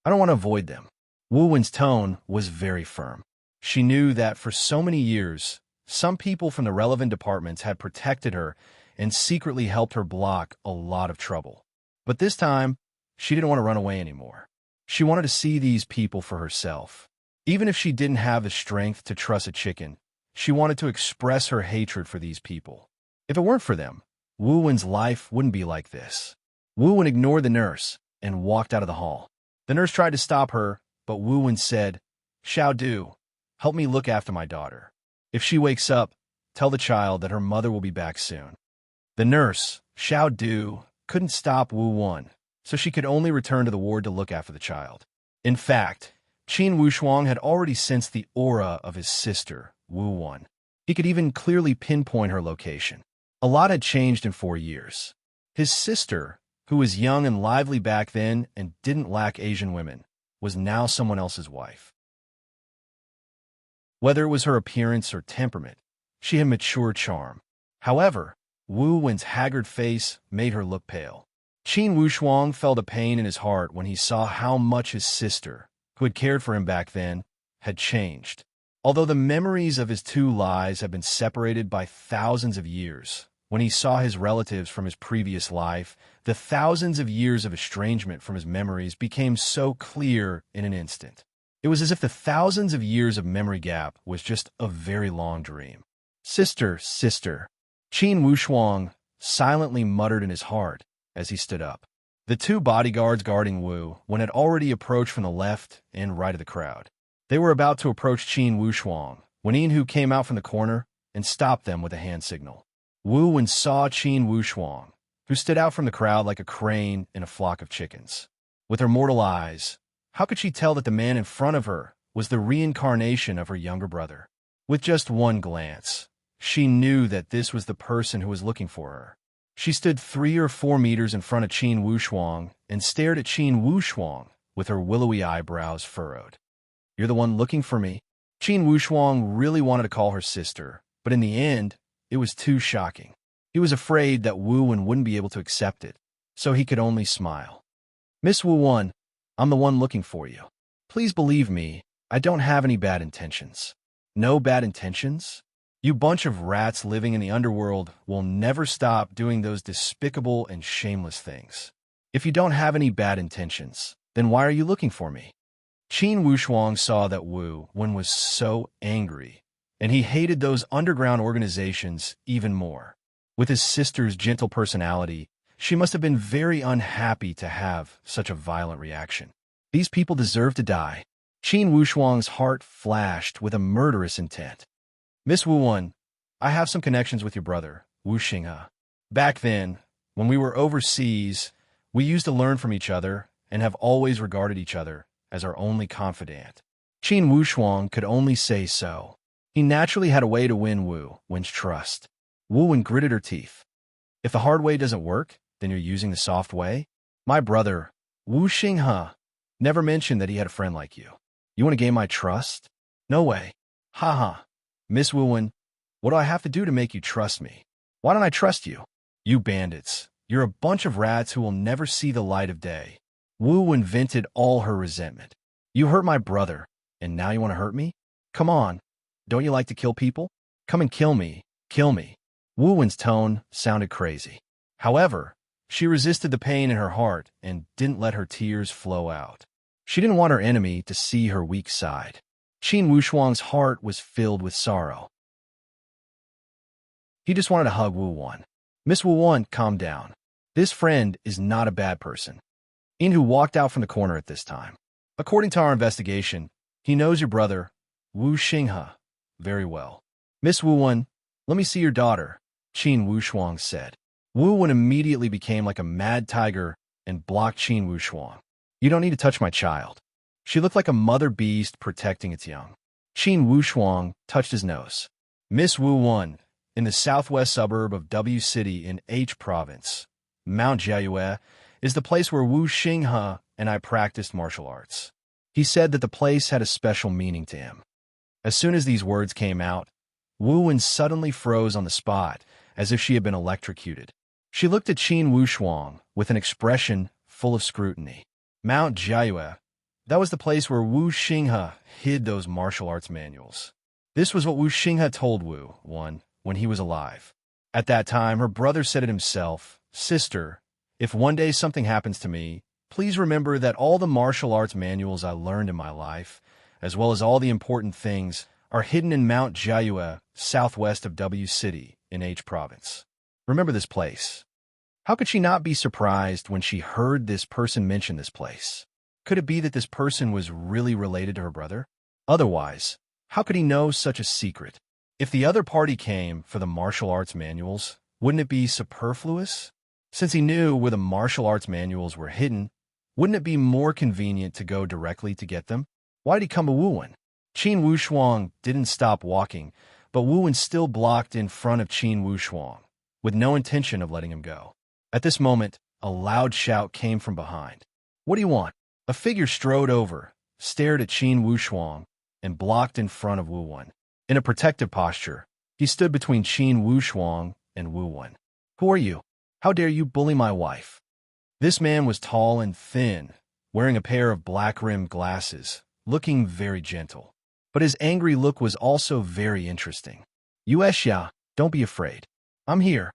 "I don't want to avoid them." Wu Wen's tone was very firm. She knew that for so many years, some people from the relevant departments had protected her and secretly helped her block a lot of trouble. But this time, she didn't want to run away anymore. She wanted to see these people for herself. Even if she didn't have the strength to trust a chicken, she wanted to express her hatred for these people. If it weren't for them, Wu Wen's life wouldn't be like this. Wu Wen ignored the nurse and walked out of the hall. The nurse tried to stop her, but Wu Wen said, "Xiao Du, help me look after my daughter. If she wakes up, tell the child that her mother will be back soon. The nurse, Xiao Du, couldn't stop Wu Wan, so she could only return to the ward to look after the child. In fact, Qin Wushuang had already sensed the aura of his sister, Wu Wan. He could even clearly pinpoint her location. A lot had changed in 4 years. His sister, who was young and lively back then and didn't lack Asian women, was now someone else's wife. Whether it was her appearance or temperament, she had mature charm. However, Wu Wen's haggard face made her look pale. Qin Wushuang felt a pain in his heart when he saw how much his sister, who had cared for him back then, had changed. Although the memories of his 2 lives had been separated by thousands of years, when he saw his relatives from his previous life, the thousands of years of estrangement from his memories became so clear in an instant. It was as if the thousands of years of memory gap was just a very long dream. Sister, sister, Qin Wushuang silently muttered in his heart as he stood up. The 2 bodyguards guarding Wu Wan had already approached from the left and right of the crowd. They were about to approach Qin Wushuang when Yin came out from the corner and stopped them with a hand signal. Wu Wan saw Qin Wushuang, who stood out from the crowd like a crane in a flock of chickens. With her mortal eyes, how could she tell that the man in front of her was the reincarnation of her younger brother? With just one glance, she knew that this was the person who was looking for her. She stood 3 or 4 meters in front of Qin Wushuang and stared at Qin Wushuang with her willowy eyebrows furrowed. "You're the one looking for me?" Qin Wushuang really wanted to call her sister, but in the end, it was too shocking. He was afraid that Wu Wan wouldn't be able to accept it, so he could only smile. "Miss Wu Wan, I'm the one looking for you. Please believe me, I don't have any bad intentions." "No bad intentions? You bunch of rats living in the underworld will never stop doing those despicable and shameless things. If you don't have any bad intentions, then why are you looking for me?" Qin Wushuang saw that Wu Wan was so angry, and he hated those underground organizations even more. With his sister's gentle personality, she must have been very unhappy to have such a violent reaction. These people deserve to die. Qin Wushuang's heart flashed with a murderous intent. "Miss Wu Wan, I have some connections with your brother, Wu Xinghe. Back then, when we were overseas, we used to learn from each other and have always regarded each other as our only confidant." Qin Wushuang could only say so. He naturally had a way to win Wu Wan's trust. Wu Wan gritted her teeth. "If the hard way doesn't work, then you're using the soft way? My brother, Wu Xinghe, never mentioned that he had a friend like you. You want to gain my trust? No way. Ha. Miss Wu Wan, what do I have to do to make you trust me? Why don't I trust you? You bandits, you're a bunch of rats who will never see the light of day." Wu Wan vented all her resentment. "You hurt my brother, and now you want to hurt me? Come on, don't you like to kill people? Come and kill me, kill me." Wu Wan's tone sounded crazy. However, she resisted the pain in her heart and didn't let her tears flow out. She didn't want her enemy to see her weak side. Qin Wushuang's heart was filled with sorrow. He just wanted to hug Wu Wan. "Miss Wu Wan, calm down. This friend is not a bad person." Yin walked out from the corner at this time. "According to our investigation, he knows your brother, Wu Xinghe, very well. Miss Wu Wan, let me see your daughter," Qin Wushuang said. Wu Wan immediately became like a mad tiger and blocked Qin Wushuang. "You don't need to touch my child." She looked like a mother beast protecting its young. Qin Wushuang touched his nose. "Miss Wu Wan, in the southwest suburb of W City in H Province, Mount Jiayue, is the place where Wu Xinghe and I practiced martial arts." He said that the place had a special meaning to him. As soon as these words came out, Wu Wan suddenly froze on the spot, as if she had been electrocuted. She looked at Qin Wushuang with an expression full of scrutiny. Mount Jiayue, that was the place where Wu Xinghe hid those martial arts manuals. This was what Wu Xinghe told Wu Wan when he was alive. At that time, her brother said it himself, "Sister, if one day something happens to me, please remember that all the martial arts manuals I learned in my life, as well as all the important things, are hidden in Mount Jiayue, southwest of W City in H Province. Remember this place." How could she not be surprised when she heard this person mention this place? Could it be that this person was really related to her brother? Otherwise, how could he know such a secret? If the other party came for the martial arts manuals, wouldn't it be superfluous? Since he knew where the martial arts manuals were hidden, wouldn't it be more convenient to go directly to get them? Why did he come to Wuwen? Qin Wushuang didn't stop walking, but Wuwen still blocked in front of Qin Wushuang, with no intention of letting him go. At this moment, a loud shout came from behind. What do you want? A figure strode over, stared at Qin Wushuang, and blocked in front of Wuwen. In a protective posture, he stood between Qin Wushuang and Wuwen. Who are you? How dare you bully my wife? This man was tall and thin, wearing a pair of black-rimmed glasses, looking very gentle. But his angry look was also very interesting. Yuexia, don't be afraid. I'm here.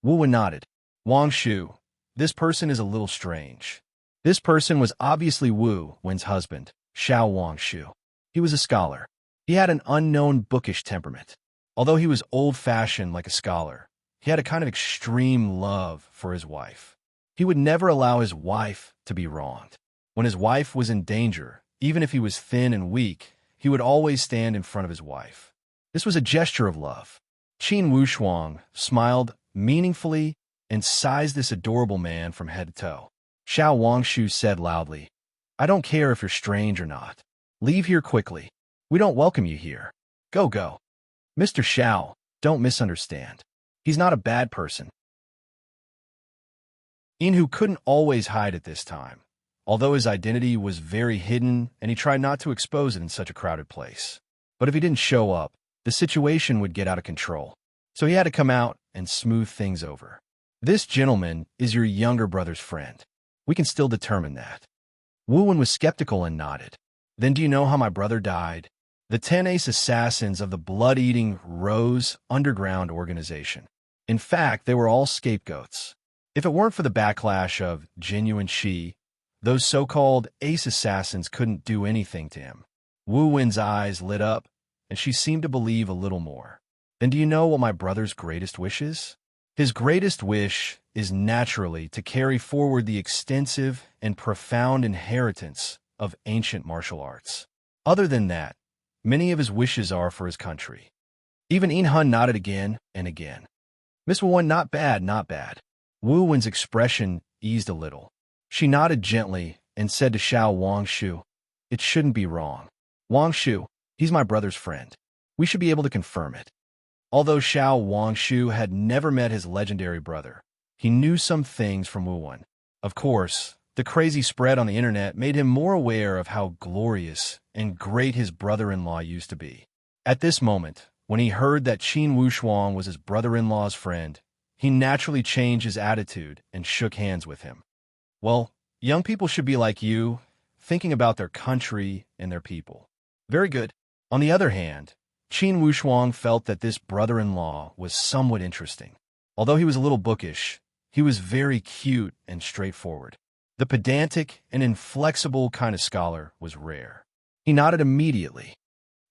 Wuwen nodded. Wang Shu, this person is a little strange. This person was obviously Wu Wen's husband, Xiao Wang Shu. He was a scholar. He had an unknown bookish temperament. Although he was old-fashioned like a scholar, he had a kind of extreme love for his wife. He would never allow his wife to be wronged. When his wife was in danger, even if he was thin and weak, he would always stand in front of his wife. This was a gesture of love. Qin Wushuang smiled meaningfully and sized this adorable man from head to toe. Xiao Wangshu said loudly, I don't care if you're strange or not. Leave here quickly. We don't welcome you here. Go, go. Mr. Xiao, don't misunderstand. He's not a bad person. Inhu couldn't always hide at this time, although his identity was very hidden and he tried not to expose it in such a crowded place. But if he didn't show up, the situation would get out of control. So he had to come out and smooth things over. This gentleman is your younger brother's friend. We can still determine that. Wuwen was skeptical and nodded. Then do you know how my brother died? The 10 ace assassins of the blood-eating Rose Underground organization. In fact, they were all scapegoats. If it weren't for the backlash of genuine Shi, those so-called ace assassins couldn't do anything to him. Wu Wen's eyes lit up, and she seemed to believe a little more. Then do you know what my brother's greatest wish is? His greatest wish is naturally to carry forward the extensive and profound inheritance of ancient martial arts. Other than that, many of his wishes are for his country. Even In-hun nodded again and again. Miss Wu-Wen, not bad, not bad. Wu Wen's expression eased a little. She nodded gently and said to Xiao Wangshu, it shouldn't be wrong. Wangshu, he's my brother's friend. We should be able to confirm it. Although Xiao Wangshu had never met his legendary brother, he knew some things from Wu Wen. Of course, the crazy spread on the internet made him more aware of how glorious and great his brother-in-law used to be. At this moment, when he heard that Qin Wushuang was his brother-in-law's friend, he naturally changed his attitude and shook hands with him. Well, young people should be like you, thinking about their country and their people. Very good. On the other hand, Qin Wushuang felt that this brother-in-law was somewhat interesting. Although he was a little bookish, he was very cute and straightforward. The pedantic and inflexible kind of scholar was rare. He nodded immediately.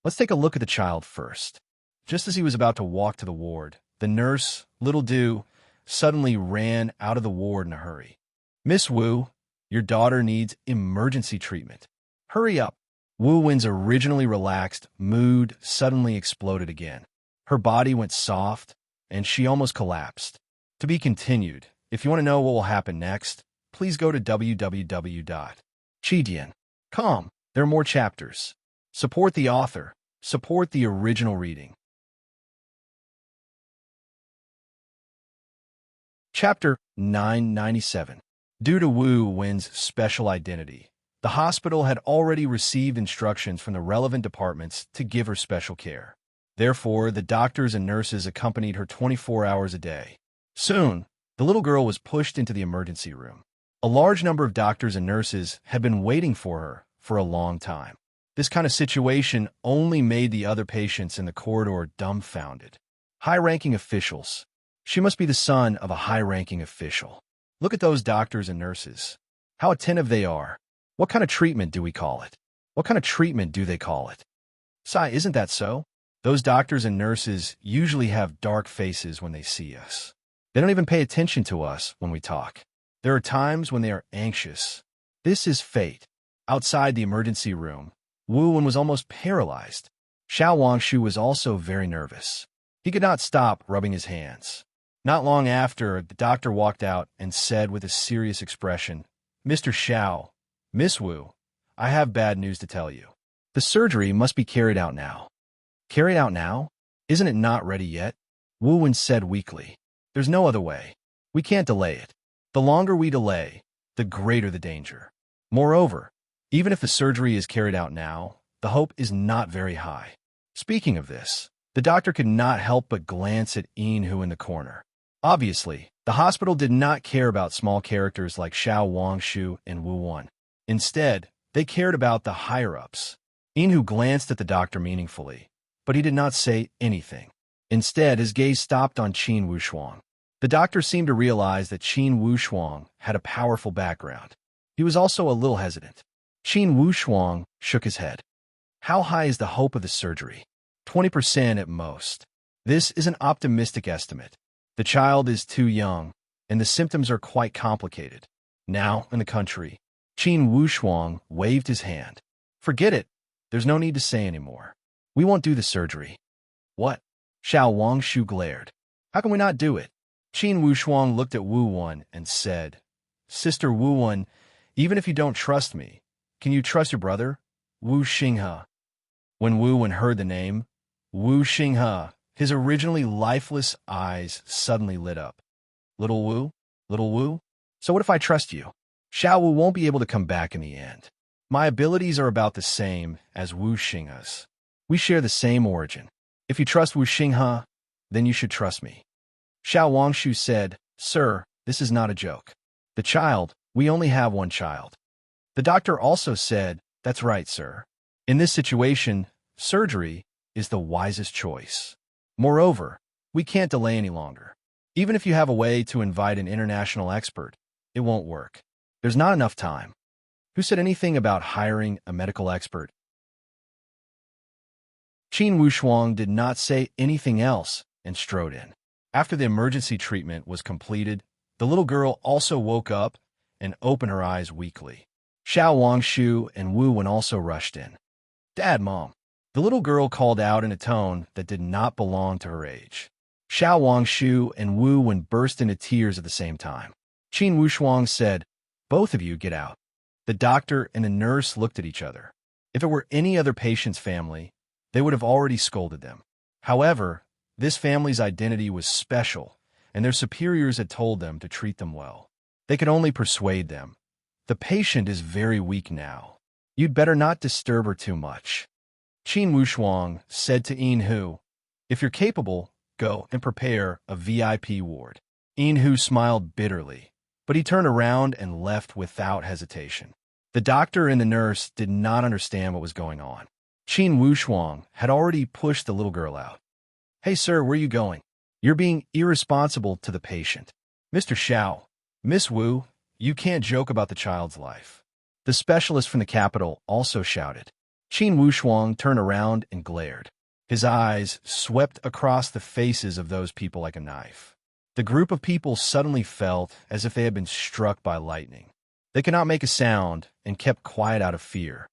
Let's take a look at the child first. Just as he was about to walk to the ward, the nurse, Little Du, suddenly ran out of the ward in a hurry. Miss Wu, your daughter needs emergency treatment. Hurry up. Wu Wen's originally relaxed mood suddenly exploded again. Her body went soft, and she almost collapsed. To be continued. If you want to know what will happen next, please go to www.chidian.com. There are more chapters. Support the author. Support the original reading. Chapter 997. Due to Wu Wen's special identity, the hospital had already received instructions from the relevant departments to give her special care. Therefore, the doctors and nurses accompanied her 24 hours a day. Soon, the little girl was pushed into the emergency room. A large number of doctors and nurses had been waiting for her for a long time. This kind of situation only made the other patients in the corridor dumbfounded. High-ranking officials. She must be the son of a high-ranking official. Look at those doctors and nurses. How attentive they are. What kind of treatment do we call it? What kind of treatment do they call it? Sai, isn't that so? Those doctors and nurses usually have dark faces when they see us. They don't even pay attention to us when we talk. There are times when they are anxious. This is fate. Outside the emergency room, Wu Wen was almost paralyzed. Xiao Wangshu was also very nervous. He could not stop rubbing his hands. Not long after, the doctor walked out and said with a serious expression, "Mr. Xiao, Miss Wu, I have bad news to tell you. The surgery must be carried out now." "Carried out now? Isn't it not ready yet?" Wu Wen said weakly. "There's no other way. We can't delay it. The longer we delay, the greater the danger. Moreover, even if the surgery is carried out now, the hope is not very high." Speaking of this, the doctor could not help but glance at Yin-Hu in the corner. Obviously, the hospital did not care about small characters like Xiao Wangshu and Wu Wen. Instead, they cared about the higher-ups. Yin-Hu glanced at the doctor meaningfully, but he did not say anything. Instead, his gaze stopped on Qin Wushuang. The doctor seemed to realize that Qin Wushuang had a powerful background. He was also a little hesitant. Qin Wushuang shook his head. "How high is the hope of the surgery?" 20% at most. This is an optimistic estimate. The child is too young, and the symptoms are quite complicated. Now, in the country, Qin Wushuang waved his hand. "Forget it. There's no need to say anymore. We won't do the surgery." "What?" Xiao Wangshu glared. "How can we not do it?" Qin Wushuang looked at Wu Wen and said, "Sister Wu Wen, even if you don't trust me, can you trust your brother, Wu Xinghe?" When Wu Wen heard the name, Wu Xinghe, his originally lifeless eyes suddenly lit up. "Little Wu? Little Wu? So what if I trust you? Xiao Wu won't be able to come back in the end. My abilities are about the same as Wu Xinghe's. We share the same origin. If you trust Wu Xinghe, then you should trust me." Xiao Wangshu said, "Sir, this is not a joke. The child, we only have one child." The doctor also said, "That's right, sir. In this situation, surgery is the wisest choice. Moreover, we can't delay any longer. Even if you have a way to invite an international expert, it won't work. There's not enough time." Who said anything about hiring a medical expert? Qin Wushuang did not say anything else and strode in. After the emergency treatment was completed, the little girl also woke up and opened her eyes weakly. Xiao Wangshu and Wu Wen also rushed in. "Dad, Mom," the little girl called out in a tone that did not belong to her age. Xiao Wangshu and Wu Wen burst into tears at the same time. Qin Wushuang said, "Both of you get out." The doctor and the nurse looked at each other. If it were any other patient's family, they would have already scolded them. However, this family's identity was special, and their superiors had told them to treat them well. They could only persuade them. "The patient is very weak now. You'd better not disturb her too much." Qin Wushuang said to Yin-Hu, "If you're capable, go and prepare a VIP ward." Yin-Hu smiled bitterly, but he turned around and left without hesitation. The doctor and the nurse did not understand what was going on. Qin Wushuang had already pushed the little girl out. "Hey, sir, where are you going? You're being irresponsible to the patient." "Mr. Xiao, Miss Wu, you can't joke about the child's life." The specialist from the capital also shouted. Qin Wushuang turned around and glared. His eyes swept across the faces of those people like a knife. The group of people suddenly felt as if they had been struck by lightning. They could not make a sound and kept quiet out of fear.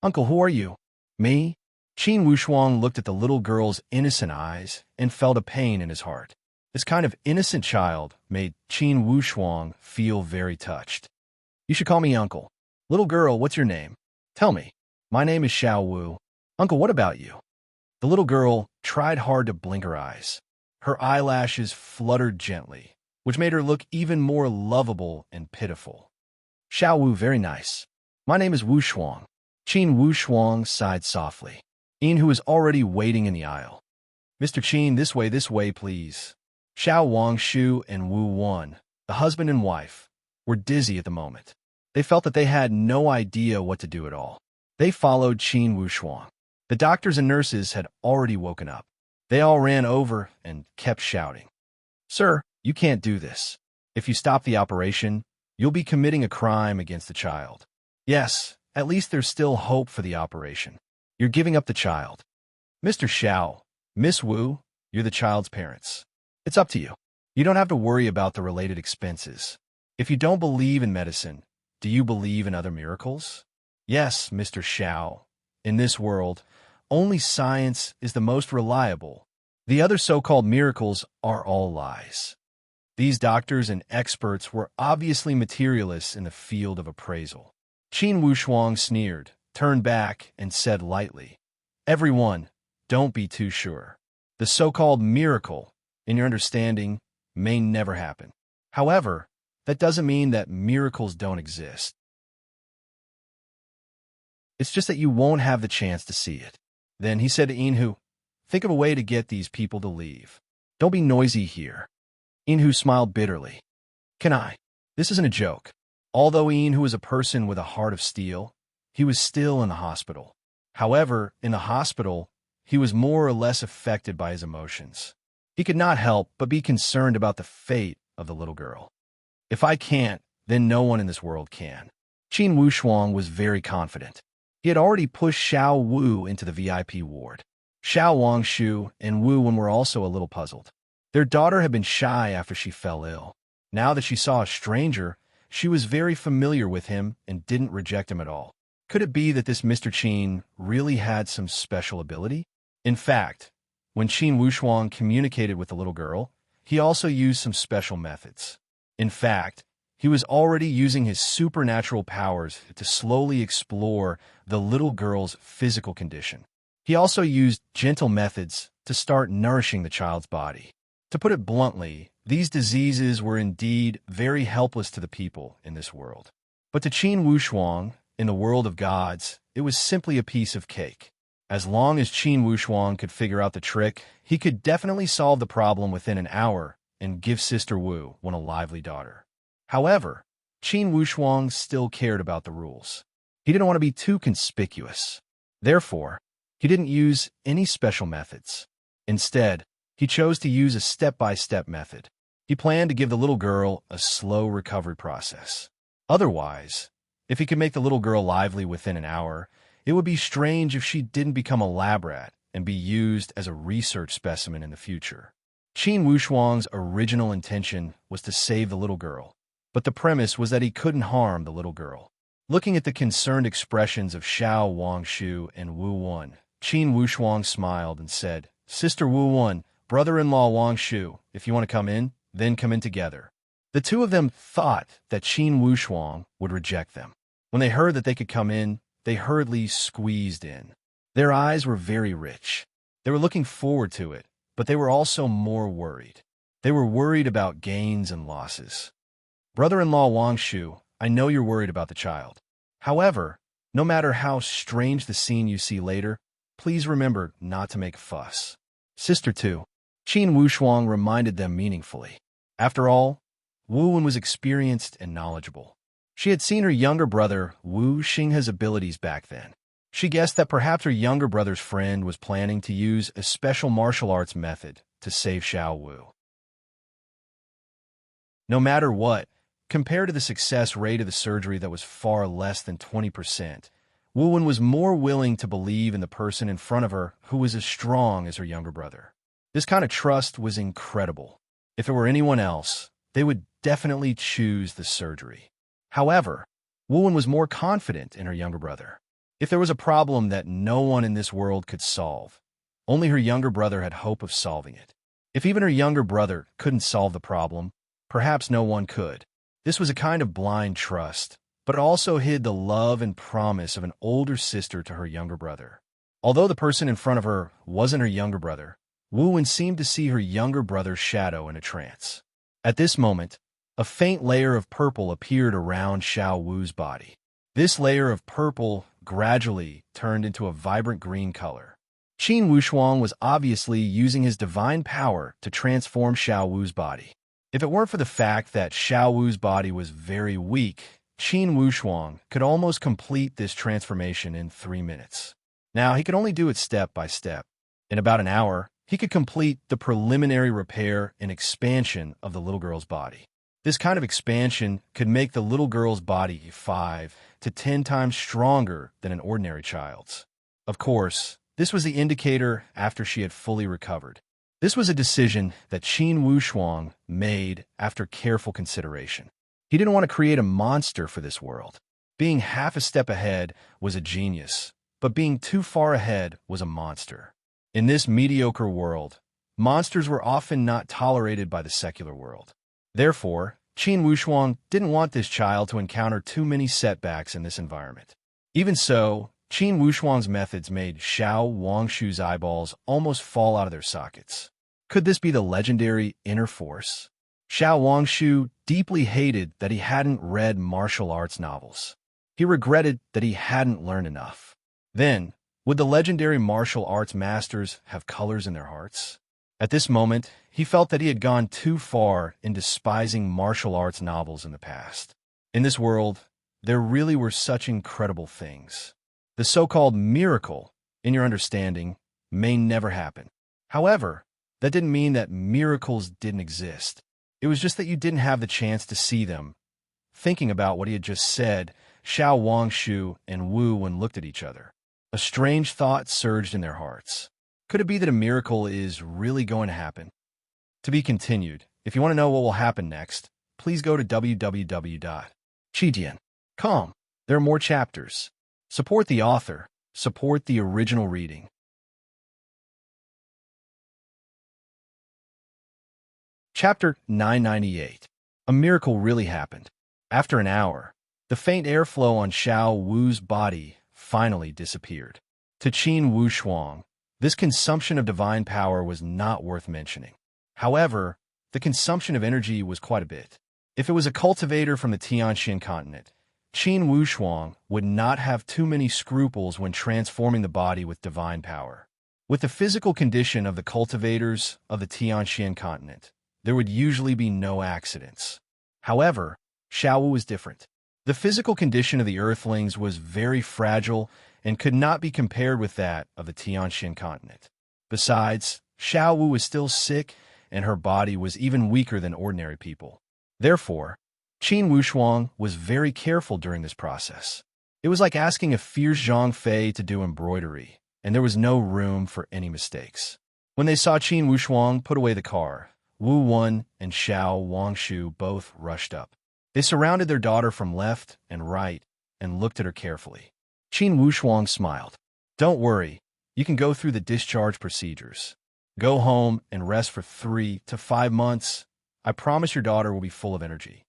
"Uncle, who are you?" "Me?" Qin Wushuang looked at the little girl's innocent eyes and felt a pain in his heart. This kind of innocent child made Qin Wushuang feel very touched. "You should call me Uncle." "Little girl, what's your name?" "Tell me." "My name is Xiao Wu." "Uncle, what about you?" The little girl tried hard to blink her eyes. Her eyelashes fluttered gently, which made her look even more lovable and pitiful. "Xiao Wu, very nice. My name is Wu Shuang." Qin Wushuang sighed softly. Yin, who was already waiting in the aisle. "Mr. Qin, this way, please." Xiao Wangshu and Wu Wen, the husband and wife, were dizzy at the moment. They felt that they had no idea what to do at all. They followed Qin Wushuang. The doctors and nurses had already woken up. They all ran over and kept shouting, "Sir, you can't do this. If you stop the operation, you'll be committing a crime against the child." "Yes, at least there's still hope for the operation. You're giving up the child." "Mr. Xiao, Miss Wu, you're the child's parents. It's up to you. You don't have to worry about the related expenses. If you don't believe in medicine, do you believe in other miracles?" "Yes, Mr. Xiao. In this world, only science is the most reliable. The other so-called miracles are all lies. These doctors and experts were obviously materialists in the field of appraisal. Qin Wushuang sneered, turned back, and said lightly, "Everyone, don't be too sure. The so-called miracle, in your understanding, may never happen. However, that doesn't mean that miracles don't exist. It's just that you won't have the chance to see it." Then he said to Inhu, "Think of a way to get these people to leave. Don't be noisy here." Inhu smiled bitterly. "Can I? This isn't a joke." Although Inhu was a person with a heart of steel, he was still in the hospital. However, in the hospital, he was more or less affected by his emotions. He could not help but be concerned about the fate of the little girl. "If I can't, then no one in this world can." Qin Wushuang was very confident. He had already pushed Xiao Wu into the VIP ward. Xiao Wangshu and Wu Wen were also a little puzzled. Their daughter had been shy after she fell ill. Now that she saw a stranger, she was very familiar with him and didn't reject him at all. Could it be that this Mr. Qin really had some special ability? In fact, when Qin Wushuang communicated with the little girl, he also used some special methods. In fact, he was already using his supernatural powers to slowly explore the little girl's physical condition. He also used gentle methods to start nourishing the child's body. To put it bluntly, these diseases were indeed very helpless to the people in this world. But to Qin Wushuang, in the world of gods, it was simply a piece of cake. As long as Qin Wushuang could figure out the trick, he could definitely solve the problem within an hour and give Sister Wu Wen a lively daughter. However, Qin Wushuang still cared about the rules. He didn't want to be too conspicuous. Therefore, he didn't use any special methods. Instead, he chose to use a step-by-step method. He planned to give the little girl a slow recovery process. Otherwise, if he could make the little girl lively within an hour, it would be strange if she didn't become a lab rat and be used as a research specimen in the future. Qin Wushuang's original intention was to save the little girl, but the premise was that he couldn't harm the little girl. Looking at the concerned expressions of Xiao Wangshu and Wu Wen, Qin Wushuang smiled and said, "Sister Wu Wen, brother-in-law Wangshu, if you want to come in, then come in together." The two of them thought that Qin Wushuang would reject them. When they heard that they could come in, they hurriedly squeezed in. Their eyes were very rich. They were looking forward to it, but they were also more worried. They were worried about gains and losses. "Brother-in-law Wangshu, I know you're worried about the child. However, no matter how strange the scene you see later, please remember not to make a fuss." Sister too, Qin Wushuang reminded them meaningfully. After all, Wu Wen was experienced and knowledgeable. She had seen her younger brother Wu Xinghe's abilities back then. She guessed that perhaps her younger brother's friend was planning to use a special martial arts method to save Xiao Wu. No matter what, compared to the success rate of the surgery that was far less than 20%, Wu Wen was more willing to believe in the person in front of her who was as strong as her younger brother. This kind of trust was incredible. If it were anyone else, they would definitely choose the surgery. However, Wu Wen was more confident in her younger brother. If there was a problem that no one in this world could solve, only her younger brother had hope of solving it. If even her younger brother couldn't solve the problem, perhaps no one could. This was a kind of blind trust, but it also hid the love and promise of an older sister to her younger brother. Although the person in front of her wasn't her younger brother, Wu Wen seemed to see her younger brother's shadow in a trance. At this moment, a faint layer of purple appeared around Xiao Wu's body. This layer of purple gradually turned into a vibrant green color. Qin Wushuang was obviously using his divine power to transform Xiao Wu's body. If it weren't for the fact that Xiao Wu's body was very weak, Qin Wushuang could almost complete this transformation in 3 minutes. Now, he could only do it step by step. In about an hour, he could complete the preliminary repair and expansion of the little girl's body. This kind of expansion could make the little girl's body 5 to 10 times stronger than an ordinary child's. Of course, this was the indicator after she had fully recovered. This was a decision that Qin Wushuang made after careful consideration. He didn't want to create a monster for this world. Being half a step ahead was a genius, but being too far ahead was a monster. In this mediocre world, monsters were often not tolerated by the secular world. Therefore, Qin Wushuang didn't want this child to encounter too many setbacks in this environment. Even so, Qin Wushuang's methods made Xiao Wangshu's eyeballs almost fall out of their sockets. Could this be the legendary inner force? Xiao Wangshu deeply hated that he hadn't read martial arts novels. He regretted that he hadn't learned enough. Then, would the legendary martial arts masters have colors in their hearts? At this moment, he felt that he had gone too far in despising martial arts novels in the past. In this world, there really were such incredible things. The so-called miracle, in your understanding, may never happen. However, that didn't mean that miracles didn't exist. It was just that you didn't have the chance to see them. Thinking about what he had just said, Xiao Wangshu and Wu Wen looked at each other. A strange thought surged in their hearts. Could it be that a miracle is really going to happen? To be continued. If you want to know what will happen next, please go to www.chidian.com. There are more chapters. Support the author. Support the original reading. Chapter 998. A miracle really happened. After an hour, the faint airflow on Xiao Wu's body finally disappeared. To Qin Wushuang, this consumption of divine power was not worth mentioning. However, the consumption of energy was quite a bit. If it was a cultivator from the Tianxian continent, Qin Wushuang would not have too many scruples when transforming the body with divine power. With the physical condition of the cultivators of the Tianxian continent, there would usually be no accidents. However, Xiao Wu was different. The physical condition of the Earthlings was very fragile and could not be compared with that of the Tianxian continent. Besides, Xiao Wu was still sick, and her body was even weaker than ordinary people. Therefore, Qin Wushuang was very careful during this process. It was like asking a fierce Zhang Fei to do embroidery, and there was no room for any mistakes. When they saw Qin Wushuang put away the car, Wu Wen and Xiao Wangshu both rushed up. They surrounded their daughter from left and right and looked at her carefully. Qin Wushuang smiled. "Don't worry, you can go through the discharge procedures. Go home and rest for 3 to 5 months. I promise your daughter will be full of energy."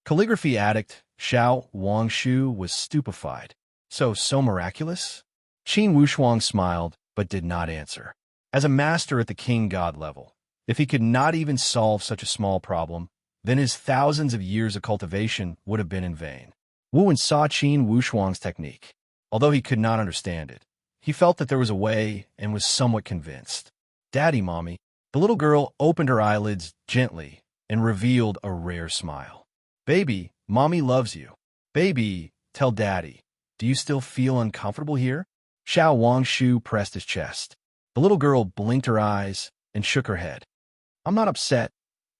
Calligraphy addict Xiao Wangshu was stupefied. So miraculous? Qin Wushuang smiled but did not answer. As a master at the king god level, if he could not even solve such a small problem, then his thousands of years of cultivation would have been in vain. Wu Wen saw Qin Wushuang's technique. Although he could not understand it, he felt that there was a way and was somewhat convinced. "Daddy, Mommy." The little girl opened her eyelids gently and revealed a rare smile. "Baby, Mommy loves you." "Baby, tell Daddy, do you still feel uncomfortable here?" Xiao Wangshu pressed his chest. The little girl blinked her eyes and shook her head. "I'm not upset.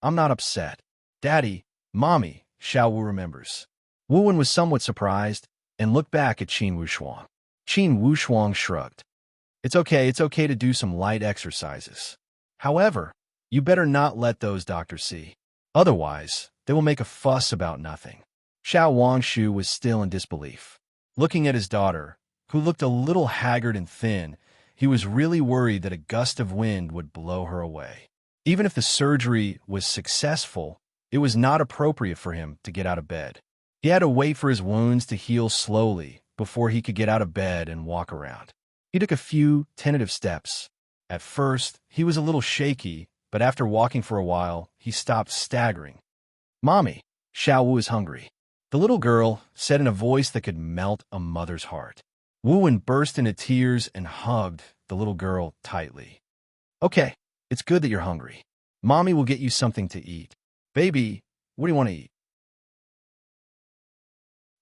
I'm not upset." "Daddy, Mommy," Xiao Wu remembers. Wu Wen was somewhat surprised and looked back at Qin Wushuang. Qin Wushuang shrugged. It's okay to do some light exercises. However, you better not let those doctors see. Otherwise, they will make a fuss about nothing." Xiao Wangshu was still in disbelief. Looking at his daughter, who looked a little haggard and thin, he was really worried that a gust of wind would blow her away. Even if the surgery was successful, it was not appropriate for him to get out of bed. He had to wait for his wounds to heal slowly before he could get out of bed and walk around. He took a few tentative steps. At first, he was a little shaky, but after walking for a while, he stopped staggering. "Mommy, Xiao Wu is hungry," the little girl said in a voice that could melt a mother's heart. Wu Wen burst into tears and hugged the little girl tightly. "Okay, it's good that you're hungry. Mommy will get you something to eat. Baby, what do you want to eat?"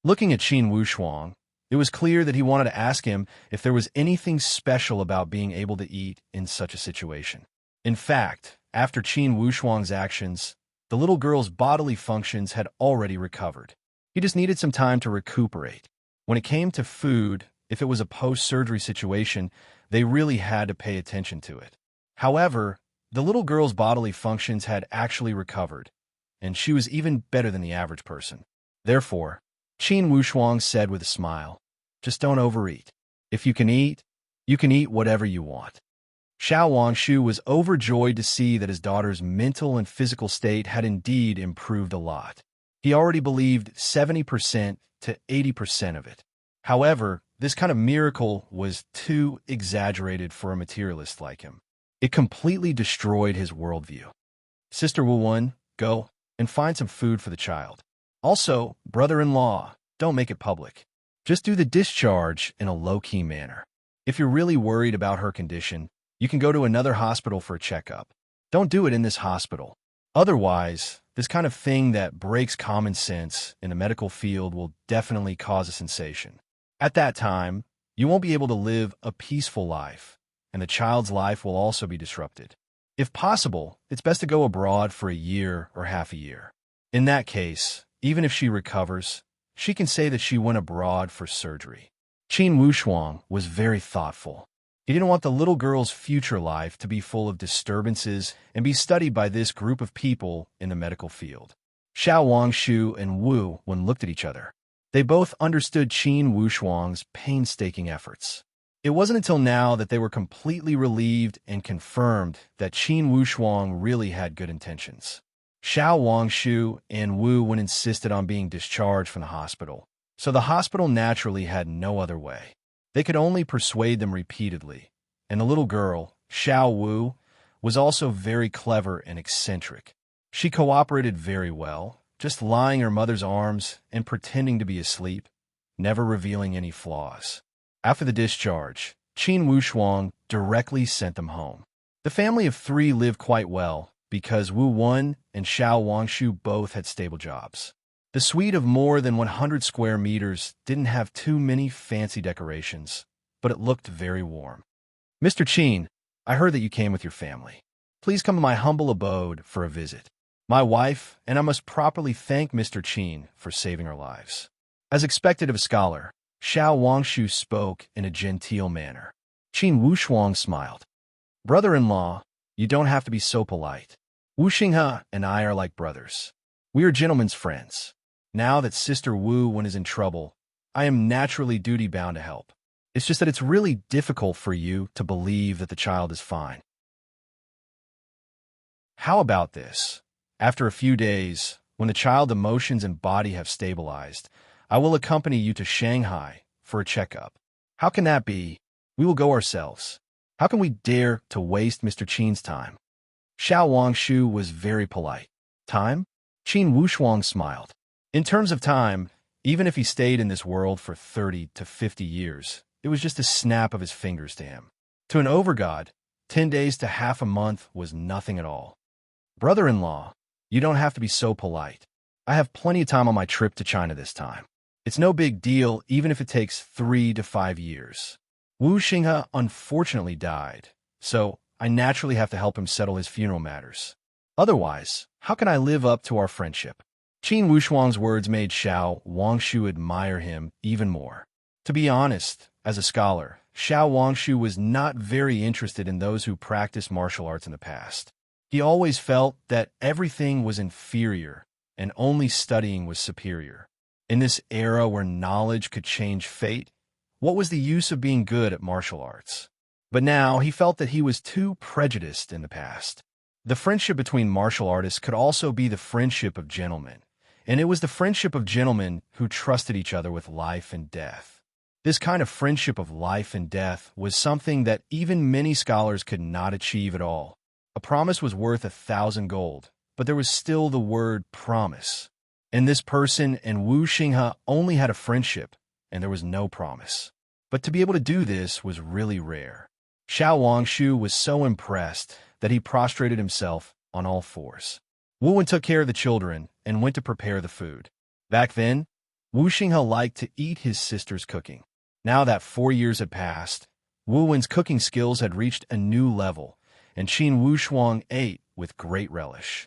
Looking at Qin Wushuang, it was clear that he wanted to ask him if there was anything special about being able to eat in such a situation. In fact, after Qin Wushuang's actions, the little girl's bodily functions had already recovered. He just needed some time to recuperate. When it came to food, if it was a post-surgery situation, they really had to pay attention to it. However, the little girl's bodily functions had actually recovered, and she was even better than the average person. Therefore, Qin Wushuang said with a smile, "Just don't overeat. If you can eat whatever you want. Xiao Wangshu was overjoyed to see that his daughter's mental and physical state had indeed improved a lot. He already believed 70% to 80% of it. However, this kind of miracle was too exaggerated for a materialist like him. It completely destroyed his worldview. Sister Wu-Wen, go and find some food for the child. Also, brother-in-law, don't make it public. Just do the discharge in a low-key manner. If you're really worried about her condition, you can go to another hospital for a checkup. Don't do it in this hospital. Otherwise, this kind of thing that breaks common sense in the medical field will definitely cause a sensation. At that time, you won't be able to live a peaceful life, and the child's life will also be disrupted. If possible, it's best to go abroad for a year or half a year. In that case, even if she recovers, she can say that she went abroad for surgery. Qin Wushuang was very thoughtful. He didn't want the little girl's future life to be full of disturbances and be studied by this group of people in the medical field. Xiao Wangshu and Wu Wen looked at each other. They both understood Qin Wushuang's painstaking efforts. It wasn't until now that they were completely relieved and confirmed that Qin Wushuang really had good intentions. Xiao Wangshu and Wu Wen insisted on being discharged from the hospital, so the hospital naturally had no other way. They could only persuade them repeatedly, and the little girl, Xiao Wu, was also very clever and eccentric. She cooperated very well, just lying in her mother's arms and pretending to be asleep, never revealing any flaws. After the discharge, Qin Wushuang directly sent them home. The family of 3 lived quite well because Wu Wen and Xiao Wangshu both had stable jobs. The suite of more than 100 square meters didn't have too many fancy decorations, but it looked very warm. Mr. Qin, I heard that you came with your family. Please come to my humble abode for a visit. My wife and I must properly thank Mr. Qin for saving our lives. As expected of a scholar, Xiao Wangshu spoke in a genteel manner. Qin Wushuang smiled. Brother-in-law, you don't have to be so polite. Wu Xinghe and I are like brothers. We are gentlemen's friends. Now that Sister Wu Wen is in trouble, I am naturally duty-bound to help. It's just that it's really difficult for you to believe that the child is fine. How about this? After a few days, when the child's emotions and body have stabilized, I will accompany you to Shanghai for a checkup. How can that be? We will go ourselves. How can we dare to waste Mr. Qin's time? Xiao Wangshu was very polite. Time? Qin Wushuang smiled. In terms of time, even if he stayed in this world for 30 to 50 years, it was just a snap of his fingers to him. To an overgod, 10 days to half a month was nothing at all. Brother-in-law, you don't have to be so polite. I have plenty of time on my trip to China this time. It's no big deal even if it takes 3 to 5 years. Wu Xinghe unfortunately died, so I naturally have to help him settle his funeral matters. Otherwise, how can I live up to our friendship? Qin Wushuang's words made Xiao Wangshu admire him even more. To be honest, as a scholar, Xiao Wangshu was not very interested in those who practiced martial arts in the past. He always felt that everything was inferior and only studying was superior. In this era where knowledge could change fate, what was the use of being good at martial arts? But now he felt that he was too prejudiced in the past. The friendship between martial artists could also be the friendship of gentlemen, and it was the friendship of gentlemen who trusted each other with life and death. This kind of friendship of life and death was something that even many scholars could not achieve at all. A promise was worth 1,000 gold, but there was still the word promise. And this person and Wu Xinghe only had a friendship, and there was no promise. But to be able to do this was really rare. Xiao Wangshu was so impressed that he prostrated himself on all fours. Wu Wen took care of the children and went to prepare the food. Back then, Wu Xinghe liked to eat his sister's cooking. Now that 4 years had passed, Wu Wen's cooking skills had reached a new level, and Qin Wushuang ate with great relish.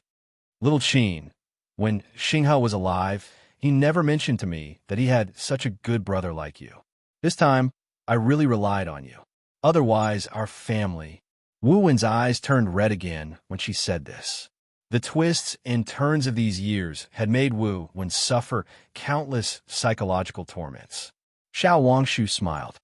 Little Qin, when Xinghe was alive, he never mentioned to me that he had such a good brother like you. This time, I really relied on you. Otherwise, our family... Wu Wen's eyes turned red again when she said this. The twists and turns of these years had made Wu Wen suffer countless psychological torments. Xiao Wangshu smiled.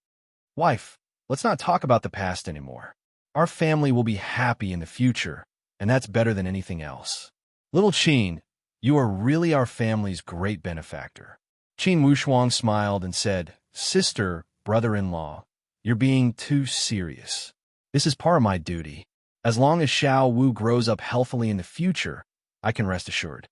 Wife, let's not talk about the past anymore. Our family will be happy in the future, and that's better than anything else. Little Qin, you are really our family's great benefactor. Qin Wushuang smiled and said, Sister, brother-in-law, you're being too serious. This is part of my duty. As long as Xiao Wu grows up healthily in the future, I can rest assured.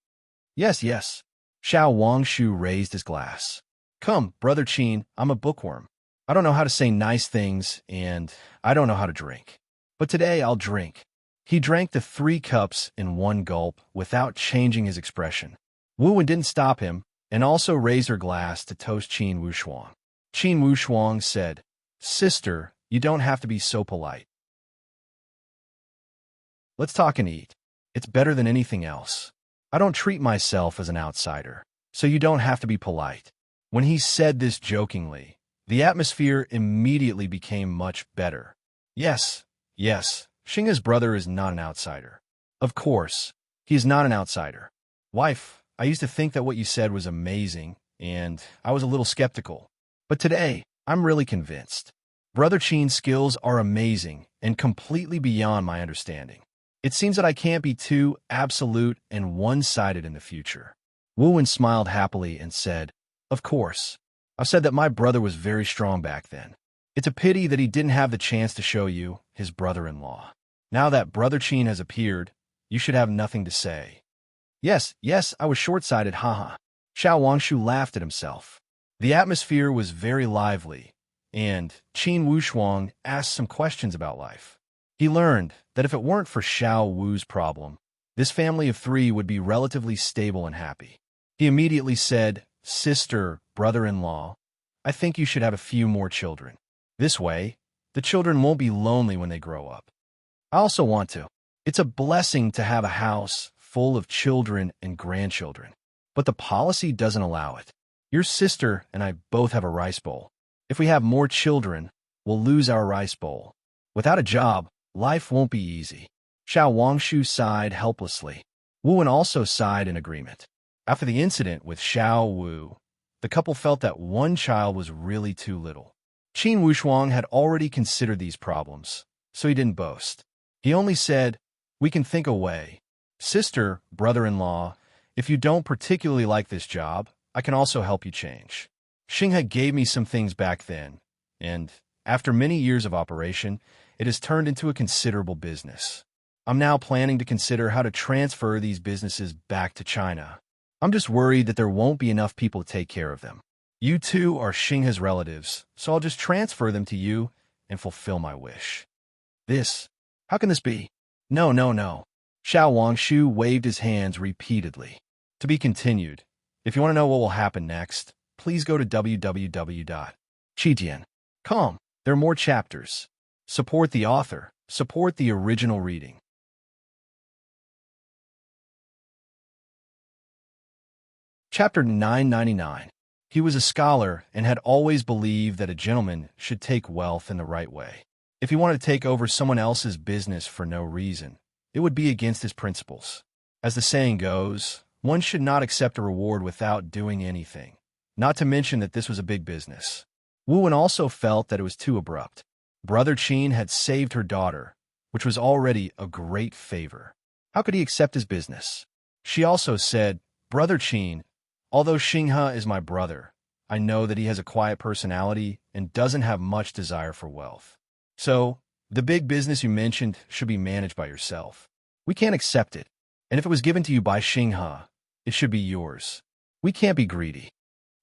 Yes, yes. Xiao Wangshu raised his glass. Come, Brother Qin, I'm a bookworm. I don't know how to say nice things, and I don't know how to drink. But today I'll drink. He drank the 3 cups in one gulp without changing his expression. Wu Wen didn't stop him, and also raised her glass to toast Qin Wushuang. Qin Wushuang said, Sister, you don't have to be so polite. Let's talk and eat. It's better than anything else. I don't treat myself as an outsider, so you don't have to be polite. When he said this jokingly, the atmosphere immediately became much better. Yes, yes, Xingha's brother is not an outsider. Of course, he is not an outsider. Wife, I used to think that what you said was amazing, and I was a little skeptical. But today, I'm really convinced. Brother Qin's skills are amazing and completely beyond my understanding. It seems that I can't be too absolute and one-sided in the future. Wu Wen smiled happily and said, Of course. I've said that my brother was very strong back then. It's a pity that he didn't have the chance to show you, his brother-in-law. Now that Brother Qin has appeared, you should have nothing to say. Yes, yes, I was short-sighted, haha. Xiao Wangshu laughed at himself. The atmosphere was very lively, and Qin Wushuang asked some questions about life. He learned that if it weren't for Xiao Wu's problem, this family of 3 would be relatively stable and happy. He immediately said, Sister, brother-in-law, I think you should have a few more children. This way, the children won't be lonely when they grow up. I also want to. It's a blessing to have a house full of children and grandchildren. But the policy doesn't allow it. Your sister and I both have a rice bowl. If we have more children, we'll lose our rice bowl. Without a job, life won't be easy. Xiao Wangshu sighed helplessly. Wu Wen also sighed in agreement. After the incident with Xiao Wu, the couple felt that one child was really too little. Qin Wushuang had already considered these problems, so he didn't boast. He only said, We can think a way. Sister, brother-in-law, if you don't particularly like this job, I can also help you change. Xingha gave me some things back then, and after many years of operation, it has turned into a considerable business. I'm now planning to consider how to transfer these businesses back to China. I'm just worried that there won't be enough people to take care of them. You 2 are Xingha's relatives, so I'll just transfer them to you and fulfill my wish. How can this be? No, no, no. Xiao Wangshu waved his hands repeatedly. To be continued. If you want to know what will happen next, please go to www.qitian.com. There are more chapters. Support the author. Support the original reading. Chapter 999. He was a scholar and had always believed that a gentleman should take wealth in the right way. If he wanted to take over someone else's business for no reason, it would be against his principles. As the saying goes, one should not accept a reward without doing anything, not to mention that this was a big business. Wu Wen also felt that it was too abrupt. Brother Qin had saved her daughter, which was already a great favor. How could he accept his business? She also said, Brother Qin, although Xingha is my brother, I know that he has a quiet personality and doesn't have much desire for wealth. So, the big business you mentioned should be managed by yourself. We can't accept it, and if it was given to you by Xingha, it should be yours. We can't be greedy.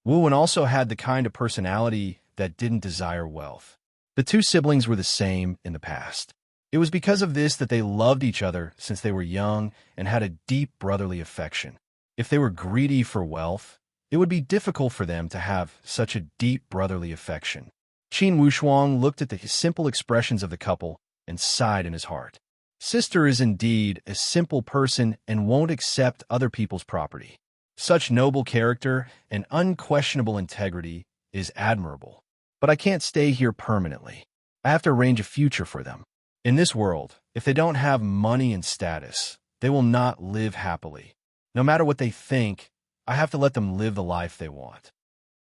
Wu Wen also had the kind of personality that didn't desire wealth. The 2 siblings were the same in the past. It was because of this that they loved each other since they were young and had a deep brotherly affection. If they were greedy for wealth, it would be difficult for them to have such a deep brotherly affection. Qin Wushuang looked at the simple expressions of the couple and sighed in his heart. Sister is indeed a simple person and won't accept other people's property. Such noble character and unquestionable integrity is admirable. But I can't stay here permanently. I have to arrange a future for them. In this world, if they don't have money and status, they will not live happily. No matter what they think, I have to let them live the life they want.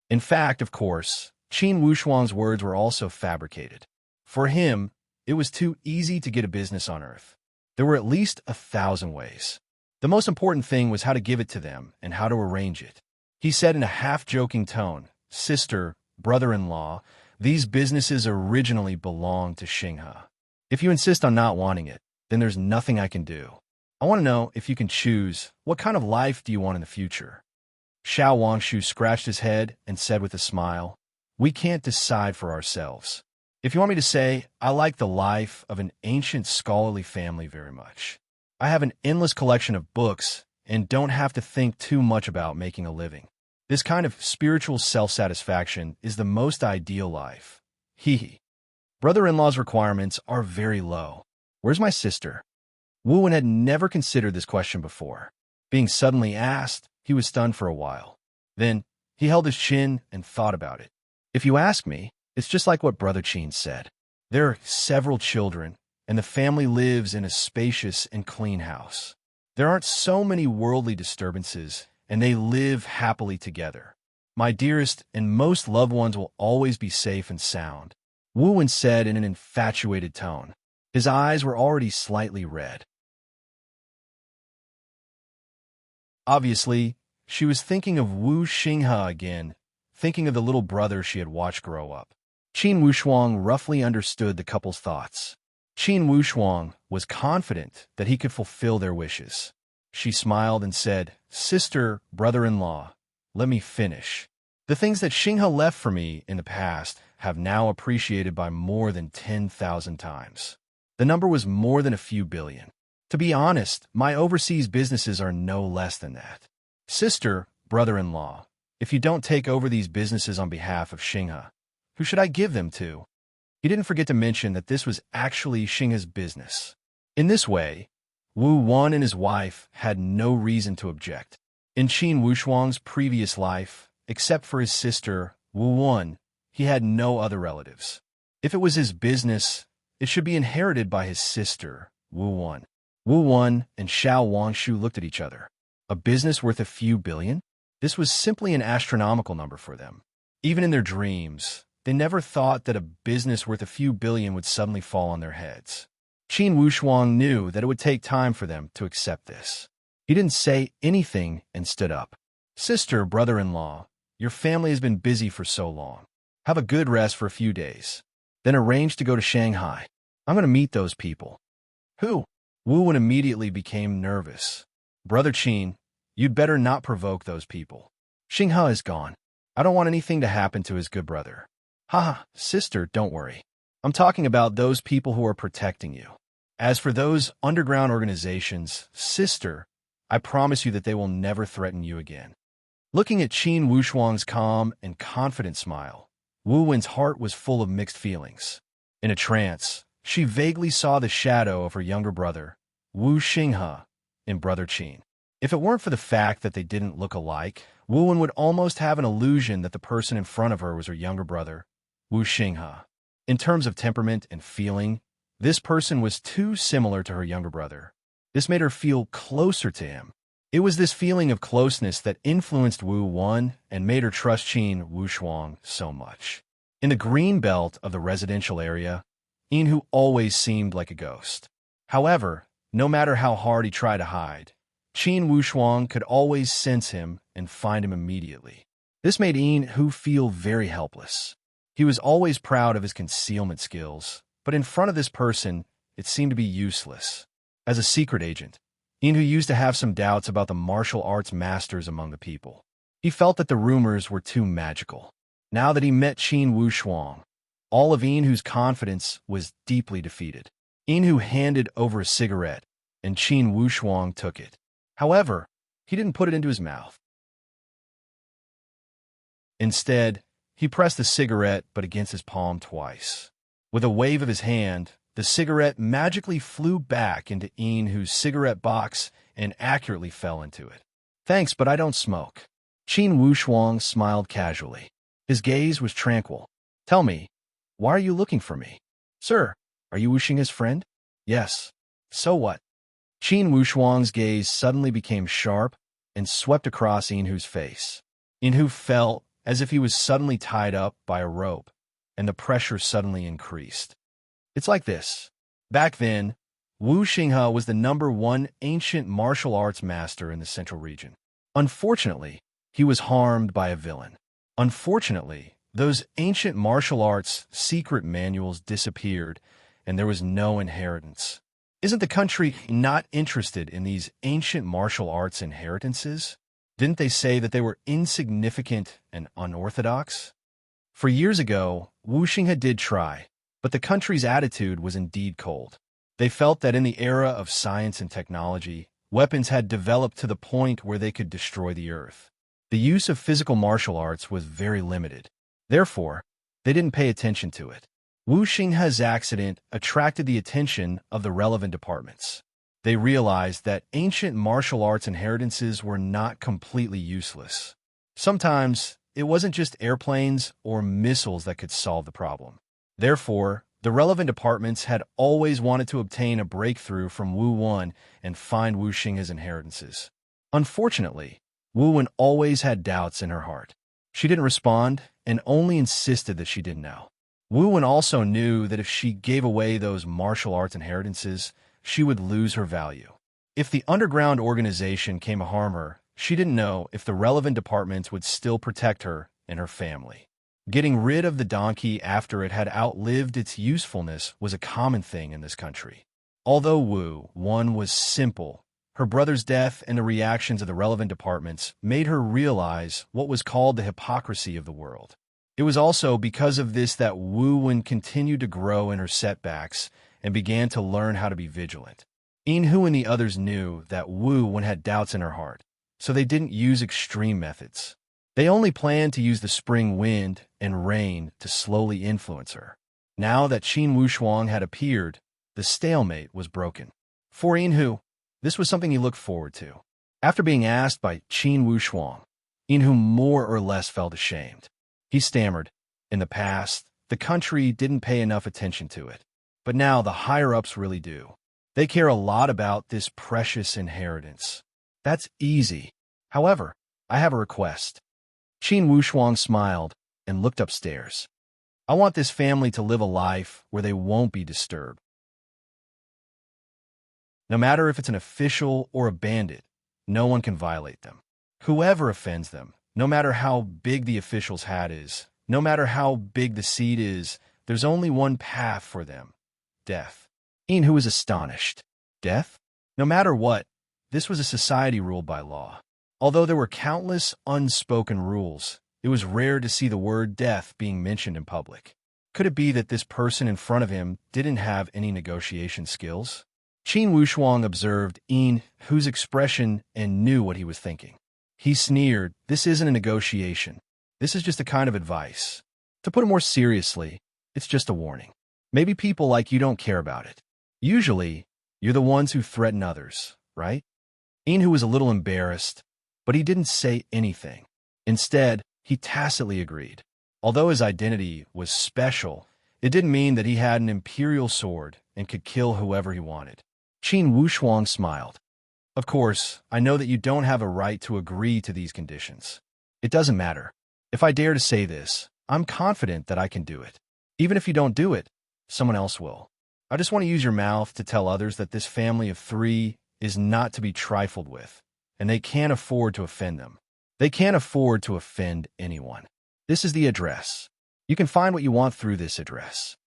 In fact, of course, Qin Wushuang's words were also fabricated. For him, it was too easy to get a business on Earth. There were at least 1,000 ways. The most important thing was how to give it to them and how to arrange it. He said in a half-joking tone, "Sister, brother-in-law, these businesses originally belonged to Xinghe. If you insist on not wanting it, then there's nothing I can do. I want to know if you can choose, what kind of life do you want in the future?" Xiao Wangshu scratched his head and said with a smile, "We can't decide for ourselves. If you want me to say, I like the life of an ancient scholarly family very much. I have an endless collection of books and don't have to think too much about making a living. This kind of spiritual self-satisfaction is the most ideal life. Hee. Brother-in-law's requirements are very low. Where's my sister?" Wu Wen had never considered this question before. Being suddenly asked, he was stunned for a while. Then, he held his chin and thought about it. "If you ask me, it's just like what Brother Qin said. There are several children, and the family lives in a spacious and clean house. There aren't so many worldly disturbances, and they live happily together. My dearest and most loved ones will always be safe and sound," Wu Wen said in an infatuated tone. His eyes were already slightly red. Obviously, she was thinking of Wu Xinghe again, thinking of the little brother she had watched grow up. Qin Wushuang roughly understood the couple's thoughts. Qin Wushuang was confident that he could fulfill their wishes. She smiled and said, "Sister, brother-in-law, let me finish. The things that Xinghe left for me in the past have now appreciated by more than 10,000 times. The number was more than a few billion. To be honest, my overseas businesses are no less than that. Sister, brother-in-law, if you don't take over these businesses on behalf of Xinghe, who should I give them to?" He didn't forget to mention that this was actually Xinghe's business. In this way, Wu Wan and his wife had no reason to object. In Qin Wushuang's previous life, except for his sister, Wu Wan, he had no other relatives. If it was his business, it should be inherited by his sister, Wu Wan. Wu Wan and Xiao Wangshu looked at each other. A business worth a few billion? This was simply an astronomical number for them. Even in their dreams, they never thought that a business worth a few billion would suddenly fall on their heads. Qin Wushuang knew that it would take time for them to accept this. He didn't say anything and stood up. "Sister, brother-in-law, your family has been busy for so long. Have a good rest for a few days. Then arrange to go to Shanghai. I'm going to meet those people." "Who?" Wu Wen immediately became nervous. "Brother Qin, you'd better not provoke those people. Xinghe is gone. I don't want anything to happen to his good brother." "Ha, sister, don't worry. I'm talking about those people who are protecting you. As for those underground organizations, sister, I promise you that they will never threaten you again." Looking at Qin Wushuang's calm and confident smile, Wu Wen's heart was full of mixed feelings. In a trance, she vaguely saw the shadow of her younger brother, Wu Xinghe, in Brother Qin. If it weren't for the fact that they didn't look alike, Wu Wen would almost have an illusion that the person in front of her was her younger brother, Wu Xinghe. In terms of temperament and feeling, this person was too similar to her younger brother. This made her feel closer to him. It was this feeling of closeness that influenced Wu Wan and made her trust Qin Wushuang so much. In the green belt of the residential area, Yin always seemed like a ghost. However, no matter how hard he tried to hide, Qin Wushuang could always sense him and find him immediately. This made Yin feel very helpless. He was always proud of his concealment skills, but in front of this person, it seemed to be useless. As a secret agent, Yin used to have some doubts about the martial arts masters among the people. He felt that the rumors were too magical. Now that he met Qin Wushuang, all of Yin's confidence was deeply defeated. Yin handed over a cigarette, and Qin Wushuang took it. However, he didn't put it into his mouth. Instead, he pressed the cigarette but against his palm twice. With a wave of his hand, the cigarette magically flew back into Yin's cigarette box and accurately fell into it. "Thanks, but I don't smoke." Qin Wushuang smiled casually. His gaze was tranquil. "Tell me, why are you looking for me?" "Sir, are you Wu Xinghe's friend?" "Yes." "So what?" Qin Wushuang's gaze suddenly became sharp and swept across Yin's face. Yin felt as if he was suddenly tied up by a rope, and the pressure suddenly increased. It's like this. Back then, Wu Xinghe was the #1 ancient martial arts master in the central region. Unfortunately, he was harmed by a villain. Unfortunately, those ancient martial arts secret manuals disappeared, and there was no inheritance. Isn't the country not interested in these ancient martial arts inheritances? Didn't they say that they were insignificant and unorthodox? For years ago, Wu Xinghe did try, but the country's attitude was indeed cold. They felt that in the era of science and technology, weapons had developed to the point where they could destroy the earth. The use of physical martial arts was very limited. Therefore, they didn't pay attention to it. Wu Xinghe's accident attracted the attention of the relevant departments. They realized that ancient martial arts inheritances were not completely useless. Sometimes, it wasn't just airplanes or missiles that could solve the problem. Therefore, the relevant departments had always wanted to obtain a breakthrough from Wu Wen and find Wu Xinghe's inheritances. Unfortunately, Wu Wen always had doubts in her heart. She didn't respond and only insisted that she didn't know. Wu Wen also knew that if she gave away those martial arts inheritances, she would lose her value. If the underground organization came to harm her, she didn't know if the relevant departments would still protect her and her family. Getting rid of the donkey after it had outlived its usefulness was a common thing in this country. Although Wu Wen was simple, her brother's death and the reactions of the relevant departments made her realize what was called the hypocrisy of the world. It was also because of this that Wu Wen continued to grow in her setbacks and began to learn how to be vigilant. Yin-Hu and the others knew that Wu Wen had doubts in her heart, so they didn't use extreme methods. They only planned to use the spring wind and rain to slowly influence her. Now that Qin Wushuang had appeared, the stalemate was broken. For Yin-Hu, this was something he looked forward to. After being asked by Qin Wushuang, Yin-Hu more or less felt ashamed. He stammered, "In the past, the country didn't pay enough attention to it. But now the higher-ups really do. They care a lot about this precious inheritance." "That's easy. However, I have a request." Qin Wushuang smiled and looked upstairs. "I want this family to live a life where they won't be disturbed. No matter if it's an official or a bandit, no one can violate them. Whoever offends them, no matter how big the official's hat is, no matter how big the seat is, there's only one path for them: death." Yin-Hu was astonished. Death? No matter what, this was a society ruled by law. Although there were countless unspoken rules, it was rare to see the word death being mentioned in public. Could it be that this person in front of him didn't have any negotiation skills? Qin Wushuang observed Yin-Hu's expression and knew what he was thinking. He sneered, "This isn't a negotiation. This is just a kind of advice. To put it more seriously, it's just a warning. Maybe people like you don't care about it. Usually, you're the ones who threaten others, right?" Yin-Hu was a little embarrassed, but he didn't say anything. Instead, he tacitly agreed. Although his identity was special, it didn't mean that he had an imperial sword and could kill whoever he wanted. Qin Wushuang smiled. "Of course, I know that you don't have a right to agree to these conditions. It doesn't matter. If I dare to say this, I'm confident that I can do it. Even if you don't do it, someone else will. I just want to use your mouth to tell others that this family of 3 is not to be trifled with, and they can't afford to offend them. They can't afford to offend anyone. This is the address. You can find what you want through this address."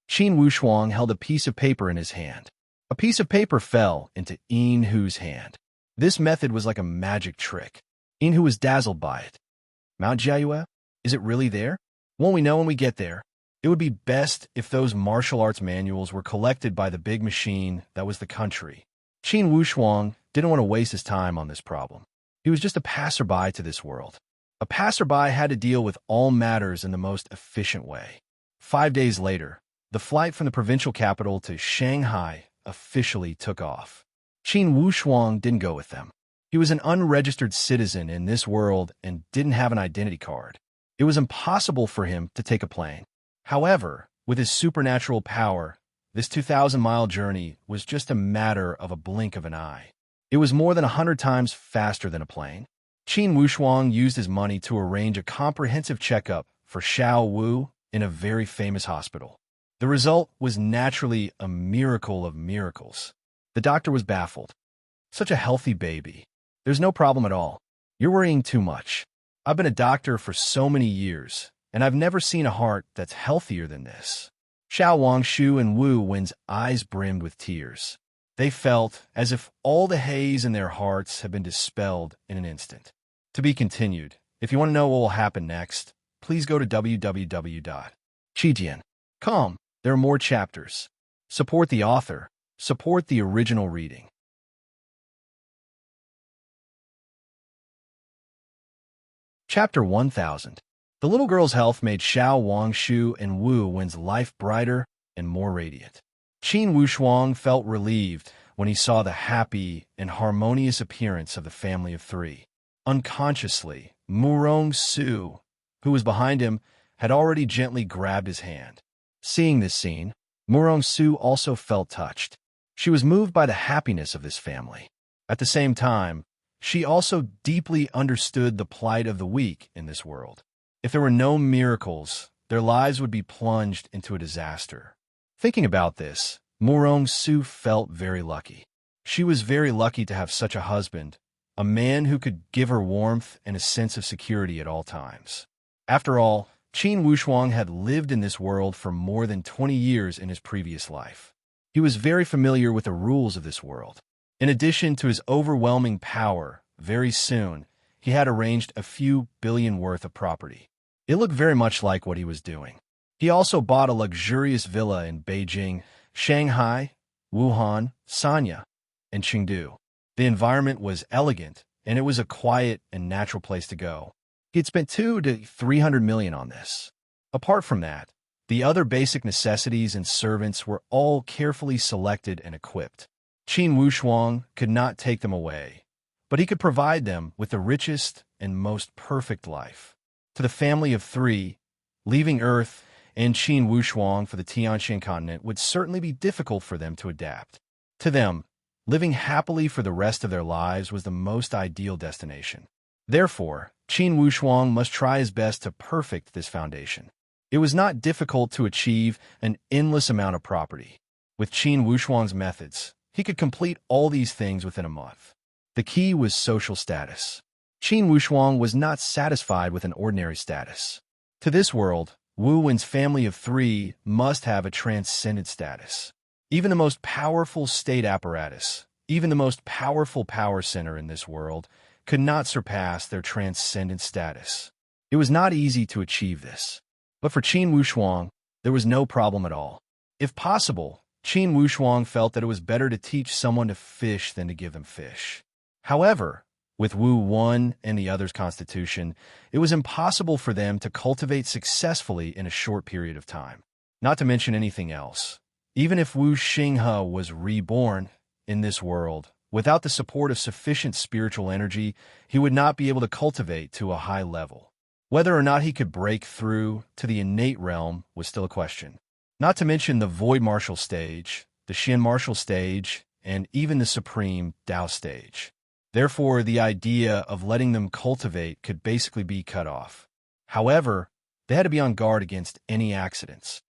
Qin Wushuang held a piece of paper in his hand. A piece of paper fell into Yin-Hu's hand. This method was like a magic trick. Yin-Hu was dazzled by it. "Mount Jiayue? Is it really there? Won't we know when we get there? It would be best if those martial arts manuals were collected by the big machine that was the country." Qin Wushuang didn't want to waste his time on this problem. He was just a passerby to this world. A passerby had to deal with all matters in the most efficient way. 5 days later, the flight from the provincial capital to Shanghai officially took off. Qin Wushuang didn't go with them. He was an unregistered citizen in this world and didn't have an identity card. It was impossible for him to take a plane. However, with his supernatural power, this 2,000-mile journey was just a matter of a blink of an eye. It was more than 100 times faster than a plane. Qin Wushuang used his money to arrange a comprehensive checkup for Xiao Wu in a very famous hospital. The result was naturally a miracle of miracles. The doctor was baffled. Such a healthy baby. There's no problem at all. You're worrying too much. I've been a doctor for so many years, and I've never seen a heart that's healthier than this. Xiao Wangshu and Wu Wen's eyes brimmed with tears. They felt as if all the haze in their hearts had been dispelled in an instant. To be continued. If you want to know what will happen next, please go to www.chijian.com. There are more chapters. Support the author. Support the original reading. Chapter 1000. The little girl's health made Xiao Wangshu and Wu Wen's life brighter and more radiant. Qin Wushuang felt relieved when he saw the happy and harmonious appearance of the family of three. Unconsciously, Murong Su, who was behind him, had already gently grabbed his hand. Seeing this scene, Murong Su also felt touched. She was moved by the happiness of this family. At the same time, she also deeply understood the plight of the weak in this world. If there were no miracles, their lives would be plunged into a disaster. Thinking about this, Murong Su felt very lucky. She was very lucky to have such a husband, a man who could give her warmth and a sense of security at all times. After all, Qin Wushuang had lived in this world for more than 20 years in his previous life. He was very familiar with the rules of this world. In addition to his overwhelming power, very soon, he had arranged a few billion worth of property. It looked very much like what he was doing. He also bought a luxurious villa in Beijing, Shanghai, Wuhan, Sanya, and Chengdu. The environment was elegant, and it was a quiet and natural place to go. He had spent 200 to 300 million on this. Apart from that, the other basic necessities and servants were all carefully selected and equipped. Qin Wushuang could not take them away, but he could provide them with the richest and most perfect life. To the family of three, leaving Earth and Qin Wushuang for the Tianshan continent would certainly be difficult for them to adapt. To them, living happily for the rest of their lives was the most ideal destination. Therefore, Qin Wushuang must try his best to perfect this foundation. It was not difficult to achieve an endless amount of property. With Qin Wushuang's methods, he could complete all these things within a month. The key was social status. Qin Wushuang was not satisfied with an ordinary status. To this world, Wu Wen's family of three must have a transcendent status. Even the most powerful state apparatus, even the most powerful power center in this world, could not surpass their transcendent status. It was not easy to achieve this. But for Qin Wushuang, there was no problem at all. If possible, Qin Wushuang felt that it was better to teach someone to fish than to give them fish. However, with Wu Wen and the others' constitution, it was impossible for them to cultivate successfully in a short period of time. Not to mention anything else. Even if Wu Xinghe was reborn in this world, without the support of sufficient spiritual energy, he would not be able to cultivate to a high level. Whether or not he could break through to the innate realm was still a question. Not to mention the void martial stage, the Shin martial stage, and even the supreme Dao stage. Therefore, the idea of letting them cultivate could basically be cut off. However, they had to be on guard against any accidents.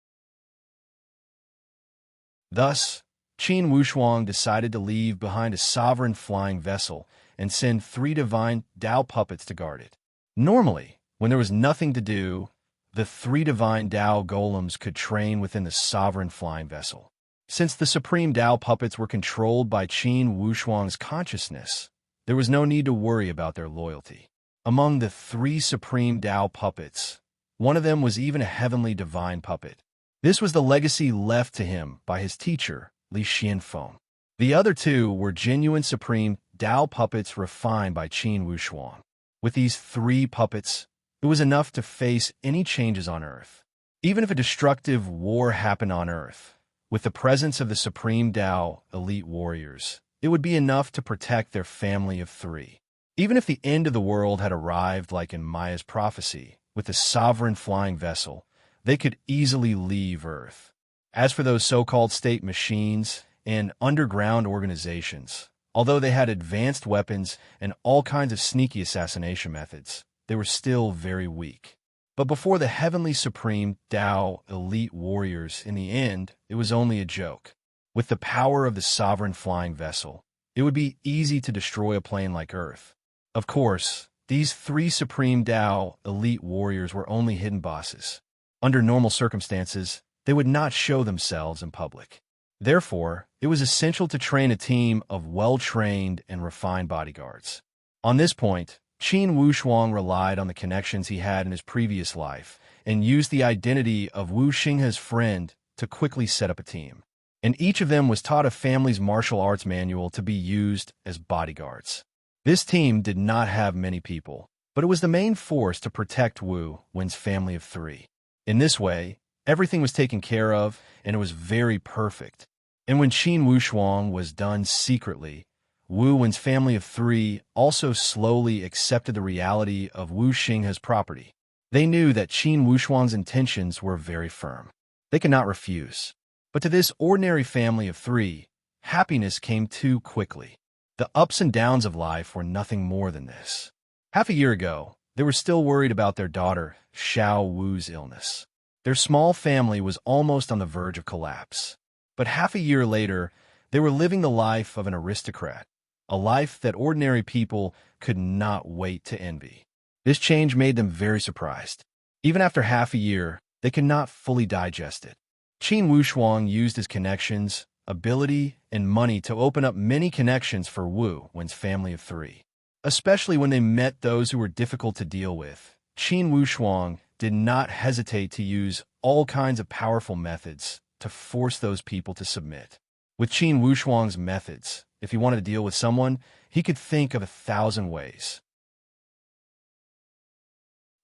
Thus, Qin Wushuang decided to leave behind a sovereign flying vessel and send 3 divine Dao puppets to guard it. Normally, when there was nothing to do, the 3 divine Dao golems could train within the sovereign flying vessel. Since the supreme Dao puppets were controlled by Qin Wushuang's consciousness, there was no need to worry about their loyalty. Among the 3 supreme Dao puppets, one of them was even a heavenly divine puppet. This was the legacy left to him by his teacher, Li Xianfeng. The other 2 were genuine supreme Dao puppets refined by Qin Wushuang. With these 3 puppets, it was enough to face any changes on Earth. Even if a destructive war happened on Earth, with the presence of the supreme Dao elite warriors, it would be enough to protect their family of 3. Even if the end of the world had arrived like in Maya's prophecy, with the sovereign flying vessel, they could easily leave Earth. As for those so-called state machines and underground organizations, Although they had advanced weapons and all kinds of sneaky assassination methods, they were still very weak. But before the heavenly supreme Tao elite warriors, in the end, it was only a joke. With the power of the sovereign flying vessel, it would be easy to destroy a plane like Earth. Of course, these three supreme Tao elite warriors were only hidden bosses. Under normal circumstances, they would not show themselves in public. Therefore, it was essential to train a team of well-trained and refined bodyguards. On this point, Qin Wushuang relied on the connections he had in his previous life and used the identity of Wu Xinghe's friend to quickly set up a team. And each of them was taught a family's martial arts manual to be used as bodyguards. This team did not have many people, but it was the main force to protect Wu Wen's family of three. In this way, everything was taken care of, and it was very perfect. And when Qin Wushuang was done secretly, Wu Wen's family of three also slowly accepted the reality of Wu Xinghe's property. They knew that Qin Wushuang's intentions were very firm. They could not refuse. But to this ordinary family of three, happiness came too quickly. The ups and downs of life were nothing more than this. Half a year ago, they were still worried about their daughter, Xiao Wu's illness. Their small family was almost on the verge of collapse. But half a year later, they were living the life of an aristocrat, a life that ordinary people could not wait to envy. This change made them very surprised. Even after half a year, they could not fully digest it. Qin Wushuang used his connections, ability, and money to open up many connections for Wu Wen's family of three. Especially when they met those who were difficult to deal with, Qin Wushuang did not hesitate to use all kinds of powerful methods to force those people to submit. With Qin Wushuang's methods, if he wanted to deal with someone, he could think of 1,000 ways.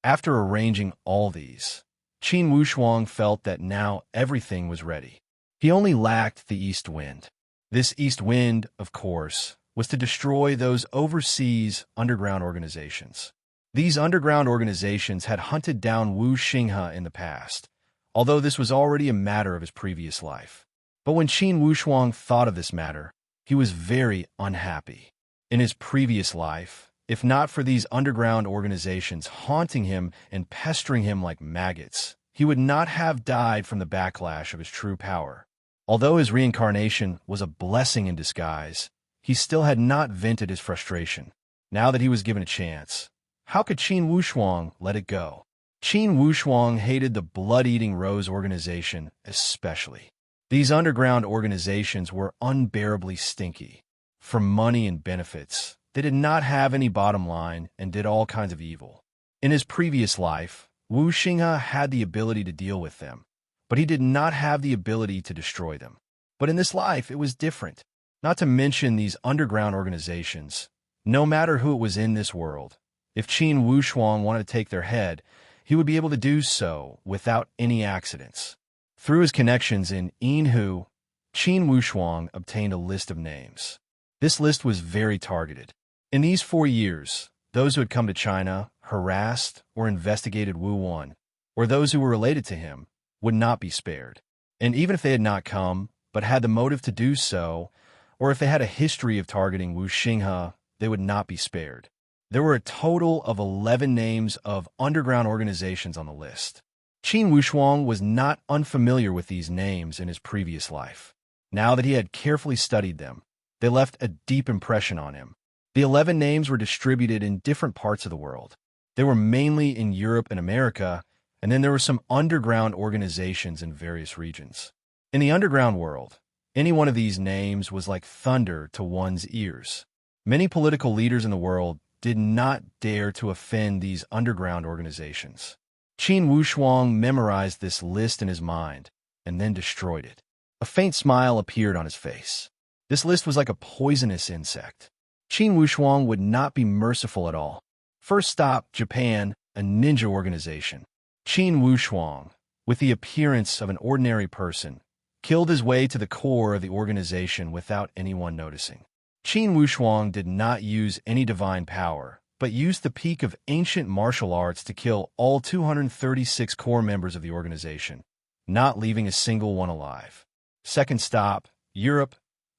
After arranging all these, Qin Wushuang felt that now everything was ready. He only lacked the east wind. This east wind, of course, was to destroy those overseas underground organizations. These underground organizations had hunted down Wu Xinghe in the past, although this was already a matter of his previous life. But when Qin Wushuang thought of this matter, he was very unhappy. In his previous life, if not for these underground organizations haunting him and pestering him like maggots, he would not have died from the backlash of his true power. Although his reincarnation was a blessing in disguise, he still had not vented his frustration. Now that he was given a chance, how could Qin Wushuang let it go? Qin Wushuang hated the blood-eating Rose organization especially. These underground organizations were unbearably stinky. For money and benefits, they did not have any bottom line and did all kinds of evil. In his previous life, Wu Xinghe had the ability to deal with them, but he did not have the ability to destroy them. But in this life, it was different. Not to mention these underground organizations. No matter who it was in this world, if Qin Wushuang wanted to take their head, he would be able to do so without any accidents. Through his connections in Yinhu, Qin Wushuang obtained a list of names. This list was very targeted. In these 4 years, those who had come to China, harassed or investigated Wu Wen, or those who were related to him, would not be spared. And even if they had not come, but had the motive to do so, or if they had a history of targeting Wu Xinghe, they would not be spared. There were a total of 11 names of underground organizations on the list. Qin Wushuang was not unfamiliar with these names in his previous life. Now that he had carefully studied them, they left a deep impression on him. The 11 names were distributed in different parts of the world. They were mainly in Europe and America, and then there were some underground organizations in various regions. In the underground world, any one of these names was like thunder to one's ears. Many political leaders in the world did not dare to offend these underground organizations. Qin Wushuang memorized this list in his mind and then destroyed it. A faint smile appeared on his face. This list was like a poisonous insect. Qin Wushuang would not be merciful at all. First stop, Japan, a ninja organization. Qin Wushuang, with the appearance of an ordinary person, killed his way to the core of the organization without anyone noticing. Qin Wushuang did not use any divine power, but used the peak of ancient martial arts to kill all 236 core members of the organization, not leaving a single one alive. Second stop, Europe.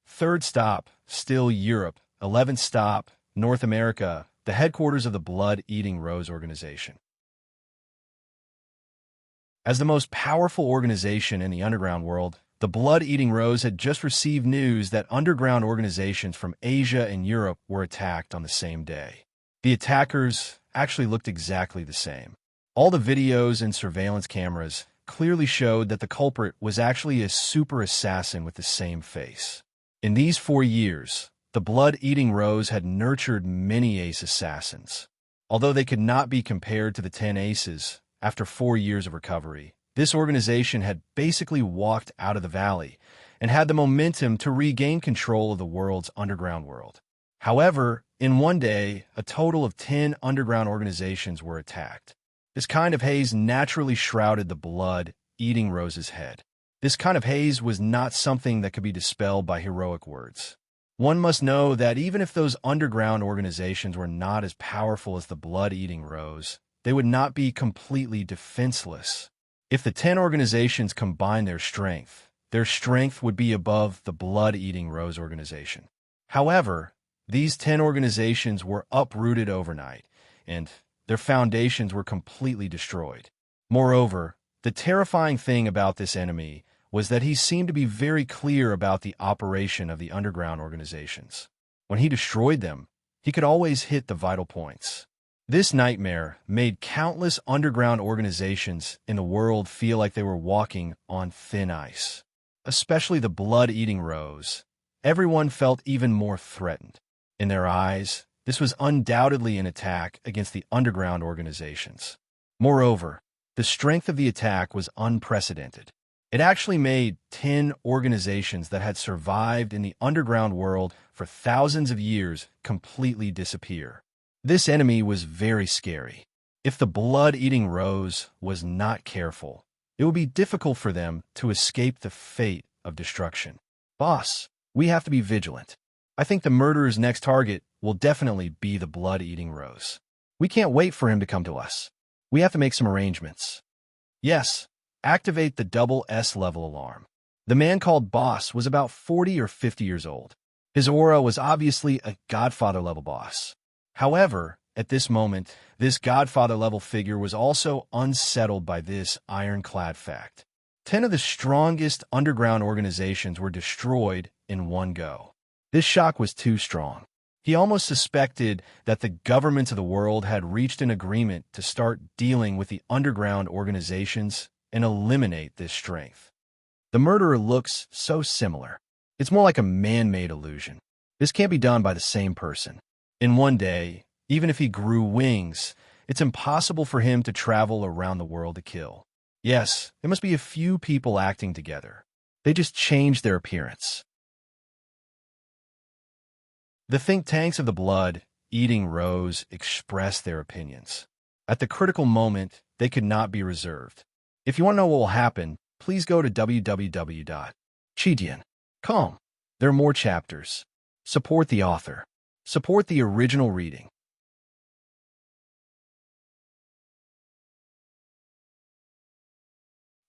Third stop, still Europe, 11th stop, North America, the headquarters of the Blood-Eating Rose organization. As the most powerful organization in the underground world, the Blood-Eating Rose had just received news that underground organizations from Asia and Europe were attacked on the same day. The attackers actually looked exactly the same. All the videos and surveillance cameras clearly showed that the culprit was actually a super assassin with the same face. In these 4 years, the Blood-Eating Rose had nurtured many ace assassins. Although they could not be compared to the 10 aces, after 4 years of recovery, this organization had basically walked out of the valley and had the momentum to regain control of the world's underground world. However, in one day, a total of 10 underground organizations were attacked. This kind of haze naturally shrouded the Blood-Eating Rose's head. This kind of haze was not something that could be dispelled by heroic words. One must know that even if those underground organizations were not as powerful as the Blood-Eating Rose, they would not be completely defenseless. If the 10 organizations combined their strength would be above the Blood-Eating Rose organization. However, these 10 organizations were uprooted overnight, and their foundations were completely destroyed. Moreover, the terrifying thing about this enemy was that he seemed to be very clear about the operation of the underground organizations. When he destroyed them, he could always hit the vital points. This nightmare made countless underground organizations in the world feel like they were walking on thin ice. Especially the Blood-Eating Rose. Everyone felt even more threatened. In their eyes, this was undoubtedly an attack against the underground organizations. Moreover, the strength of the attack was unprecedented. It actually made 10 organizations that had survived in the underground world for thousands of years completely disappear. This enemy was very scary. If the Blood-Eating Rose was not careful, it would be difficult for them to escape the fate of destruction. Boss, we have to be vigilant. I think the murderer's next target will definitely be the Blood-Eating Rose. We can't wait for him to come to us. We have to make some arrangements. Yes, activate the double S level alarm. The man called Boss was about 40 or 50 years old. His aura was obviously a Godfather-level boss. However, at this moment, this Godfather-level figure was also unsettled by this ironclad fact. 10 of the strongest underground organizations were destroyed in one go. This shock was too strong. He almost suspected that the governments of the world had reached an agreement to start dealing with the underground organizations and eliminate this strength. The murderer looks so similar. It's more like a man-made illusion. This can't be done by the same person. In one day, even if he grew wings, it's impossible for him to travel around the world to kill. Yes, there must be a few people acting together. They just changed their appearance. The think tanks of the Blood-Eating Rose expressed their opinions. At the critical moment, they could not be reserved. If you want to know what will happen, please go to www.chidian.com. There are more chapters. Support the author. Support the original reading.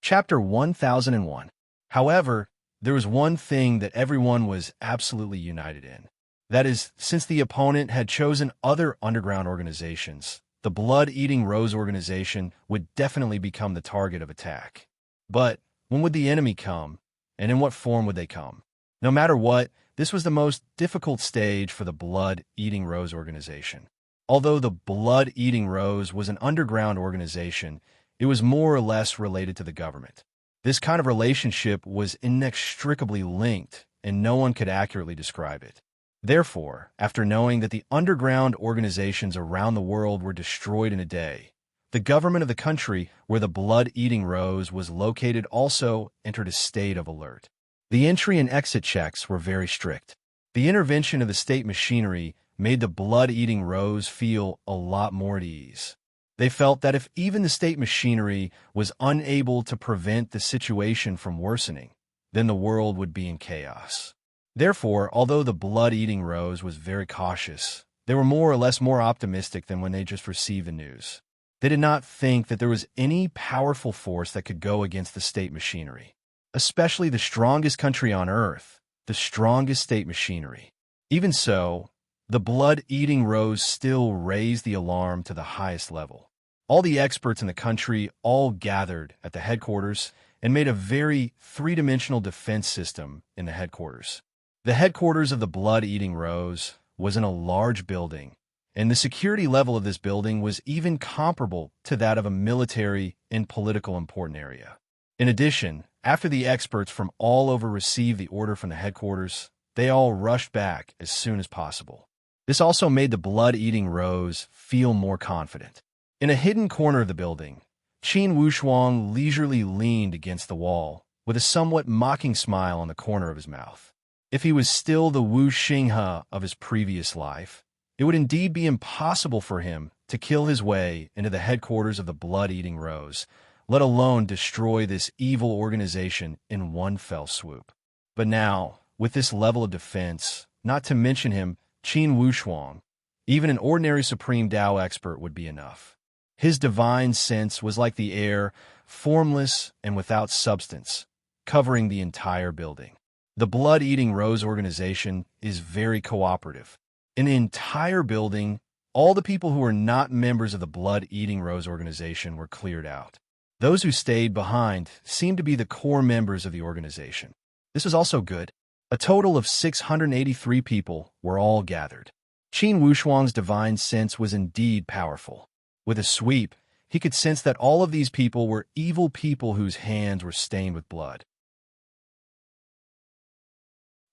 Chapter 1001. However, there was one thing that everyone was absolutely united in. That is, since the opponent had chosen other underground organizations, the Blood-Eating Rose organization would definitely become the target of attack. But when would the enemy come, and in what form would they come? No matter what, this was the most difficult stage for the Blood-Eating Rose organization. Although the Blood-Eating Rose was an underground organization, it was more or less related to the government. This kind of relationship was inextricably linked, and no one could accurately describe it. Therefore, after knowing that the underground organizations around the world were destroyed in a day, the government of the country where the Blood-Eating Rose was located also entered a state of alert. The entry and exit checks were very strict. The intervention of the state machinery made the Blood-Eating Rose feel a lot more at ease. They felt that if even the state machinery was unable to prevent the situation from worsening, then the world would be in chaos. Therefore, although the Blood-Eating Rose was very cautious, they were more or less more optimistic than when they just received the news. They did not think that there was any powerful force that could go against the state machinery, especially the strongest country on Earth, the strongest state machinery. Even so, The blood-eating rose still raised the alarm to the highest level. All the experts in the country all gathered at the headquarters and made a very three-dimensional defense system in the headquarters. The headquarters of the blood-eating rose was in a large building, and the security level of this building was even comparable to that of a military and political important area. In addition, after the experts from all over received the order from the headquarters, they all rushed back as soon as possible. This also made the blood-eating rose feel more confident. In a hidden corner of the building, Qin Wushuang leisurely leaned against the wall, with a somewhat mocking smile on the corner of his mouth. If he was still the Wu Xinghe of his previous life, it would indeed be impossible for him to kill his way into the headquarters of the blood-eating rose, let alone destroy this evil organization in one fell swoop. But now, with this level of defense, not to mention him, Qin Wushuang, even an ordinary Supreme Tao expert would be enough. His divine sense was like the air, formless and without substance, covering the entire building. The blood-eating rose organization is very cooperative. In the entire building, all the people who were not members of the blood-eating rose organization were cleared out. Those who stayed behind seemed to be the core members of the organization. This was also good. A total of 683 people were all gathered. Qin Wushuang's divine sense was indeed powerful. With a sweep, he could sense that all of these people were evil people whose hands were stained with blood.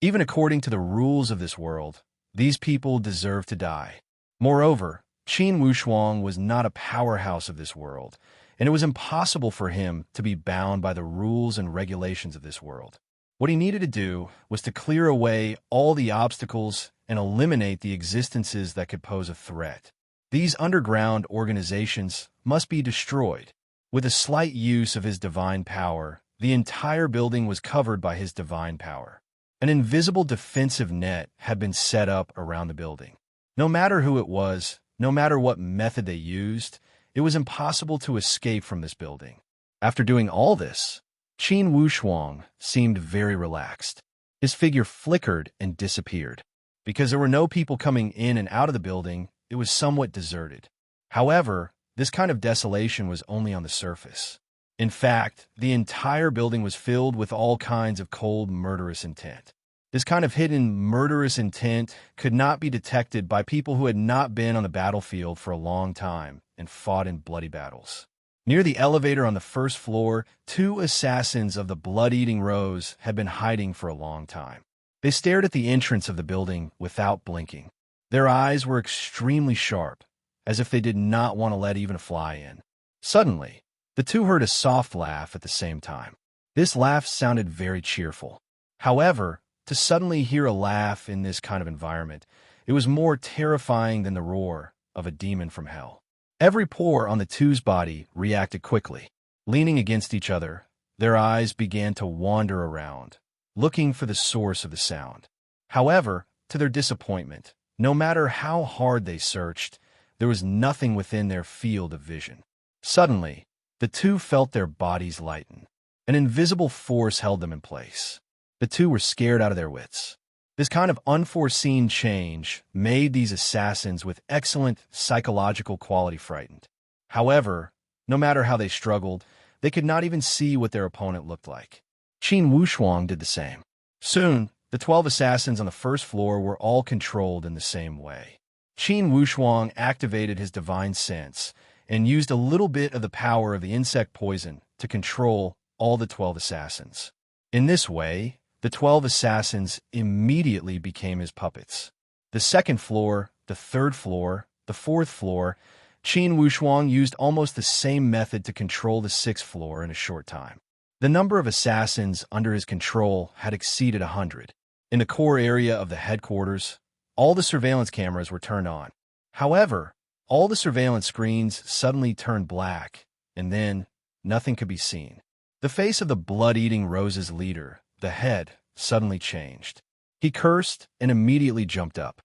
Even according to the rules of this world, these people deserve to die. Moreover, Qin Wushuang was not a powerhouse of this world, and it was impossible for him to be bound by the rules and regulations of this world. What he needed to do was to clear away all the obstacles and eliminate the existences that could pose a threat. These underground organizations must be destroyed. With a slight use of his divine power, the entire building was covered by his divine power. An invisible defensive net had been set up around the building. No matter who it was, no matter what method they used, it was impossible to escape from this building. After doing all this, Qin Wushuang seemed very relaxed. His figure flickered and disappeared. Because there were no people coming in and out of the building, it was somewhat deserted. However, this kind of desolation was only on the surface. In fact, the entire building was filled with all kinds of cold, murderous intent. This kind of hidden, murderous intent could not be detected by people who had not been on the battlefield for a long time and fought in bloody battles. Near the elevator on the first floor, 2 assassins of the blood-eating rose had been hiding for a long time. They stared at the entrance of the building without blinking. Their eyes were extremely sharp, as if they did not want to let even a fly in. Suddenly, the 2 heard a soft laugh at the same time. This laugh sounded very cheerful. However, to suddenly hear a laugh in this kind of environment, it was more terrifying than the roar of a demon from hell. Every pore on the 2's body reacted quickly. Leaning against each other, their eyes began to wander around, looking for the source of the sound. However, to their disappointment, no matter how hard they searched, there was nothing within their field of vision. Suddenly, the 2 felt their bodies lighten. An invisible force held them in place. The 2 were scared out of their wits. This kind of unforeseen change made these assassins with excellent psychological quality frightened. However, no matter how they struggled, they could not even see what their opponent looked like. Qin Wushuang did the same. Soon, the 12 assassins on the first floor were all controlled in the same way. Qin Wushuang activated his divine sense and used a little bit of the power of the insect poison to control all the 12 assassins. In this way, the 12 assassins immediately became his puppets. The second floor, the third floor, the fourth floor, Qin Wushuang used almost the same method to control the sixth floor in a short time. The number of assassins under his control had exceeded 100. In the core area of the headquarters, all the surveillance cameras were turned on. However, all the surveillance screens suddenly turned black, and then nothing could be seen. The face of the blood-eating rose's leader, the head, suddenly changed. He cursed and immediately jumped up.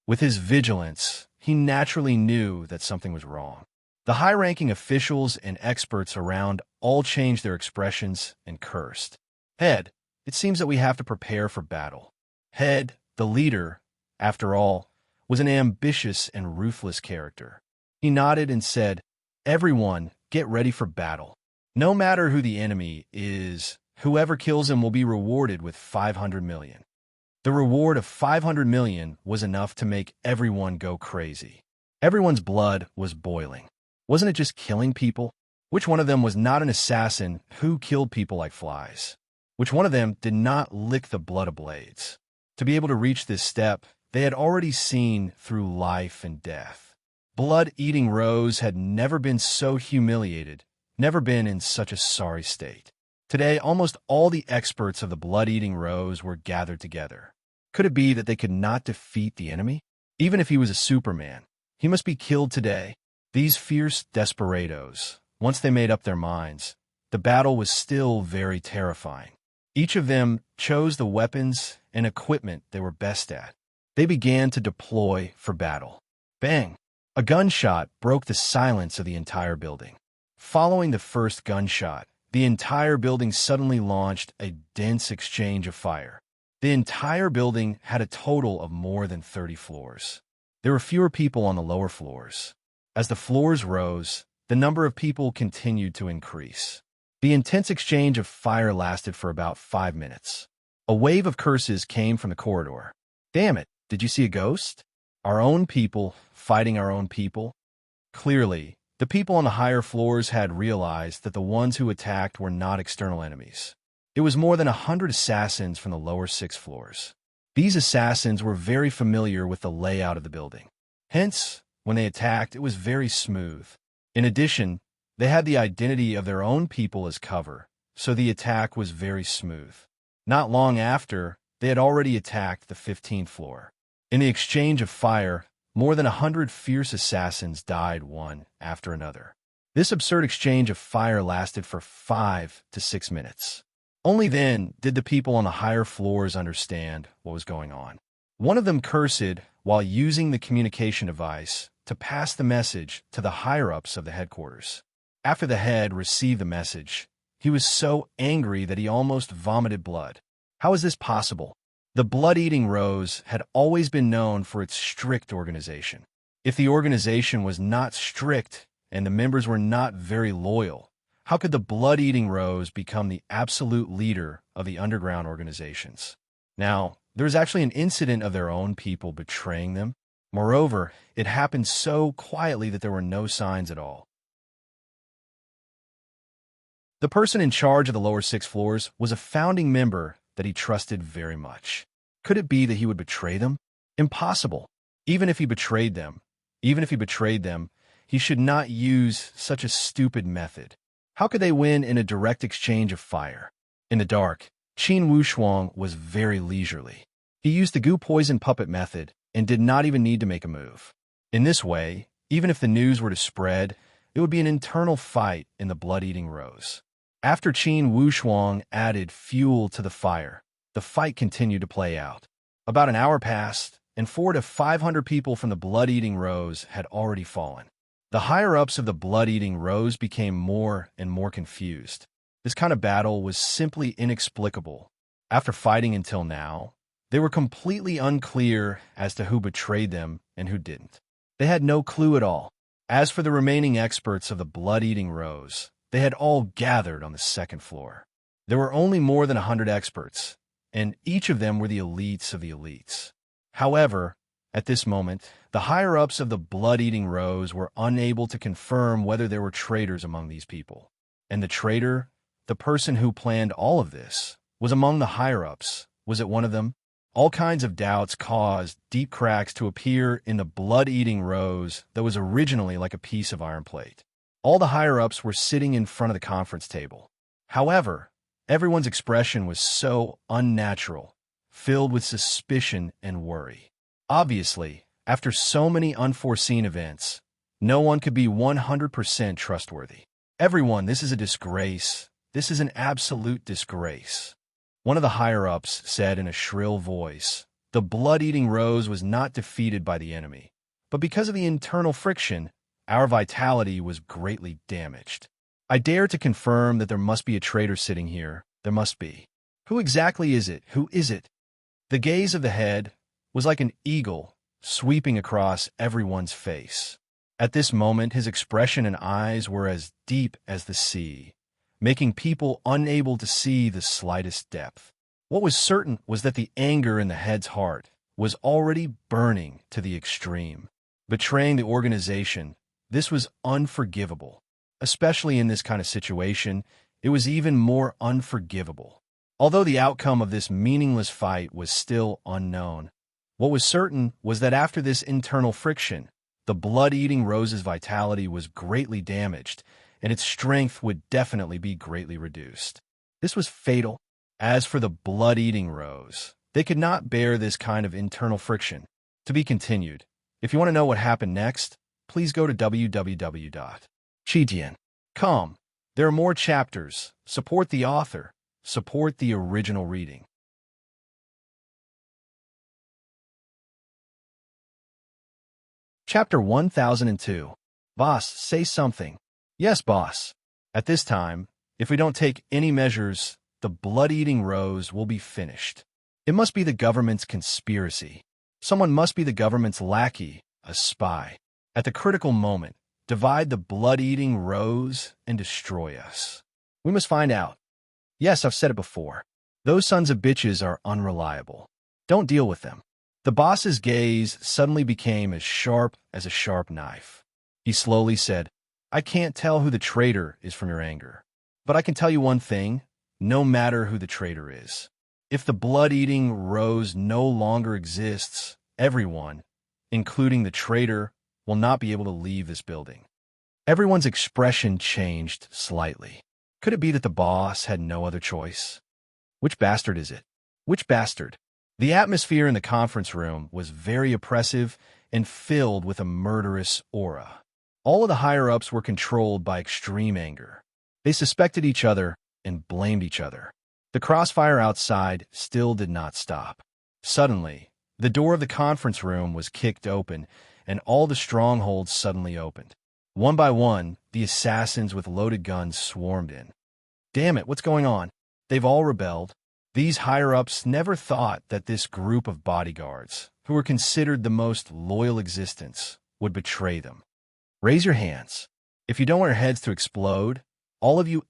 With his vigilance, he naturally knew that something was wrong. The high-ranking officials and experts around all changed their expressions and cursed. Head, it seems that we have to prepare for battle. Head, The leader, after all, was an ambitious and ruthless character. He nodded and said, "Everyone, get ready for battle. No matter who the enemy is, whoever kills him will be rewarded with 500 million. The reward of 500 million was enough to make everyone go crazy. Everyone's blood was boiling. Wasn't it just killing people? Which one of them was not an assassin who killed people like flies? Which one of them did not lick the blood of blades? To be able to reach this step, they had already seen through life and death. Blood-eating Rose had never been so humiliated, never been in such a sorry state. Today, almost all the experts of the blood-eating Rose were gathered together. Could it be that they could not defeat the enemy? Even if he was a Superman, he must be killed today. These fierce desperados, once they made up their minds, the battle was still very terrifying. Each of them chose the weapons and equipment they were best at. They began to deploy for battle. Bang! A gunshot broke the silence of the entire building. Following the first gunshot, the entire building suddenly launched a dense exchange of fire. The entire building had a total of more than 30 floors. There were fewer people on the lower floors. As the floors rose, the number of people continued to increase. The intense exchange of fire lasted for about 5 minutes. A wave of curses came from the corridor. "Damn it, did you see a ghost? Our own people fighting our own people?" Clearly, the people on the higher floors had realized that the ones who attacked were not external enemies. It was more than 100 assassins from the lower 6 floors. These assassins were very familiar with the layout of the building. Hence, when they attacked, it was very smooth. In addition, they had the identity of their own people as cover, so the attack was very smooth. Not long after, they had already attacked the 15th floor. In the exchange of fire, more than 100 fierce assassins died one after another. This absurd exchange of fire lasted for 5 to 6 minutes. Only then did the people on the higher floors understand what was going on. One of them cursed while using the communication device to pass the message to the higher-ups of the headquarters. After the head received the message, he was so angry that he almost vomited blood. How is this possible? The blood-eating Rose had always been known for its strict organization. If the organization was not strict and the members were not very loyal, how could the blood-eating Rose become the absolute leader of the underground organizations? Now, there was actually an incident of their own people betraying them. Moreover, it happened so quietly that there were no signs at all. The person in charge of the lower 6 floors was a founding member that he trusted very much. Could it be that he would betray them? Impossible. Even if he betrayed them, he should not use such a stupid method. How could they win in a direct exchange of fire? In the dark, Qin Wushuang was very leisurely. He used the goo poison puppet method and did not even need to make a move. In this way, even if the news were to spread, it would be an internal fight in the blood-eating Rose. After Qin Wushuang added fuel to the fire, the fight continued to play out. About an hour passed, and 400 to 500 people from the blood-eating Rose had already fallen. The higher-ups of the blood-eating Rose became more and more confused. This kind of battle was simply inexplicable. After fighting until now, they were completely unclear as to who betrayed them and who didn't. They had no clue at all. As for the remaining experts of the blood-eating Rose, they had all gathered on the 2nd floor. There were only more than 100 experts, and each of them were the elites of the elites. However, at this moment, the higher-ups of the blood-eating Rose were unable to confirm whether there were traitors among these people. And the traitor, the person who planned all of this, was among the higher-ups. Was it one of them? All kinds of doubts caused deep cracks to appear in the blood-eating Rose that was originally like a piece of iron plate. All the higher-ups were sitting in front of the conference table. However, everyone's expression was so unnatural, filled with suspicion and worry. Obviously, after so many unforeseen events, no one could be 100% trustworthy. Everyone, this is a disgrace. This is an absolute disgrace. One of the higher-ups said in a shrill voice, the blood-eating Rose was not defeated by the enemy, but because of the internal friction, our vitality was greatly damaged. I dare to confirm that there must be a traitor sitting here. There must be. Who exactly is it? Who is it? The gaze of the head, was like an eagle sweeping across everyone's face. At this moment, his expression and eyes were as deep as the sea, making people unable to see the slightest depth. What was certain was that the anger in the head's heart was already burning to the extreme. Betraying the organization, this was unforgivable. Especially in this kind of situation, it was even more unforgivable. Although the outcome of this meaningless fight was still unknown, what was certain was that after this internal friction, the blood-eating rose's vitality was greatly damaged, and its strength would definitely be greatly reduced. This was fatal. As for the blood-eating rose, they could not bear this kind of internal friction. To be continued. If you want to know what happened next, please go to www.chidian.com. There are more chapters. Support the author. Support the original reading. Chapter 1002. Boss, say something. Yes, boss. At this time, if we don't take any measures, the blood-eating rose will be finished. It must be the government's conspiracy. Someone must be the government's lackey, a spy. At the critical moment, divide the blood-eating rose and destroy us. We must find out. Yes, I've said it before. Those sons of bitches are unreliable. Don't deal with them. The boss's gaze suddenly became as sharp as a sharp knife. He slowly said, I can't tell who the traitor is from your anger. But I can tell you one thing, no matter who the traitor is. If the blood-eating rose no longer exists, everyone, including the traitor, will not be able to leave this building. Everyone's expression changed slightly. Could it be that the boss had no other choice? Which bastard is it? Which bastard? The atmosphere in the conference room was very oppressive and filled with a murderous aura. All of the higher-ups were controlled by extreme anger. They suspected each other and blamed each other. The crossfire outside still did not stop. Suddenly, the door of the conference room was kicked open, and all the strongholds suddenly opened. One by one, the assassins with loaded guns swarmed in. Damn it, what's going on? They've all rebelled. These higher-ups never thought that this group of bodyguards, who were considered the most loyal existence, would betray them. Raise your hands. If you don't want your heads to explode, all of you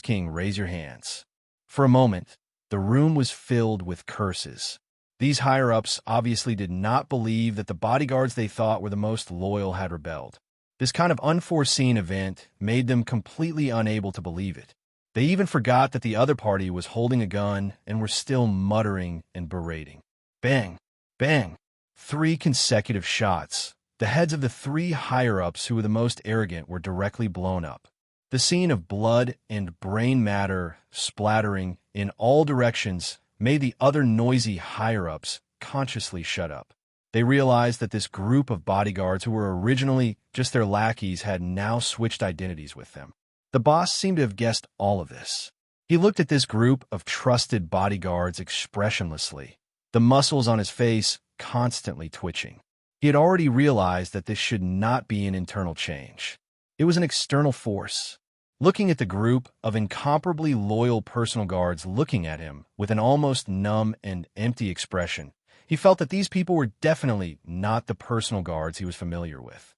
King, raise your hands. For a moment, the room was filled with curses. These higher-ups obviously did not believe that the bodyguards they thought were the most loyal had rebelled. This kind of unforeseen event made them completely unable to believe it. They even forgot that the other party was holding a gun and were still muttering and berating. Bang! Bang! 3 consecutive shots. The heads of the 3 higher-ups who were the most arrogant were directly blown up. The scene of blood and brain matter splattering in all directions made the other noisy higher-ups consciously shut up. They realized that this group of bodyguards who were originally just their lackeys had now switched identities with them. The boss seemed to have guessed all of this. He looked at this group of trusted bodyguards expressionlessly, the muscles on his face constantly twitching. He had already realized that this should not be an internal change. It was an external force. Looking at the group of incomparably loyal personal guards looking at him with an almost numb and empty expression, he felt that these people were definitely not the personal guards he was familiar with.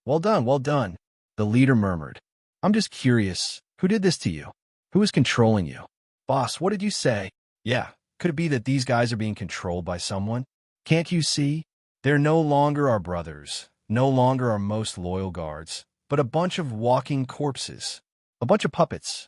Well done, the leader murmured. I'm just curious, who did this to you? Who is controlling you? Boss, what did you say? Yeah, could it be that these guys are being controlled by someone? Can't you see? They're no longer our brothers, no longer our most loyal guards, but a bunch of walking corpses, a bunch of puppets.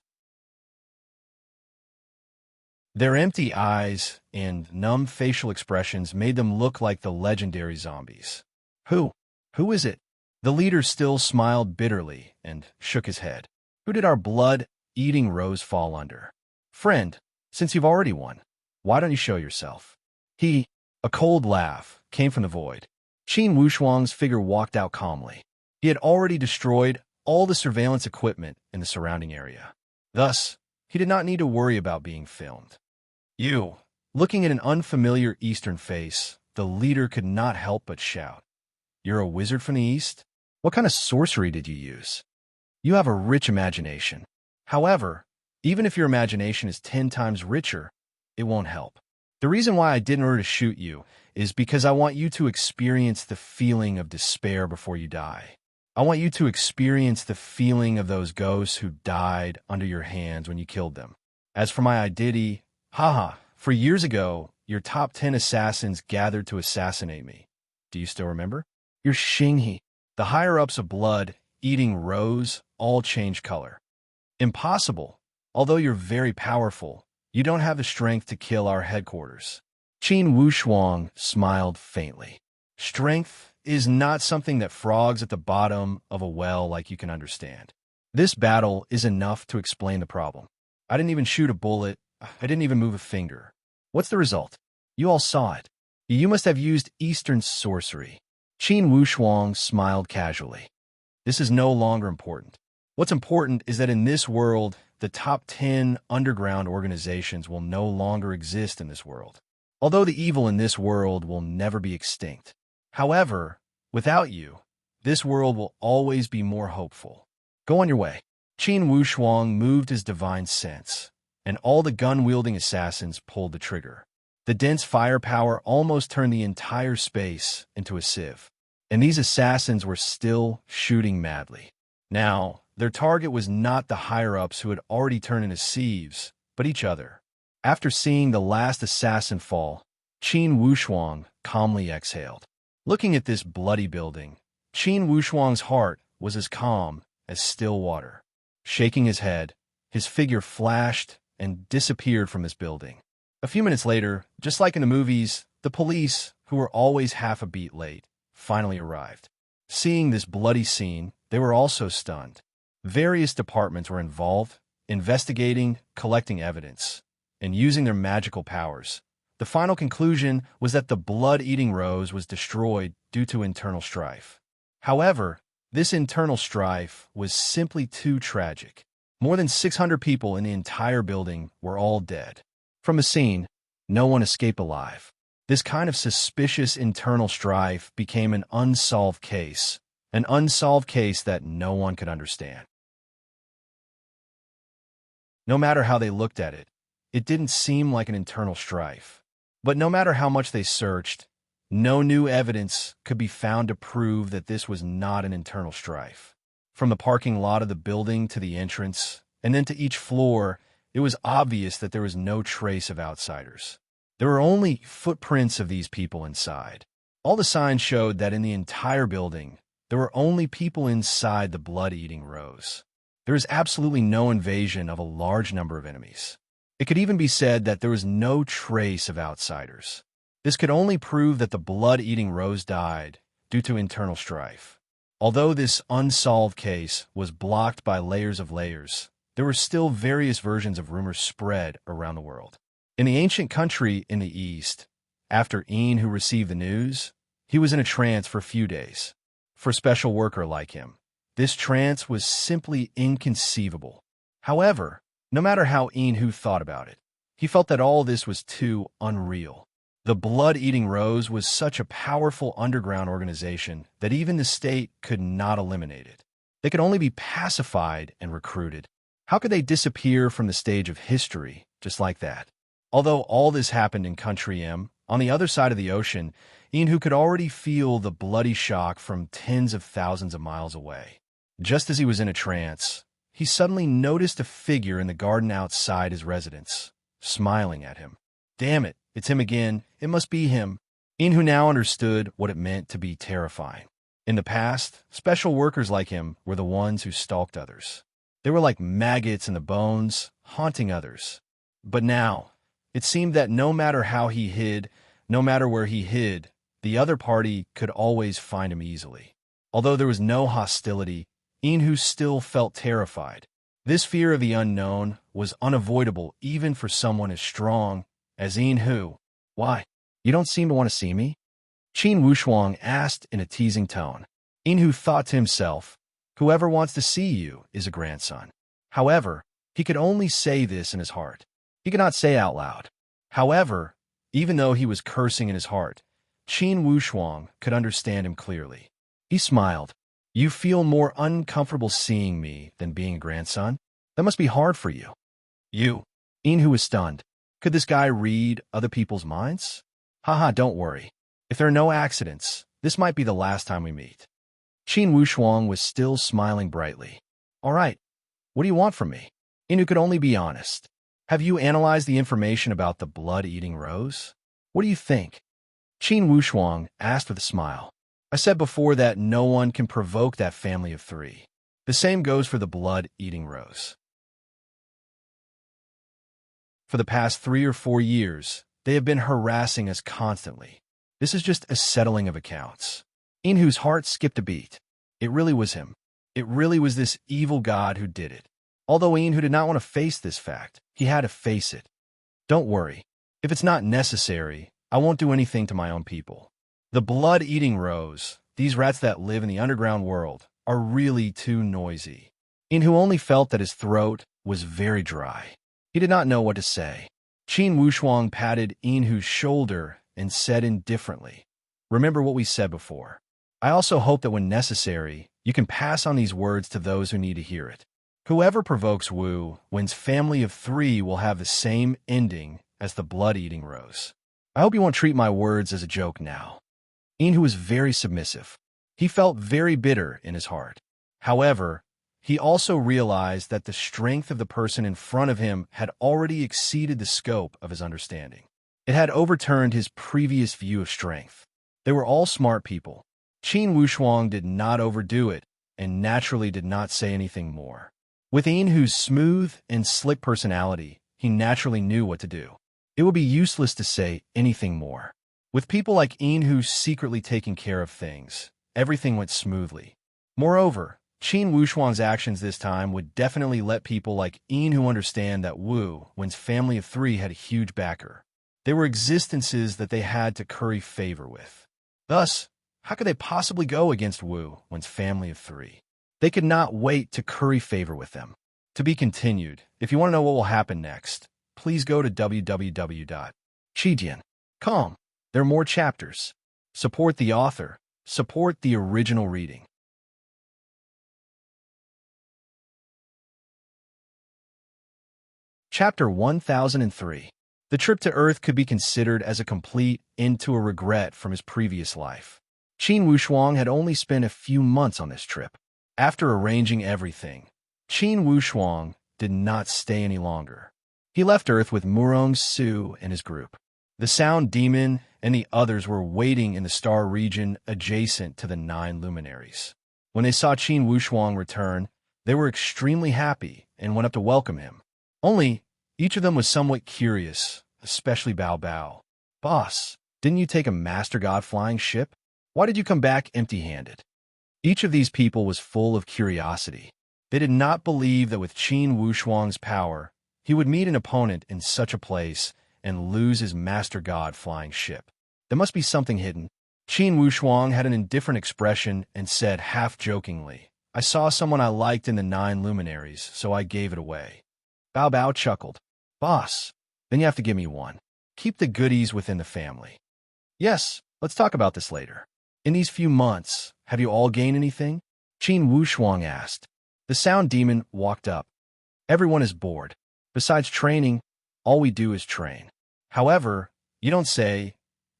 Their empty eyes and numb facial expressions made them look like the legendary zombies. Who? Who is it? The leader still smiled bitterly and shook his head. Who did our blood-eating rose fall under? Friend, since you've already won, why don't you show yourself? A cold laugh came from the void. Qin Wushuang's figure walked out calmly. He had already destroyed all the surveillance equipment in the surrounding area. Thus, he did not need to worry about being filmed. You, looking at an unfamiliar Eastern face, the leader could not help but shout. You're a wizard from the East? What kind of sorcery did you use? You have a rich imagination. However, even if your imagination is 10 times richer, it won't help. The reason why I didn't order to shoot you is because I want you to experience the feeling of despair before you die. I want you to experience the feeling of those ghosts who died under your hands when you killed them. As for my identity, haha, for years ago, your top 10 assassins gathered to assassinate me. Do you still remember? Your Xinghe. The higher-ups of blood-eating rose all change color. Impossible. Although you're very powerful, you don't have the strength to kill our headquarters. Qin Wushuang smiled faintly. Strength is not something that frogs at the bottom of a well like you can understand. This battle is enough to explain the problem. I didn't even shoot a bullet. I didn't even move a finger. What's the result? You all saw it. You must have used Eastern sorcery. Qin Wushuang smiled casually. This is no longer important. What's important is that in this world, the top 10 underground organizations will no longer exist in this world. Although the evil in this world will never be extinct. However, without you, this world will always be more hopeful. Go on your way. Qin Wushuang moved his divine sense, and all the gun-wielding assassins pulled the trigger. The dense firepower almost turned the entire space into a sieve, and these assassins were still shooting madly. Now, their target was not the higher-ups who had already turned into sieves, but each other. After seeing the last assassin fall, Qin Wushuang calmly exhaled. Looking at this bloody building, Qin Wushuang's heart was as calm as still water. Shaking his head, his figure flashed and disappeared from this building. A few minutes later, just like in the movies, the police, who were always half a beat late, finally arrived. Seeing this bloody scene, they were also stunned. Various departments were involved, investigating, collecting evidence, and using their magical powers. The final conclusion was that the blood-eating rose was destroyed due to internal strife. However, this internal strife was simply too tragic. More than 600 people in the entire building were all dead. From the scene, no one escaped alive. This kind of suspicious internal strife became an unsolved case that no one could understand. No matter how they looked at it, it didn't seem like an internal strife. But no matter how much they searched, no new evidence could be found to prove that this was not an internal strife. From the parking lot of the building to the entrance, and then to each floor, it was obvious that there was no trace of outsiders. There were only footprints of these people inside. All the signs showed that in the entire building, there were only people inside the blood-eating rose. There is absolutely no invasion of a large number of enemies. It could even be said that there was no trace of outsiders. This could only prove that the blood-eating rose died due to internal strife. Although this unsolved case was blocked by layers of layers, there were still various versions of rumors spread around the world. In the ancient country in the east, after Een, who received the news, he was in a trance for a few days. For a special worker like him, this trance was simply inconceivable. However, no matter how Een thought about it, he felt that all this was too unreal. The blood-eating rose was such a powerful underground organization that even the state could not eliminate it. They could only be pacified and recruited. How could they disappear from the stage of history just like that? Although all this happened in Country M, on the other side of the ocean, Een could already feel the bloody shock from tens of thousands of miles away. Just as he was in a trance, he suddenly noticed a figure in the garden outside his residence, smiling at him. Damn it, it's him again. It must be him. Een now understood what it meant to be terrifying. In the past, special workers like him were the ones who stalked others. They were like maggots in the bones, haunting others. But now, it seemed that no matter how he hid, no matter where he hid, the other party could always find him easily. Although there was no hostility, Een still felt terrified. This fear of the unknown was unavoidable even for someone as strong as Een. Why? You don't seem to want to see me? Qin Wushuang asked in a teasing tone. Een thought to himself, whoever wants to see you is a grandson. However, he could only say this in his heart. He could not say out loud. However, even though he was cursing in his heart, Qin Wushuang could understand him clearly. He smiled. You feel more uncomfortable seeing me than being a grandson? That must be hard for you. You. Een was stunned. Could this guy read other people's minds? Haha, don't worry. If there are no accidents, this might be the last time we meet. Qin Wushuang was still smiling brightly. All right, what do you want from me? Inu could only be honest. Have you analyzed the information about the blood-eating rose? What do you think? Qin Wushuang asked with a smile. I said before that no one can provoke that family of three. The same goes for the blood-eating rose. For the past 3 or 4 years, they have been harassing us constantly. This is just a settling of accounts. Inhu's heart skipped a beat. It really was him. It really was this evil god who did it. Although Inhu did not want to face this fact, he had to face it. Don't worry. If it's not necessary, I won't do anything to my own people. The blood-eating rose, these rats that live in the underground world, are really too noisy. Inhu only felt that his throat was very dry. He did not know what to say. Qin Wushuang patted Inhu's shoulder and said indifferently, remember what we said before. I also hope that when necessary, you can pass on these words to those who need to hear it. Whoever provokes Wu Wen's family of 3 will have the same ending as the blood-eating rose. I hope you won't treat my words as a joke now. Inhu was very submissive. He felt very bitter in his heart. However, he also realized that the strength of the person in front of him had already exceeded the scope of his understanding. It had overturned his previous view of strength. They were all smart people. Qin Wushuang did not overdo it and naturally did not say anything more. With Inhu's smooth and slick personality, he naturally knew what to do. It would be useless to say anything more. With people like Inhu secretly taking care of things, everything went smoothly. Moreover, Qin Wushuang's actions this time would definitely let people like Inhu understand that Wu Wen's family of 3 had a huge backer. They were existences that they had to curry favor with. Thus, how could they possibly go against Wu Wen's family of 3? They could not wait to curry favor with them. To be continued. If you want to know what will happen next, please go to www.chijian.com. There are more chapters. Support the author. Support the original reading. Chapter 1003. The trip to Earth could be considered as a complete end to a regret from his previous life. Qin Wushuang had only spent a few months on this trip. After arranging everything, Qin Wushuang did not stay any longer. He left Earth with Murong Su and his group. The Sound Demon and the others were waiting in the star region adjacent to the 9 luminaries. When they saw Qin Wushuang return, they were extremely happy and went up to welcome him. Only, each of them was somewhat curious, especially Bao Bao. Boss, didn't you take a Master God flying ship? Why did you come back empty-handed? Each of these people was full of curiosity. They did not believe that with Qin Wushuang's power, he would meet an opponent in such a place and lose his Master God flying ship. There must be something hidden. Qin Wushuang had an indifferent expression and said half-jokingly, I saw someone I liked in the 9 luminaries, so I gave it away. Bao Bao chuckled. Boss, then you have to give me one. Keep the goodies within the family. Yes, let's talk about this later. In these few months, have you all gained anything? Qin Wushuang asked. The Sound Demon walked up. Everyone is bored. Besides training, all we do is train. However, you don't say,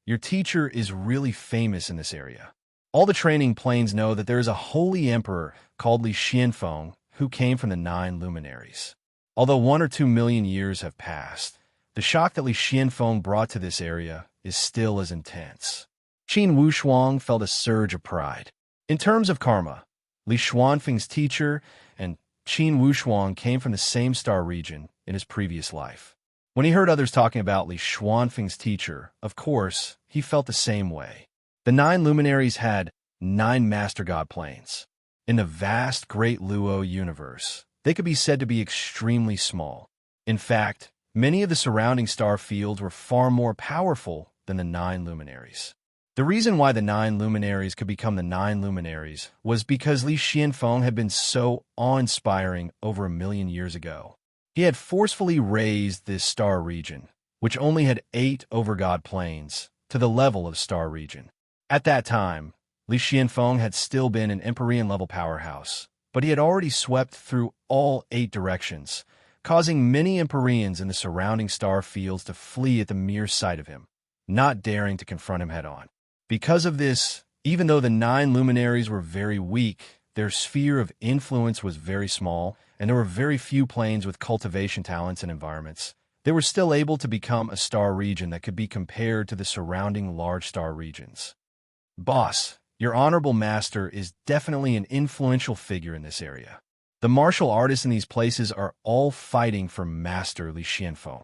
your teacher is really famous in this area. All the training planes know that there is a holy emperor called Li Xianfeng who came from the 9 luminaries. Although 1 or 2 million years have passed, the shock that Li Xianfeng brought to this area is still as intense. Qin Wushuang felt a surge of pride. In terms of karma, Li Xuanfeng's teacher and Qin Wushuang came from the same star region in his previous life. When he heard others talking about Li Xuanfeng's teacher, of course, he felt the same way. The 9 luminaries had 9 Master God planes. In the vast Great Luo universe, they could be said to be extremely small. In fact, many of the surrounding star fields were far more powerful than the 9 luminaries. The reason why the 9 luminaries could become the 9 luminaries was because Li Xianfeng had been so awe-inspiring over 1 million years ago. He had forcefully raised this star region, which only had 8 overgod planes, to the level of star region. At that time, Li Xianfeng had still been an Empyrean-level powerhouse, but he had already swept through all 8 directions, causing many Empyreans in the surrounding star fields to flee at the mere sight of him, not daring to confront him head-on. Because of this, even though the 9 luminaries were very weak, their sphere of influence was very small, and there were very few planes with cultivation talents and environments. They were still able to become a star region that could be compared to the surrounding large star regions. Boss, your honorable master is definitely an influential figure in this area. The martial artists in these places are all fighting for Master Li Xianfeng.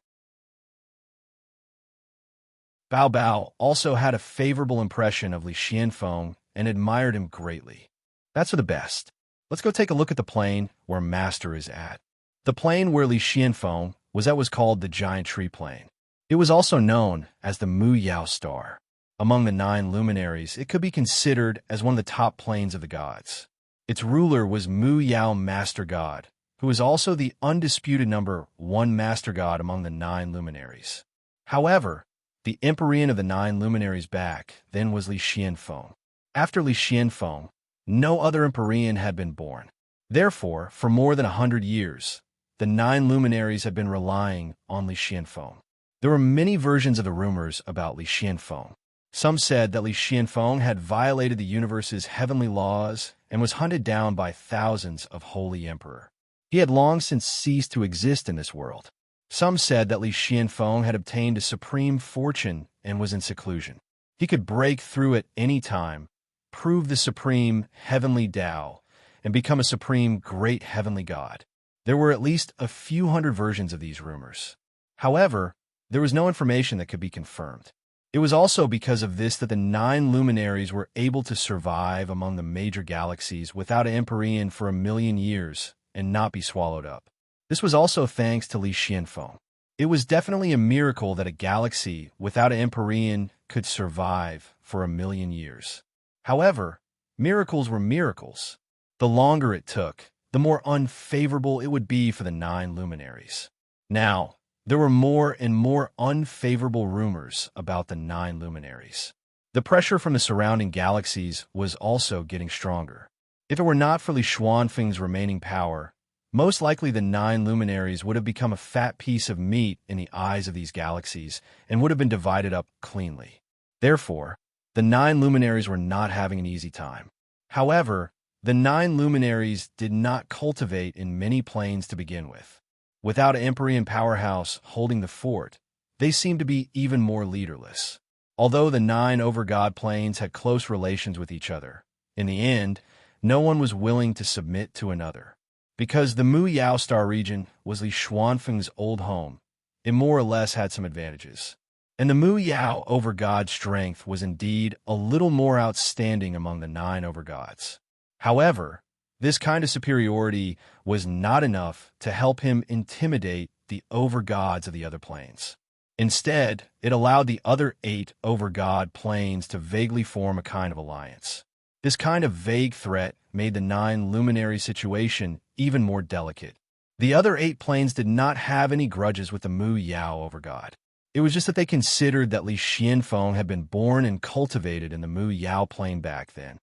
Bao Bao also had a favorable impression of Li Xianfeng and admired him greatly. That's for the best. Let's go take a look at the plane where Master is at. The plane where Li Xianfeng was at was called the Giant Tree Plane. It was also known as the Mu Yao Star. Among the 9 luminaries, it could be considered as one of the top planes of the gods. Its ruler was Mu Yao Master God, who was also the undisputed number 1 Master God among the 9 luminaries. However, the Empyrean of the 9 luminaries back then was Li Xianfeng. After Li Xianfeng, no other Empyrean had been born. Therefore, for more than 100 years, the 9 luminaries had been relying on Li Xianfeng. There were many versions of the rumors about Li Xianfeng. Some said that Li Xianfeng had violated the universe's heavenly laws and was hunted down by thousands of holy emperor. He had long since ceased to exist in this world. Some said that Li Xianfeng had obtained a supreme fortune and was in seclusion. He could break through at any time, prove the supreme heavenly Tao, and become a supreme great heavenly god. There were at least a few hundred versions of these rumors. However, there was no information that could be confirmed. It was also because of this that the 9 luminaries were able to survive among the major galaxies without an Empyrean for 1,000,000 years and not be swallowed up. This was also thanks to Li Xianfeng. It was definitely a miracle that a galaxy without an Empyrean could survive for 1,000,000 years. However, miracles were miracles. The longer it took, the more unfavorable it would be for the 9 luminaries. Now, there were more and more unfavorable rumors about the 9 luminaries. The pressure from the surrounding galaxies was also getting stronger. If it were not for Li Xuanfeng's remaining power, most likely the 9 luminaries would have become a fat piece of meat in the eyes of these galaxies and would have been divided up cleanly. Therefore, the 9 luminaries were not having an easy time. However, the 9 luminaries did not cultivate in many planes to begin with. Without an Empyrean powerhouse holding the fort, they seemed to be even more leaderless. Although the 9 overgod planes had close relations with each other, in the end, no one was willing to submit to another. Because the Mu Yao Star region was Li Xuanfeng's old home, it more or less had some advantages. And the Mu Yao overgod strength was indeed a little more outstanding among the 9 overgods. However, this kind of superiority was not enough to help him intimidate the overgods of the other planes. Instead, it allowed the other 8 overgod planes to vaguely form a kind of alliance. This kind of vague threat made the 9 luminary situation even more delicate. The other 8 planes did not have any grudges with the Mu Yao overgod. It was just that they considered that Li Xianfeng had been born and cultivated in the Mu Yao plane back then.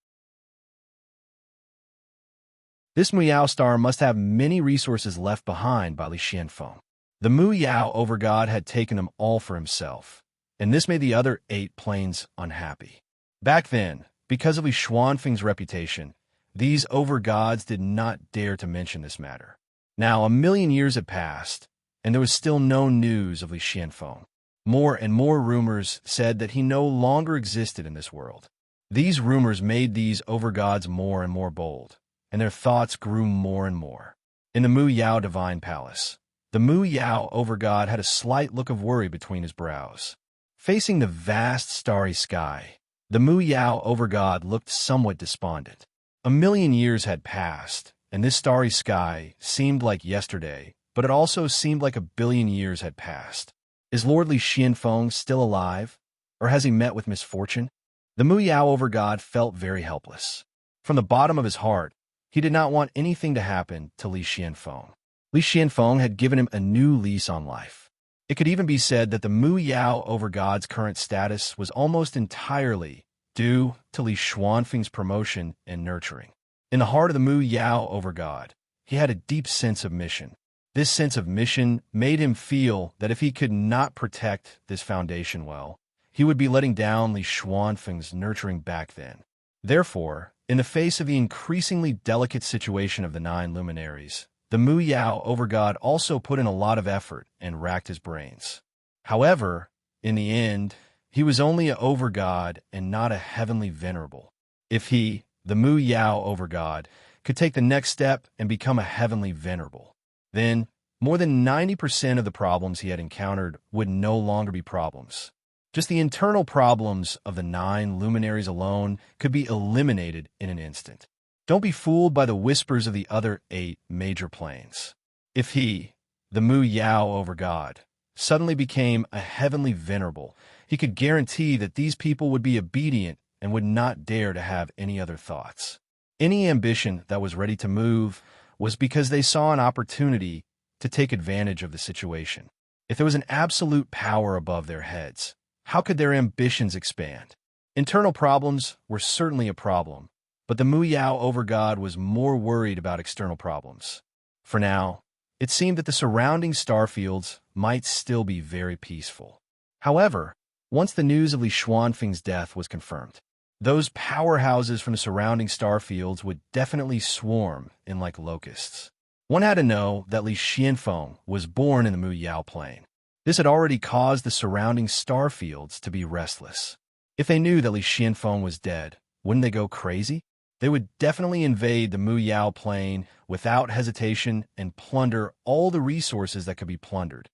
This Mu Yao star must have many resources left behind by Li Xianfeng. The Mu Yao overgod had taken them all for himself, and this made the other 8 planes unhappy. Back then, because of Li Xuanfeng's reputation, these overgods did not dare to mention this matter. Now, 1,000,000 years had passed, and there was still no news of Li Xianfeng. More and more rumors said that he no longer existed in this world. These rumors made these overgods more and more bold, and their thoughts grew more and more. In the Mu Yao Divine Palace, the Mu Yao overgod had a slight look of worry between his brows. Facing the vast starry sky, the Mu Yao overgod looked somewhat despondent. 1,000,000 years had passed, and this starry sky seemed like yesterday, but it also seemed like 1,000,000,000 years had passed. Is Lord Li Xianfeng still alive, or has he met with misfortune? The Mu Yao overgod felt very helpless. From the bottom of his heart, he did not want anything to happen to Li Xianfeng. Li Xianfeng had given him a new lease on life. It could even be said that the Mu Yao overgod's current status was almost entirely due to Li Xuanfeng's promotion and nurturing. In the heart of the Mu Yao overgod, he had a deep sense of mission. This sense of mission made him feel that if he could not protect this foundation well, he would be letting down Li Xuanfeng's nurturing back then. Therefore, in the face of the increasingly delicate situation of the 9 luminaries, the Mu Yao overgod also put in a lot of effort and racked his brains. However, in the end, he was only a overgod and not a heavenly venerable. If he, the Mu Yao overgod, could take the next step and become a heavenly venerable, then more than 90% of the problems he had encountered would no longer be problems. Just the internal problems of the 9 luminaries alone could be eliminated in an instant. Don't be fooled by the whispers of the other 8 major planes. If he, the Mu Yao overgod, suddenly became a heavenly venerable, he could guarantee that these people would be obedient and would not dare to have any other thoughts. Any ambition that was ready to move was because they saw an opportunity to take advantage of the situation. If there was an absolute power above their heads, how could their ambitions expand? Internal problems were certainly a problem, but the Mu Yao overgod was more worried about external problems. For now, it seemed that the surrounding star fields might still be very peaceful. However, once the news of Li Xuanfeng's death was confirmed, those powerhouses from the surrounding star fields would definitely swarm in like locusts. One had to know that Li Xuanfeng was born in the Mu Yao plane. This had already caused the surrounding star fields to be restless. If they knew that Li Xuanfeng was dead, wouldn't they go crazy? They would definitely invade the Mu Yao plane without hesitation and plunder all the resources that could be plundered.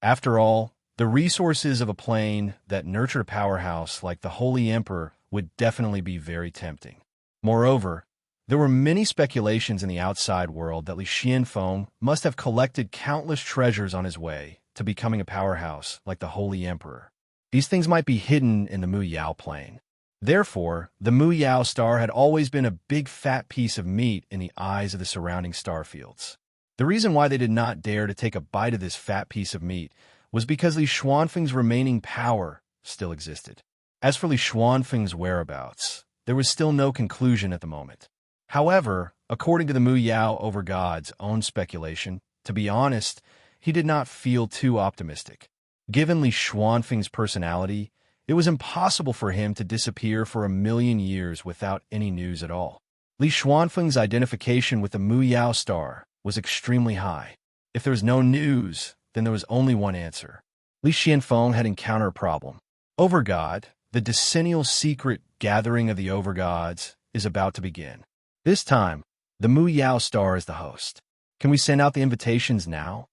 After all, the resources of a plane that nurtured a powerhouse like the Holy Emperor would definitely be very tempting. Moreover, there were many speculations in the outside world that Li Xuanfeng must have collected countless treasures on his way to becoming a powerhouse like the Holy Emperor. These things might be hidden in the Mu Yao plane. Therefore, the Mu Yao star had always been a big fat piece of meat in the eyes of the surrounding star fields. The reason why they did not dare to take a bite of this fat piece of meat was because Li Xuanfeng's remaining power still existed. As for Li Xuanfeng's whereabouts, there was still no conclusion at the moment. However, according to the Mu Yao overgod's own speculation, to be honest, he did not feel too optimistic. Given Li Xuanfeng's personality, it was impossible for him to disappear for 1,000,000 years without any news at all. Li Xuanfeng's identification with the Mu Yao star was extremely high. If there was no news, then there was only one answer. Li Xuanfeng had encountered a problem. Overgod, the decennial secret gathering of the overgods, is about to begin. This time, the Mu Yao star is the host. Can we send out the invitations now?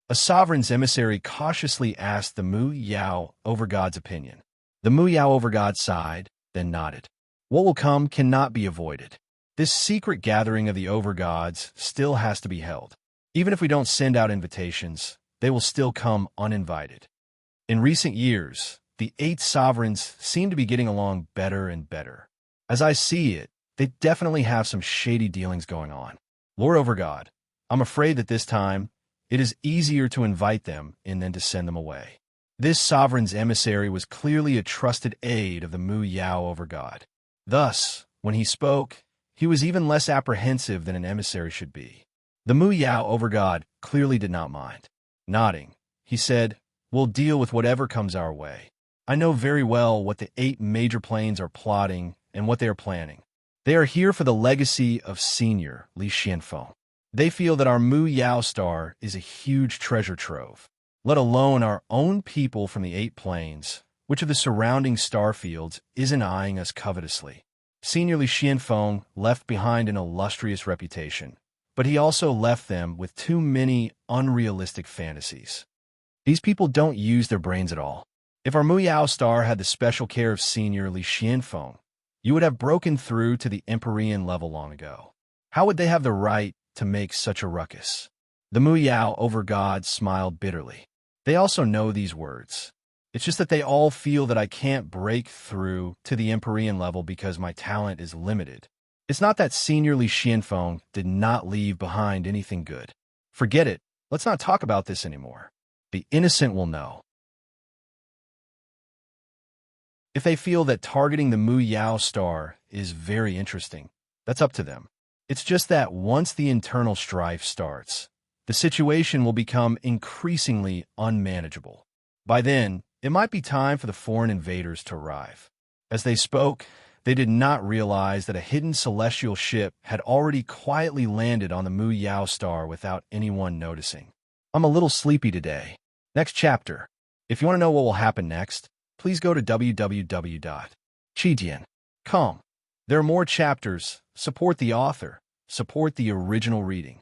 A sovereign's emissary cautiously asked the Mu Yao overgod's opinion. The Mu Yao overgod sighed, then nodded. What will come cannot be avoided. This secret gathering of the overgods still has to be held. Even if we don't send out invitations, they will still come uninvited. In recent years, the 8 sovereigns seem to be getting along better and better. As I see it, they definitely have some shady dealings going on. Lord Overgod, I'm afraid that this time, it is easier to invite them in than to send them away. This sovereign's emissary was clearly a trusted aide of the Mu Yao overgod. Thus, when he spoke, he was even less apprehensive than an emissary should be. The Mu Yao overgod clearly did not mind. Nodding, he said, "We'll deal with whatever comes our way. I know very well what the 8 major planes are plotting and what they are planning. They are here for the legacy of Senior Li Xuanfeng. They feel that our Mu Yao star is a huge treasure trove, let alone our own people from the 8 planes, which of the surrounding star fields isn't eyeing us covetously. Senior Li Xuanfeng left behind an illustrious reputation, but he also left them with too many unrealistic fantasies. These people don't use their brains at all. If our Mu Yao star had the special care of Senior Li Xuanfeng, you would have broken through to the Empyrean level long ago. How would they have the right to make such a ruckus?" The Mu Yao overgod smiled bitterly. They also know these words. It's just that they all feel that I can't break through to the Empyrean level because my talent is limited. It's not that Senior Li Xuanfeng did not leave behind anything good. Forget it. Let's not talk about this anymore. The innocent will know. If they feel that targeting the Mu Yao star is very interesting, that's up to them. It's just that once the internal strife starts, the situation will become increasingly unmanageable. By then, it might be time for the foreign invaders to arrive. As they spoke, they did not realize that a hidden celestial ship had already quietly landed on the Mu Yao star without anyone noticing. I'm a little sleepy today. Next chapter. If you want to know what will happen next, please go to www.chidian.com. There are more chapters. Support the author. Support the original reading.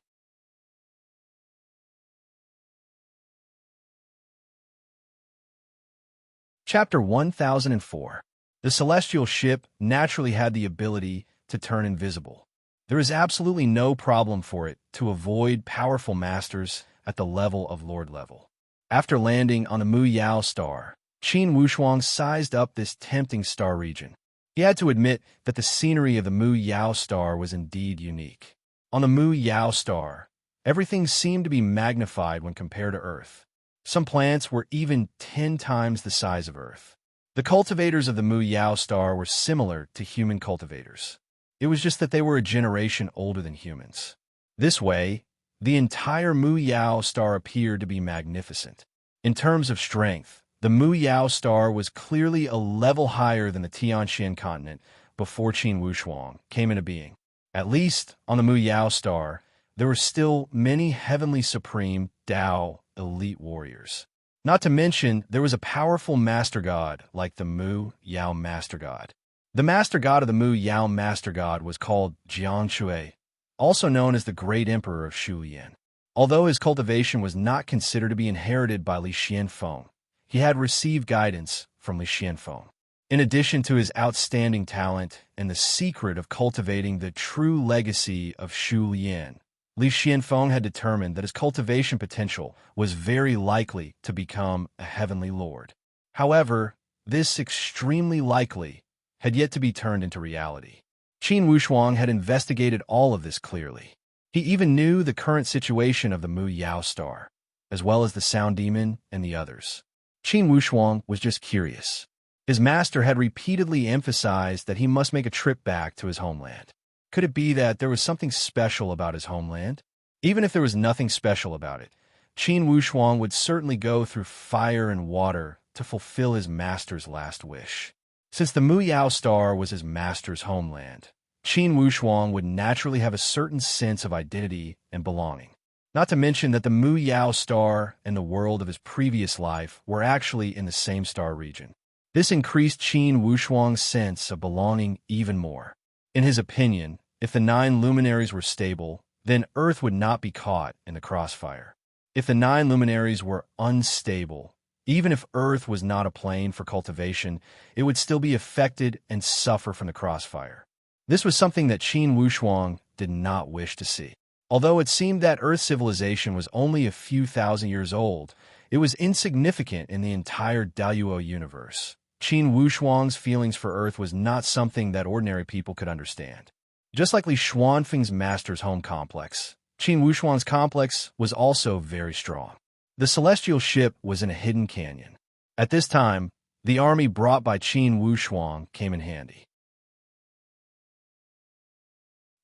Chapter 1004. The celestial ship naturally had the ability to turn invisible. There is absolutely no problem for it to avoid powerful masters at the level of Lord level. After landing on the Mu Yao star, Qin Wushuang sized up this tempting star region. He had to admit that the scenery of the Mu Yao star was indeed unique. On the Mu Yao star, everything seemed to be magnified when compared to Earth. Some plants were even 10 times the size of Earth. The cultivators of the Mu Yao star were similar to human cultivators. It was just that they were a generation older than humans. This way, the entire Mu Yao star appeared to be magnificent. In terms of strength, the Mu Yao star was clearly a level higher than the Tianxian continent before Qin Wushuang came into being. At least, on the Mu Yao star, there were still many heavenly supreme Tao elite warriors. Not to mention, there was a powerful master god like the Mu Yao master god. The master god of the Mu Yao master god was called Jiangshui, also known as the Great Emperor of Shulian. Although his cultivation was not considered to be inherited by Li Xianfeng, he had received guidance from Li Xianfeng. In addition to his outstanding talent and the secret of cultivating the true legacy of Shulian, Li Xianfeng had determined that his cultivation potential was very likely to become a heavenly lord. However, this extremely likely had yet to be turned into reality. Qin Wushuang had investigated all of this clearly. He even knew the current situation of the Mu Yao star, as well as the Sound Demon and the others. Qin Wushuang was just curious. His master had repeatedly emphasized that he must make a trip back to his homeland. Could it be that there was something special about his homeland? Even if there was nothing special about it, Qin Wushuang would certainly go through fire and water to fulfill his master's last wish. Since the Mu Yao star was his master's homeland, Qin Wushuang would naturally have a certain sense of identity and belonging. Not to mention that the Mu Yao star and the world of his previous life were actually in the same star region. This increased Qin Wushuang's sense of belonging even more. In his opinion, if the 9 luminaries were stable, then Earth would not be caught in the crossfire. If the 9 luminaries were unstable, even if Earth was not a plane for cultivation, it would still be affected and suffer from the crossfire. This was something that Qin Wushuang did not wish to see. Although it seemed that Earth civilization was only a few thousand years old, it was insignificant in the entire Daluo universe. Qin Wushuang's feelings for Earth was not something that ordinary people could understand. Just like Li Xuanfeng's master's home complex, Qin Wushuang's complex was also very strong. The celestial ship was in a hidden canyon. At this time, the army brought by Qin Wushuang came in handy.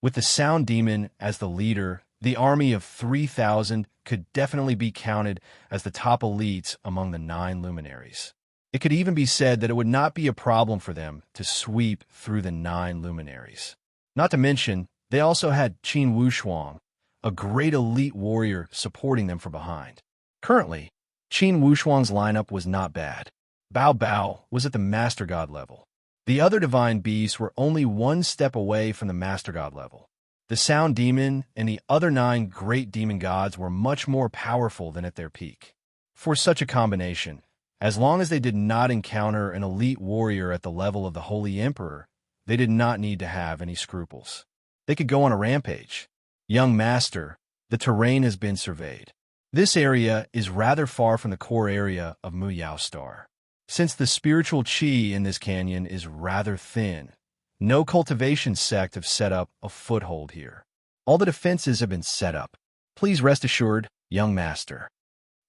With the Sound Demon as the leader, the army of 3,000 could definitely be counted as the top elites among the 9 luminaries. It could even be said that it would not be a problem for them to sweep through the 9 luminaries. Not to mention, they also had Qin Wushuang, a great elite warrior supporting them from behind. Currently, Qin Wushuang's lineup was not bad. Bao Bao was at the Master God level. The other divine beasts were only one step away from the Master God level. The Sound Demon and the other 9 great demon gods were much more powerful than at their peak. For such a combination, as long as they did not encounter an elite warrior at the level of the Holy Emperor, they did not need to have any scruples. They could go on a rampage. Young Master, the terrain has been surveyed. This area is rather far from the core area of Mu Yao Star. Since the spiritual qi in this canyon is rather thin, no cultivation sect have set up a foothold here. All the defenses have been set up. Please rest assured, young master.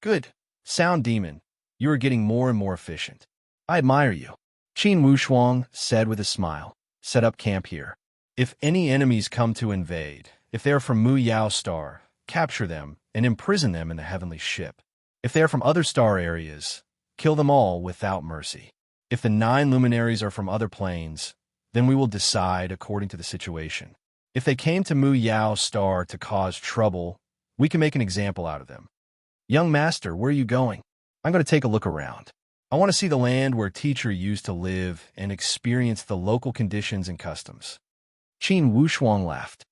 Good. Sound Demon, you are getting more and more efficient. I admire you. Qin Wushuang said with a smile. Set up camp here. If any enemies come to invade, if they are from Mu Yao Star, capture them and imprison them in the heavenly ship. If they are from other star areas, kill them all without mercy. If the 9 luminaries are from other planes, then we will decide according to the situation. If they came to Mu Yao Star to cause trouble, we can make an example out of them. Young master, where are you going? I'm going to take a look around. I want to see the land where teacher used to live and experience the local conditions and customs. Qin Wushuang laughed.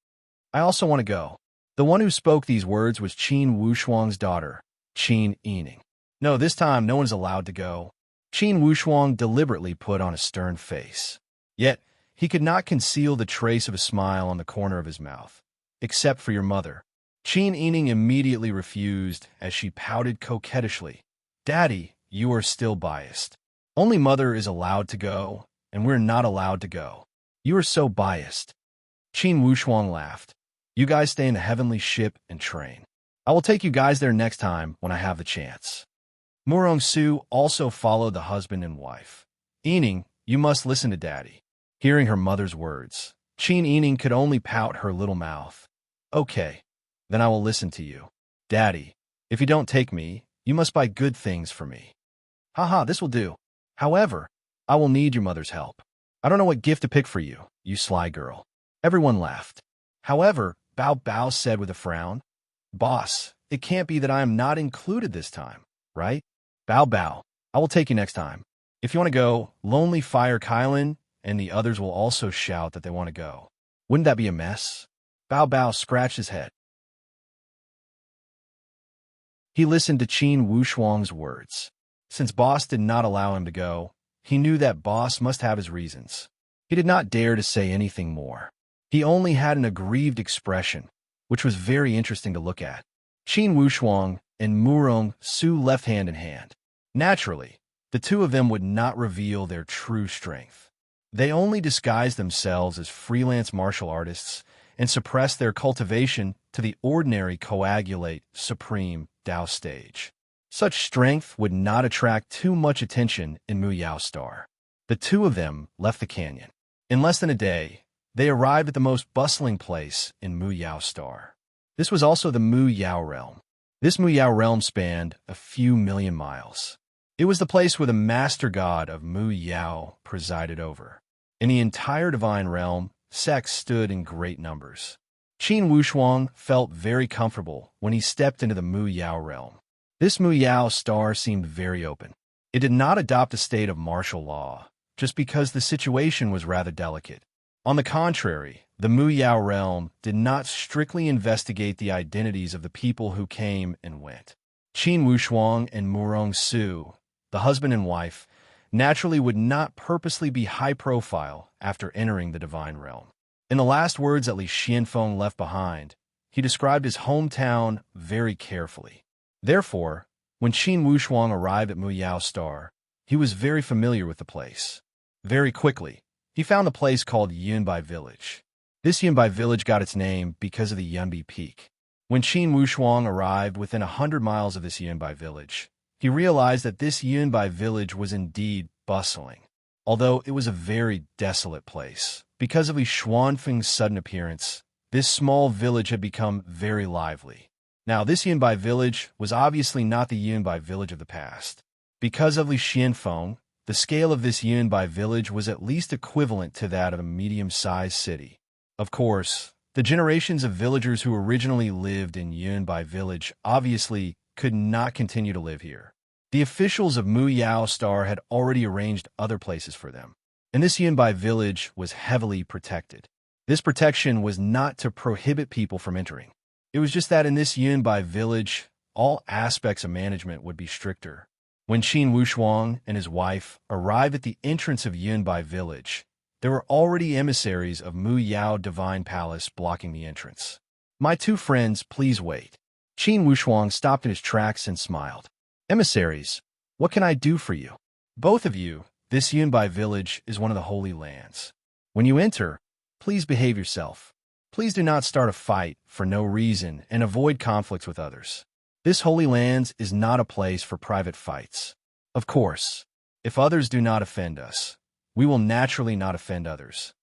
I also want to go. The one who spoke these words was Qin Wushuang's daughter, Qin Yining. No, this time no one's allowed to go. Qin Wushuang deliberately put on a stern face. Yet, he could not conceal the trace of a smile on the corner of his mouth. Except for your mother. Qin Yining immediately refused as she pouted coquettishly. Daddy, you are still biased. Only mother is allowed to go, and we're not allowed to go. You are so biased. Qin Wushuang laughed. You guys stay in the heavenly ship and train. I will take you guys there next time when I have the chance. Murong Su also followed the husband and wife. Yining, you must listen to Daddy. Hearing her mother's words, Qin Yining could only pout her little mouth. Okay, then I will listen to you. Daddy, if you don't take me, you must buy good things for me. Haha, this will do. However, I will need your mother's help. I don't know what gift to pick for you, you sly girl. Everyone laughed. However, Bao Bao said with a frown, Boss, it can't be that I am not included this time, right? Bao Bao, I will take you next time. If you want to go, Lonely Fire Kylan and the others will also shout that they want to go. Wouldn't that be a mess? Bao Bao scratched his head. He listened to Qin Wushuang's words. Since Boss did not allow him to go, he knew that Boss must have his reasons. He did not dare to say anything more. He only had an aggrieved expression, which was very interesting to look at. Qin Wushuang and Murong Su left hand in hand. Naturally, the two of them would not reveal their true strength. They only disguised themselves as freelance martial artists and suppressed their cultivation to the ordinary coagulate supreme Dao stage. Such strength would not attract too much attention in Mu Yao Star. The two of them left the canyon. In less than a day, they arrived at the most bustling place in Mu Yao Star. This was also the Mu Yao realm. This Mu Yao realm spanned a few million miles. It was the place where the master god of Mu Yao presided over. In the entire divine realm, sects stood in great numbers. Qin Wushuang felt very comfortable when he stepped into the Mu Yao realm. This Mu Yao Star seemed very open. It did not adopt a state of martial law, just because the situation was rather delicate. On the contrary, the Mu Yao realm did not strictly investigate the identities of the people who came and went. Qin Wushuang and Murong Su, the husband and wife, naturally would not purposely be high-profile after entering the divine realm. In the last words that Li Xianfeng left behind, he described his hometown very carefully. Therefore, when Qin Wushuang arrived at Mu Yao Star, he was very familiar with the place. Very quickly, he found a place called Yunbai Village. This Yunbai Village got its name because of the Yunbai Peak. When Qin Wushuang arrived within 100 miles of this Yunbai Village, he realized that this Yunbai Village was indeed bustling, although it was a very desolate place. Because of Li Xuanfeng's sudden appearance, this small village had become very lively. Now, this Yunbai Village was obviously not the Yunbai Village of the past. Because of Li Xianfeng, the scale of this Yunbai Village was at least equivalent to that of a medium-sized city. Of course, the generations of villagers who originally lived in Yunbai Village obviously could not continue to live here. The officials of Mu Yao Star had already arranged other places for them, and this Yunbai Village was heavily protected. This protection was not to prohibit people from entering. It was just that in this Yunbai Village, all aspects of management would be stricter. When Qin Wushuang and his wife arrived at the entrance of Yunbai Village, there were already emissaries of Mu Yao Divine Palace blocking the entrance. My two friends, please wait. Qin Wushuang stopped in his tracks and smiled. Emissaries, what can I do for you? Both of you, this Yunbai Village is one of the holy lands. When you enter, please behave yourself. Please do not start a fight for no reason and avoid conflicts with others. This holy lands is not a place for private fights. Of course, if others do not offend us, we will naturally not offend others.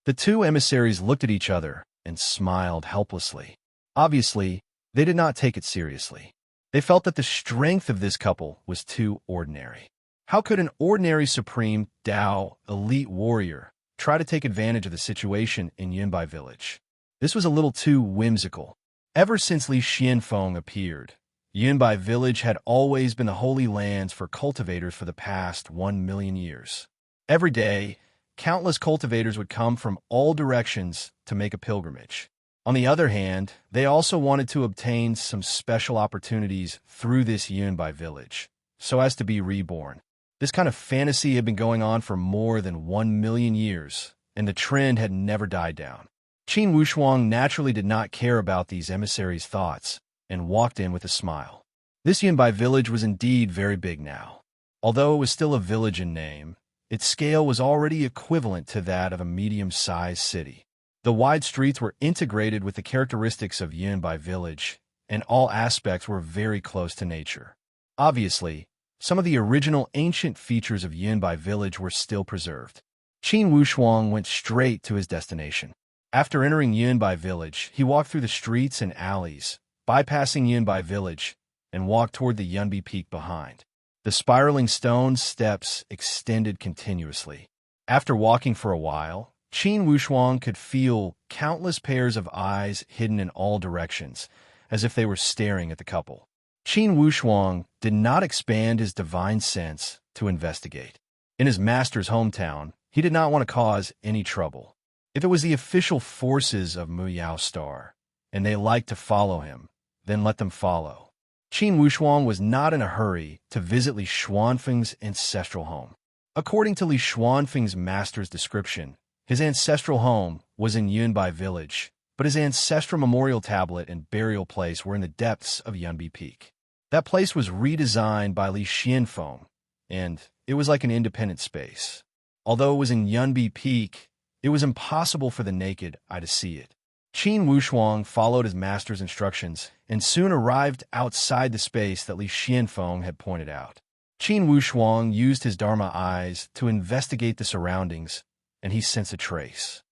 The two emissaries looked at each other and smiled helplessly. Obviously, they did not take it seriously. They felt that the strength of this couple was too ordinary. How could an ordinary supreme Dao elite warrior try to take advantage of the situation in Yunbai village? This was a little too whimsical. Ever since Li Xianfeng appeared, Yunbai village had always been the holy lands for cultivators for the past 1 million years. Every day, countless cultivators would come from all directions to make a pilgrimage. On the other hand, they also wanted to obtain some special opportunities through this Yunbai village, so as to be reborn. This kind of fantasy had been going on for more than 1 million years, and the trend had never died down. Qin Wushuang naturally did not care about these emissaries' thoughts, and walked in with a smile. This Yunbai village was indeed very big now. Although it was still a village in name, its scale was already equivalent to that of a medium-sized city. The wide streets were integrated with the characteristics of Yunbai village, and all aspects were very close to nature. Obviously, some of the original ancient features of Yunbai village were still preserved. Qin Wushuang went straight to his destination. After entering Yunbai village, he walked through the streets and alleys, bypassing Yunbai village, and walked toward the Yunbi peak behind. The spiraling stone steps extended continuously. After walking for a while, Qin Wushuang could feel countless pairs of eyes hidden in all directions, as if they were staring at the couple. Qin Wushuang did not expand his divine sense to investigate. In his master's hometown, he did not want to cause any trouble. If it was the official forces of Muyao Star, and they liked to follow him, then let them follow. Qin Wushuang was not in a hurry to visit Li Xuanfeng's ancestral home. According to Li Xuanfeng's master's description, his ancestral home was in Yunbai village, but his ancestral memorial tablet and burial place were in the depths of Yunbi Peak. That place was redesigned by Li Xianfeng, and it was like an independent space. Although it was in Yunbi Peak, it was impossible for the naked eye to see it. Qin Wushuang followed his master's instructions and soon arrived outside the space that Li Xianfeng had pointed out. Qin Wushuang used his Dharma eyes to investigate the surroundings, and he sensed a trace.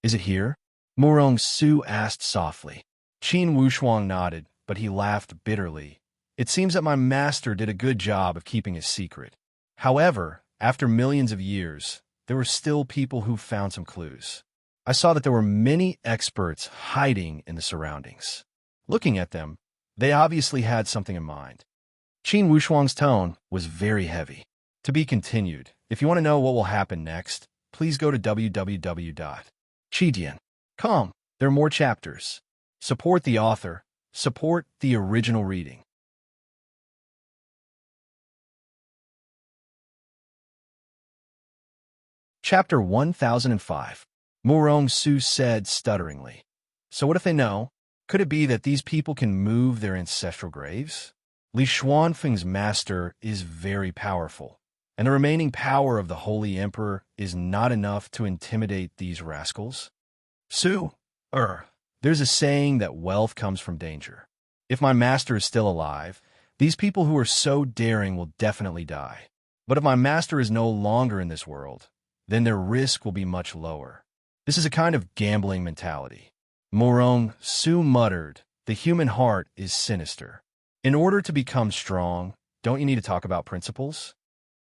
"Is it here?" Murong Su asked softly. Qin Wushuang nodded, but he laughed bitterly. "It seems that my master did a good job of keeping his secret. However, after millions of years, there were still people who found some clues. I saw that there were many experts hiding in the surroundings. Looking at them, they obviously had something in mind." Qin Wushuang's tone was very heavy. To be continued. If you want to know what will happen next, please go to www.chidian.com. There are more chapters. Support the author. Support the original reading. Chapter 1005. Murong Su said stutteringly. "So what if they know? Could it be that these people can move their ancestral graves? Li Xuanfeng's master is very powerful, and the remaining power of the Holy Emperor is not enough to intimidate these rascals. Su, there's a saying that wealth comes from danger. If my master is still alive, these people who are so daring will definitely die. But if my master is no longer in this world, then their risk will be much lower. This is a kind of gambling mentality." Murong Su muttered, "The human heart is sinister. In order to become strong, don't you need to talk about principles?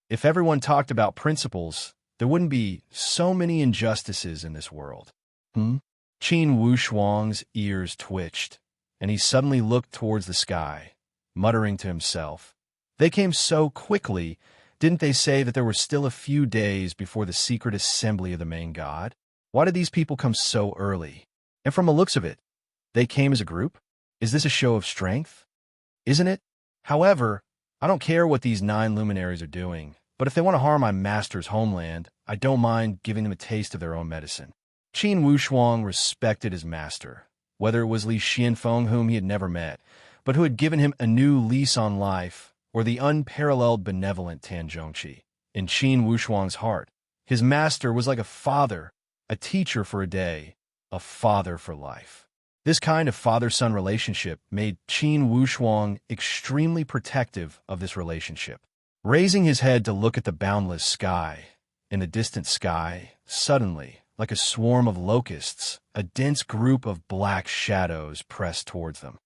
If everyone talked about principles, there wouldn't be so many injustices in this world." Qin Wushuang's ears twitched, and he suddenly looked towards the sky, muttering to himself, "They came so quickly. Didn't they say that there were still a few days before the secret assembly of the main god? Why did these people come so early? And from the looks of it, they came as a group? Is this a show of strength? Isn't it? However, I don't care what these 9 luminaries are doing, but if they want to harm my master's homeland, I don't mind giving them a taste of their own medicine." Qin Wushuang respected his master, whether it was Li Xianfeng, whom he had never met, but who had given him a new lease on life, or the unparalleled benevolent Tan Zhongqi. In Qin Wushuang's heart, his master was like a father, a teacher for a day, a father for life. This kind of father-son relationship made Qin Wushuang extremely protective of this relationship. Raising his head to look at the boundless sky, in the distant sky, suddenly, like a swarm of locusts, a dense group of black shadows pressed towards them.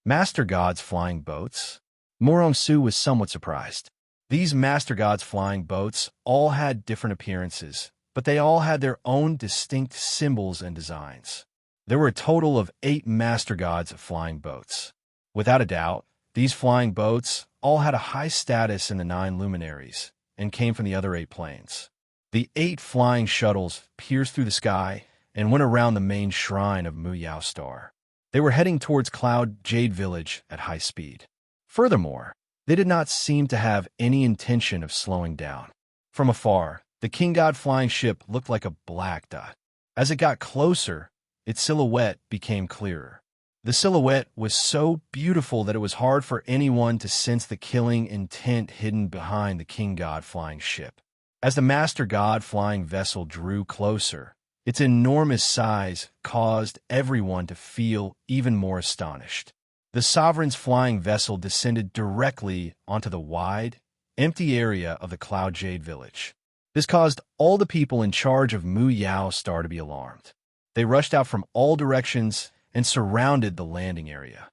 Master God's flying boats? Morong-su was somewhat surprised. These Master God's flying boats all had different appearances, but they all had their own distinct symbols and designs. There were a total of 8 Master Gods flying boats. Without a doubt, these flying boats all had a high status in the 9 luminaries and came from the other 8 planes. The 8 flying shuttles pierced through the sky and went around the main shrine of Muyao Star. They were heading towards Cloud Jade Village at high speed. Furthermore, they did not seem to have any intention of slowing down. From afar, the King God flying ship looked like a black dot. As it got closer, its silhouette became clearer. The silhouette was so beautiful that it was hard for anyone to sense the killing intent hidden behind the King God flying ship. As the Master God flying vessel drew closer, its enormous size caused everyone to feel even more astonished. The Sovereign's flying vessel descended directly onto the wide, empty area of the Cloud Jade Village. This caused all the people in charge of Muyao Star to be alarmed. They rushed out from all directions and surrounded the landing area.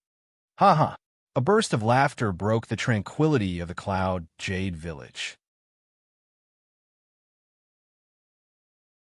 Ha ha! A burst of laughter broke the tranquility of the Cloud Jade Village.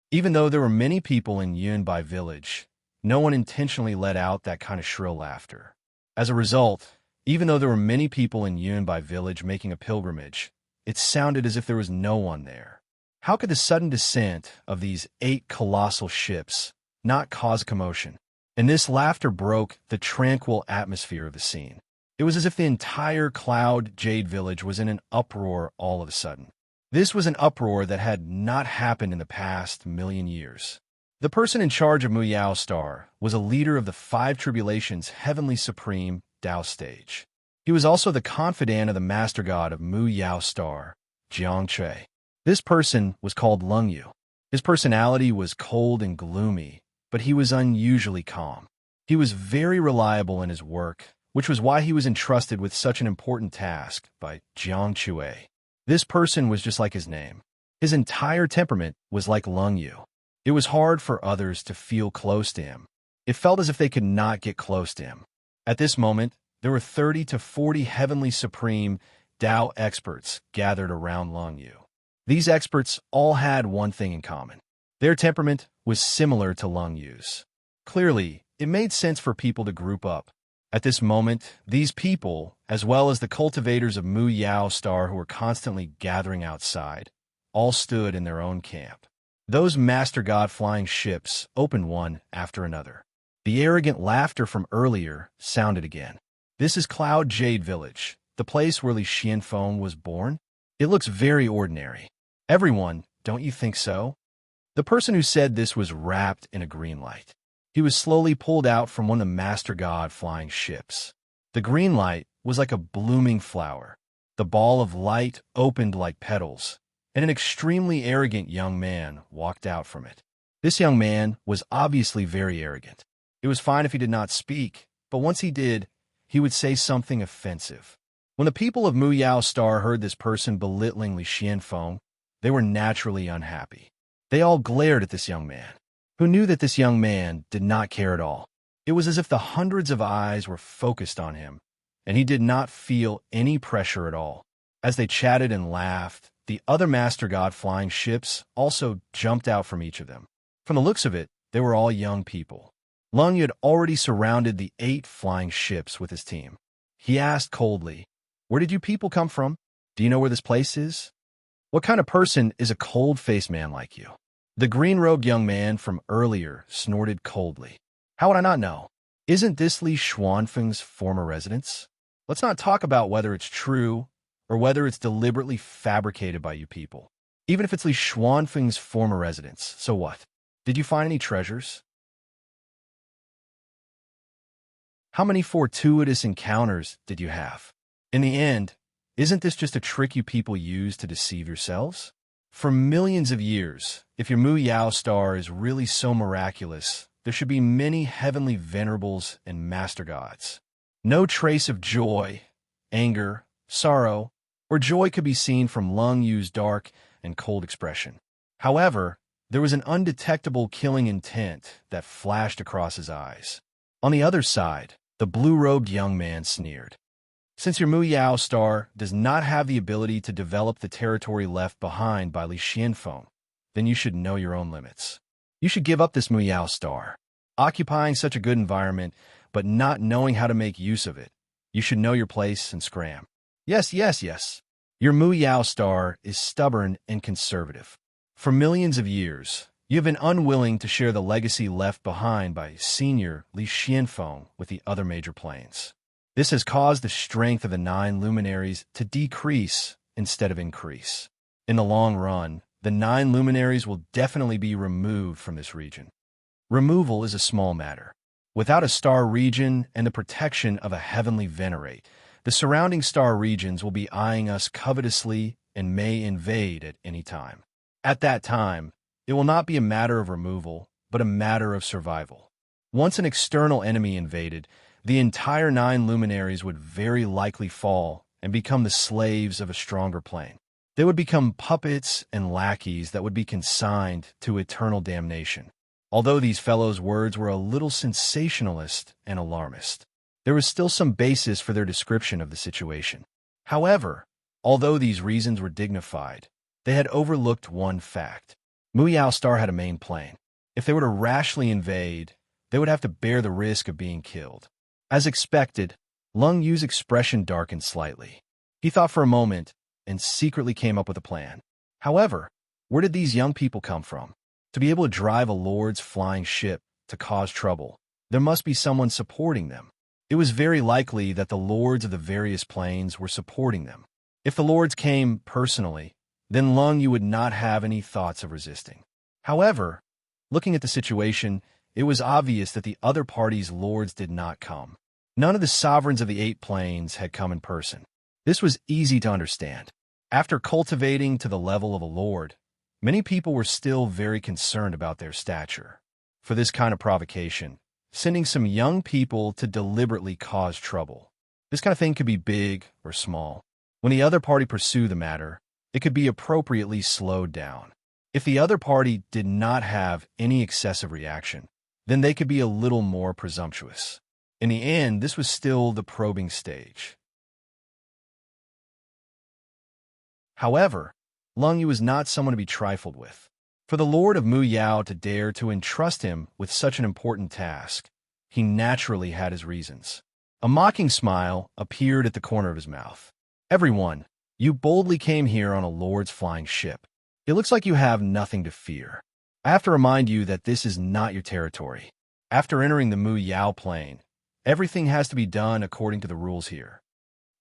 Even though there were many people in Yunbai Village, no one intentionally let out that kind of shrill laughter. As a result, even though there were many people in Yunbai Village making a pilgrimage, it sounded as if there was no one there. How could the sudden descent of these 8 colossal ships not cause commotion? And this laughter broke the tranquil atmosphere of the scene. It was as if the entire Cloud Jade Village was in an uproar all of a sudden. This was an uproar that had not happened in the past million years. The person in charge of Muyao Star was a leader of the 5 Tribulations' Heavenly Supreme Tao stage. He was also the confidant of the Master God of Muyao Star, Jiangche. This person was called Lung Yu. His personality was cold and gloomy, but he was unusually calm. He was very reliable in his work, which was why he was entrusted with such an important task by Jiang Chue. This person was just like his name. His entire temperament was like Lung Yu. It was hard for others to feel close to him. It felt as if they could not get close to him. At this moment, there were 30 to 40 Heavenly Supreme Tao experts gathered around Lung Yu. These experts all had one thing in common. Their temperament was similar to Lung Yu's. Clearly, it made sense for people to group up. At this moment, these people, as well as the cultivators of Muyao Star who were constantly gathering outside, all stood in their own camp. Those Master God flying ships opened one after another. The arrogant laughter from earlier sounded again. This is Cloud Jade Village, the place where Li Xianfeng was born. It looks very ordinary. Everyone, don't you think so? The person who said this was wrapped in a green light. He was slowly pulled out from one of the Master God flying ships. The green light was like a blooming flower. The ball of light opened like petals, and an extremely arrogant young man walked out from it. This young man was obviously very arrogant. It was fine if he did not speak, but once he did, he would say something offensive. When the people of Muyao Star heard this person belittling Li Xianfeng, they were naturally unhappy. They all glared at this young man, who knew that this young man did not care at all. It was as if the hundreds of eyes were focused on him, and he did not feel any pressure at all. As they chatted and laughed, the other Master God flying ships also jumped out from each of them. From the looks of it, they were all young people. Lung Yu had already surrounded the 8 flying ships with his team. He asked coldly, "Where did you people come from? Do you know where this place is? What kind of person is a cold-faced man like you?" The green-robed young man from earlier snorted coldly. "How would I not know? Isn't this Li Xuanfeng's former residence? Let's not talk about whether it's true or whether it's deliberately fabricated by you people. Even if it's Li Xuanfeng's former residence, so what? Did you find any treasures? How many fortuitous encounters did you have? In the end, isn't this just a trick you people use to deceive yourselves? For millions of years, if your Muyao Star is really so miraculous, there should be many heavenly venerables and master gods. No trace of joy, anger, sorrow, or joy could be seen from Lung Yu's dark and cold expression. However, There was an undetectable killing intent that flashed across his eyes. On the other side, the blue-robed young man sneered. Since your Muyao star does not have the ability to develop the territory left behind by Li Xianfeng, then you should know your own limits. You should give up this Muyao star. Occupying such a good environment, but not knowing how to make use of it, you should know your place and scram. Yes. Your Muyao star is stubborn and conservative. For millions of years, you have been unwilling to share the legacy left behind by Senior Li Xianfeng with the other major planes. This has caused the strength of the 9 luminaries to decrease instead of increase. In the long run, the 9 luminaries will definitely be removed from this region. Removal is a small matter. Without a star region and the protection of a heavenly venerate, the surrounding star regions will be eyeing us covetously and may invade at any time. At that time, it will not be a matter of removal, but a matter of survival. Once an external enemy invaded, the entire 9 luminaries would very likely fall and become the slaves of a stronger plane. They would become puppets and lackeys that would be consigned to eternal damnation. Although these fellows' words were a little sensationalist and alarmist, there was still some basis for their description of the situation. However, although these reasons were dignified, they had overlooked one fact. Muyao Star had a main plane. If they were to rashly invade, they would have to bear the risk of being killed. As expected, Lung Yu's expression darkened slightly. He thought for a moment and secretly came up with a plan. However, where did these young people come from? To be able to drive a lord's flying ship to cause trouble, there must be someone supporting them. It was very likely that the lords of the various planes were supporting them. If the lords came personally, then Lung Yu would not have any thoughts of resisting. However, looking at the situation, it was obvious that the other party's lords did not come. None of the sovereigns of the 8 planes had come in person. This was easy to understand. After cultivating to the level of a lord, many people were still very concerned about their stature. For this kind of provocation, sending some young people to deliberately cause trouble. This kind of thing could be big or small. When the other party pursued the matter, it could be appropriately slowed down. If the other party did not have any excessive reaction, then they could be a little more presumptuous. In the end, this was still the probing stage. However, Lung Yu was not someone to be trifled with. For the Lord of Muyao to dare to entrust him with such an important task, he naturally had his reasons. A mocking smile appeared at the corner of his mouth. Everyone, you boldly came here on a lord's flying ship. It looks like you have nothing to fear. I have to remind you that this is not your territory. After entering the Muyao plane, everything has to be done according to the rules here.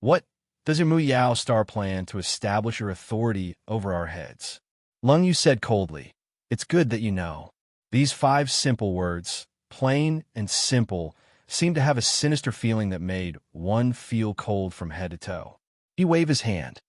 What does your Muyao star plan to establish your authority over our heads? Lung Yu said coldly, "It's good that you know." These 5 simple words, plain and simple, seemed to have a sinister feeling that made one feel cold from head to toe. He waved his hand.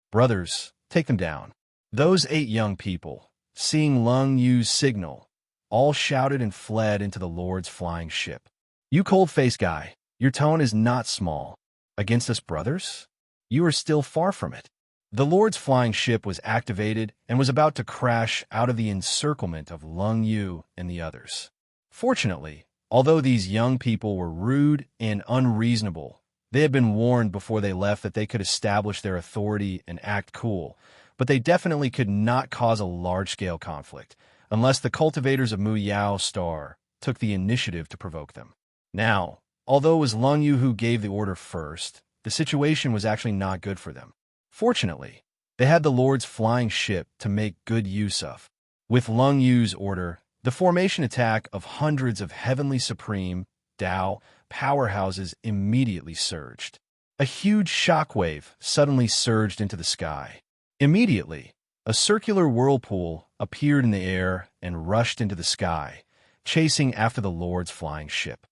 "Brothers, take them down." Those 8 young people, seeing Lung Yu's signal, all shouted and fled into the Lord's flying ship. "You cold-faced guy, your tone is not small. Against us brothers? You are still far from it." The Lord's flying ship was activated and was about to crash out of the encirclement of Lung Yu and the others. Fortunately, although these young people were rude and unreasonable, they had been warned before they left that they could establish their authority and act cool, but they definitely could not cause a large-scale conflict unless the cultivators of Muyao Star took the initiative to provoke them. Now, although it was Lung Yu who gave the order first, the situation was actually not good for them. Fortunately, they had the Lord's flying ship to make good use of. With Lung Yu's order, the formation attack of hundreds of heavenly supreme, Tao, powerhouses immediately surged. A huge shockwave suddenly surged into the sky. Immediately, a circular whirlpool appeared in the air and rushed into the sky, chasing after the Lord's flying ship.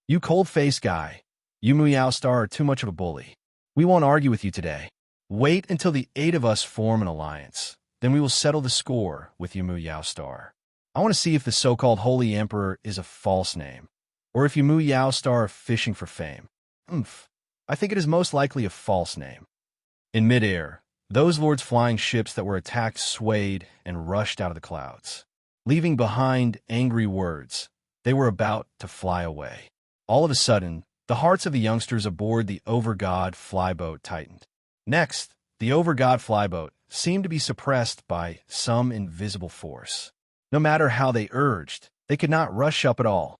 "You cold-faced guy, you Muyao Star are too much of a bully. We won't argue with you today. Wait until the 8 of us form an alliance. Then we will settle the score with you Muyao Star. I want to see if the so-called Holy Emperor is a false name, or if you Muyao Star are fishing for fame. I think it is most likely a false name." In midair, those lords' flying ships that were attacked swayed and rushed out of the clouds. leaving behind angry words. They were about to fly away. All of a sudden, the hearts of the youngsters aboard the Overgod flyboat tightened. Next, the Overgod flyboat seemed to be suppressed by some invisible force. No matter how they urged, they could not rush up at all.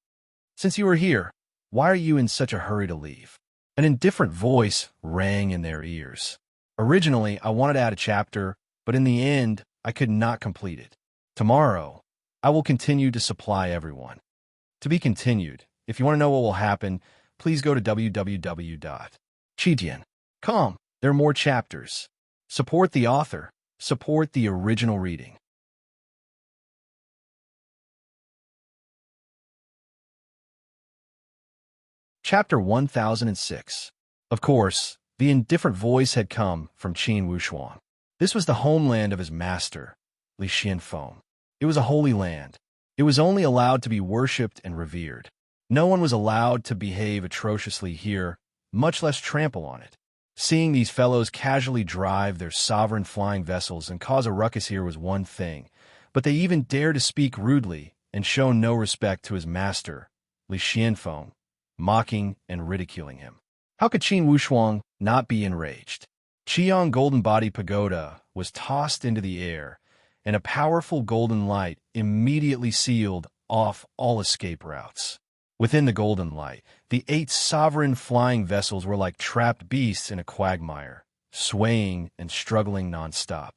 "Since you are here, why are you in such a hurry to leave?" An indifferent voice rang in their ears. "Originally, I wanted to add a chapter, but in the end, I could not complete it. Tomorrow, I will continue to supply everyone." To be continued. If you want to know what will happen, please go to www.chidian.com. There are more chapters. Support the author. Support the original reading. Chapter 1006. Of course, the indifferent voice had come from Qin Wushuang. This was the homeland of his master, Li Xianfeng. It was a holy land. It was only allowed to be worshipped and revered. No one was allowed to behave atrociously here, much less trample on it. Seeing these fellows casually drive their sovereign flying vessels and cause a ruckus here was one thing, but they even dared to speak rudely and show no respect to his master, Li Xianfeng, mocking and ridiculing him. How could Qin Wushuang not be enraged? Qiang Golden Body Pagoda was tossed into the air, and a powerful golden light immediately sealed off all escape routes. Within the golden light, the 8 sovereign flying vessels were like trapped beasts in a quagmire, swaying and struggling nonstop.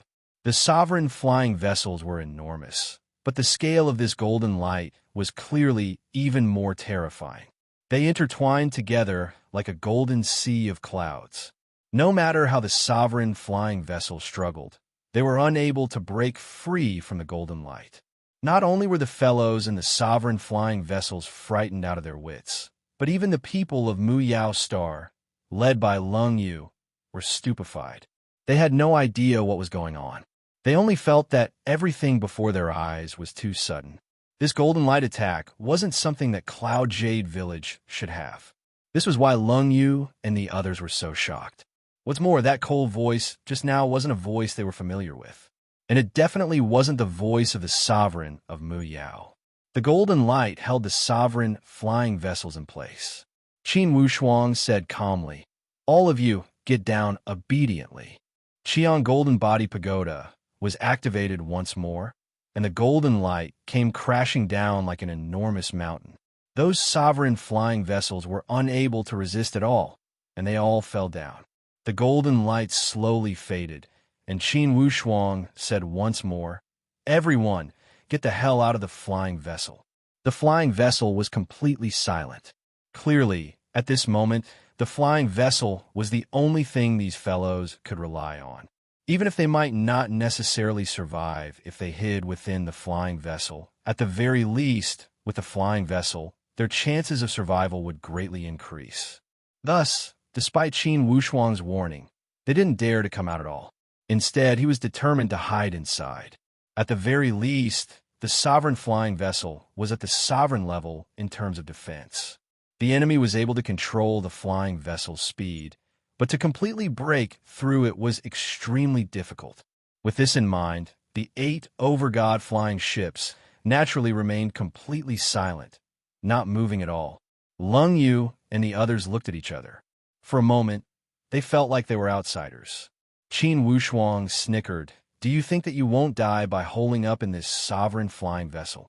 The sovereign flying vessels were enormous, but the scale of this golden light was clearly even more terrifying. They intertwined together like a golden sea of clouds. No matter how the sovereign flying vessels struggled, they were unable to break free from the golden light. Not only were the fellows in the sovereign flying vessels frightened out of their wits, but even the people of Mu Yao Star, led by Lung Yu, were stupefied. They had no idea what was going on. They only felt that everything before their eyes was too sudden. This golden light attack wasn't something that Cloud Jade Village should have. This was why Lung Yu and the others were so shocked. What's more, that cold voice just now wasn't a voice they were familiar with. And it definitely wasn't the voice of the sovereign of Mu Yao. The golden light held the sovereign flying vessels in place. Qin Wushuang said calmly, "All of you, get down obediently." Qiang Golden Body Pagoda was activated once more, and the golden light came crashing down like an enormous mountain. Those sovereign flying vessels were unable to resist at all, and they all fell down. The golden light slowly faded, and Qin Wushuang said once more, "Everyone, get the hell out of the flying vessel." The flying vessel was completely silent. Clearly, at this moment, the flying vessel was the only thing these fellows could rely on. Even if they might not necessarily survive if they hid within the flying vessel, at the very least, with the flying vessel, their chances of survival would greatly increase. Thus, despite Qin Wushuang's warning, they didn't dare to come out at all. Instead, he was determined to hide inside. At the very least, the sovereign flying vessel was at the sovereign level in terms of defense. The enemy was able to control the flying vessel's speed, but to completely break through it was extremely difficult. With this in mind, the 8 Overgod flying ships naturally remained completely silent, not moving at all. Lung Yu and the others looked at each other. For a moment, they felt like they were outsiders. Qin Wushuang snickered. "Do you think that you won't die by holding up in this sovereign flying vessel?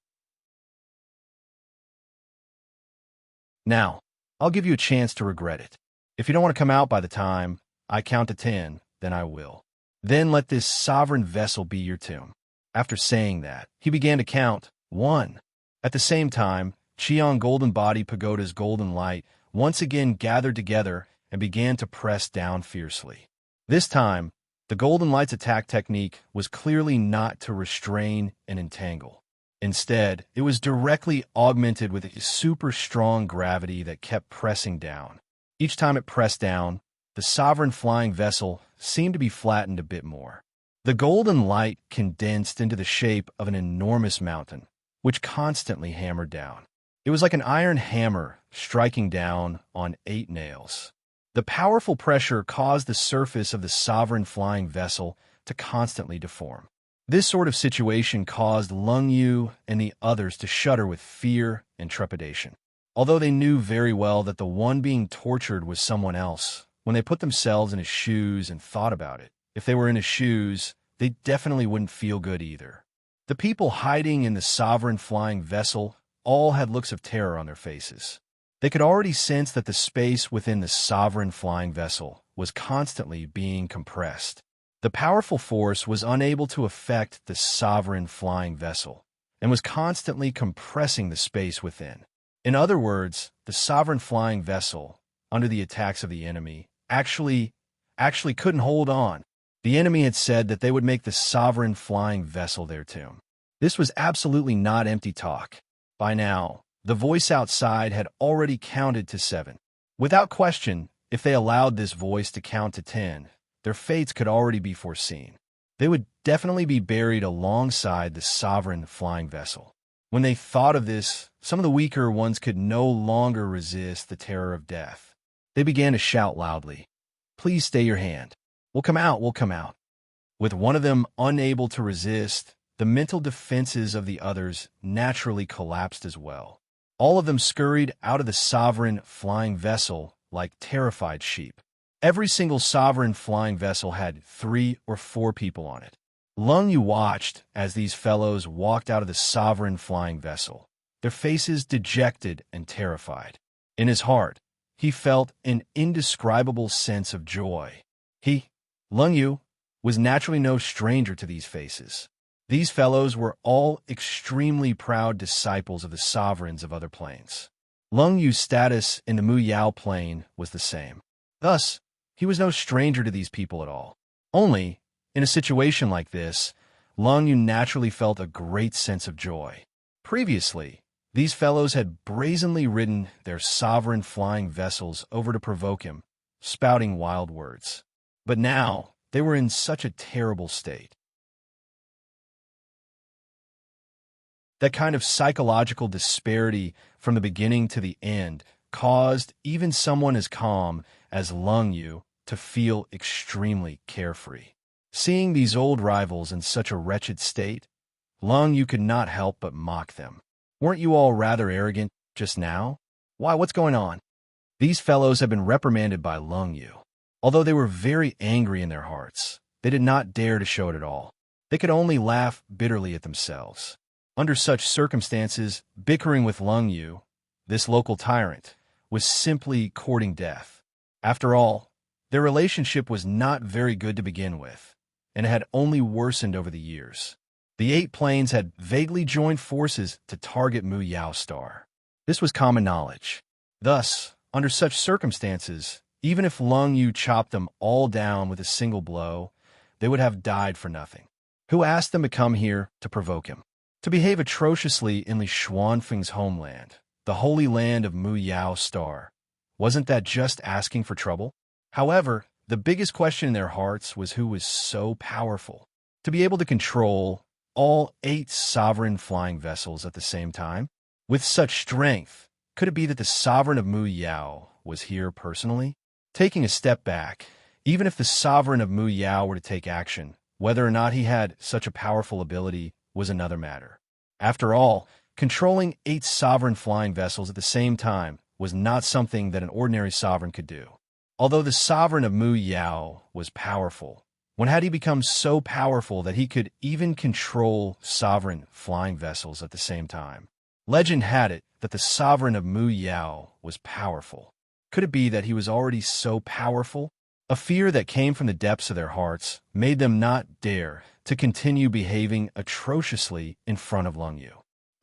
Now, I'll give you a chance to regret it. If you don't want to come out by the time I count to 10, then I will. Then let this sovereign vessel be your tomb." After saying that, he began to count 1. At the same time, Qiang Golden Body Pagoda's golden light once again gathered together and began to press down fiercely. This time, the golden light's attack technique was clearly not to restrain and entangle. Instead, it was directly augmented with a super strong gravity that kept pressing down. Each time it pressed down, the sovereign flying vessel seemed to be flattened a bit more. The golden light condensed into the shape of an enormous mountain, which constantly hammered down. It was like an iron hammer striking down on 8 nails. The powerful pressure caused the surface of the sovereign flying vessel to constantly deform. This sort of situation caused Lung Yu and the others to shudder with fear and trepidation. Although they knew very well that the one being tortured was someone else, when they put themselves in his shoes and thought about it, if they were in his shoes, they definitely wouldn't feel good either. The people hiding in the sovereign flying vessel all had looks of terror on their faces. They could already sense that the space within the sovereign flying vessel was constantly being compressed. The powerful force was unable to affect the sovereign flying vessel and was constantly compressing the space within. In other words, the sovereign flying vessel, under the attacks of the enemy, actually couldn't hold on. The enemy had said that they would make the sovereign flying vessel their tomb. This was absolutely not empty talk. By now, the voice outside had already counted to 7. Without question, if they allowed this voice to count to 10, their fates could already be foreseen. They would definitely be buried alongside the sovereign flying vessel. When they thought of this, some of the weaker ones could no longer resist the terror of death. They began to shout loudly, "Please stay your hand. We'll come out, we'll come out." With one of them unable to resist, the mental defenses of the others naturally collapsed as well. All of them scurried out of the sovereign flying vessel like terrified sheep. Every single sovereign flying vessel had 3 or 4 people on it. Lung Yu watched as these fellows walked out of the sovereign flying vessel, their faces dejected and terrified. In his heart, he felt an indescribable sense of joy. Lung Yu, was naturally no stranger to these faces. These fellows were all extremely proud disciples of the sovereigns of other planes. Lung Yu's status in the Mu Yao plane was the same. Thus, he was no stranger to these people at all. Only, in a situation like this, Lung Yu naturally felt a great sense of joy. Previously, these fellows had brazenly ridden their sovereign flying vessels over to provoke him, spouting wild words. But now, they were in such a terrible state. That kind of psychological disparity from the beginning to the end caused even someone as calm as Lung Yu to feel extremely carefree. Seeing these old rivals in such a wretched state, Lung Yu could not help but mock them. "Weren't you all rather arrogant just now? Why, what's going on?" These fellows had been reprimanded by Lung Yu. Although they were very angry in their hearts, they did not dare to show it at all. They could only laugh bitterly at themselves. Under such circumstances, bickering with Lung Yu, this local tyrant, was simply courting death. After all, their relationship was not very good to begin with, and it had only worsened over the years. The 8 planes had vaguely joined forces to target Mu Yao Star. This was common knowledge. Thus, under such circumstances, even if Lung Yu chopped them all down with a single blow, they would have died for nothing. Who asked them to come here to provoke him? To behave atrociously in Li Xuanfeng's homeland, the holy land of Mu Yao Star. Wasn't that just asking for trouble? However, the biggest question in their hearts was who was so powerful to be able to control all 8 sovereign flying vessels at the same time? With such strength, could it be that the sovereign of Mu Yao was here personally? Taking a step back, even if the sovereign of Mu Yao were to take action, whether or not he had such a powerful ability was another matter. After all, controlling 8 sovereign flying vessels at the same time was not something that an ordinary sovereign could do. Although the sovereign of Mu Yao was powerful, when had he become so powerful that he could even control sovereign flying vessels at the same time? Legend had it that the sovereign of Mu Yao was powerful. Could it be that he was already so powerful? A fear that came from the depths of their hearts made them not dare to continue behaving atrociously in front of Lung Yu.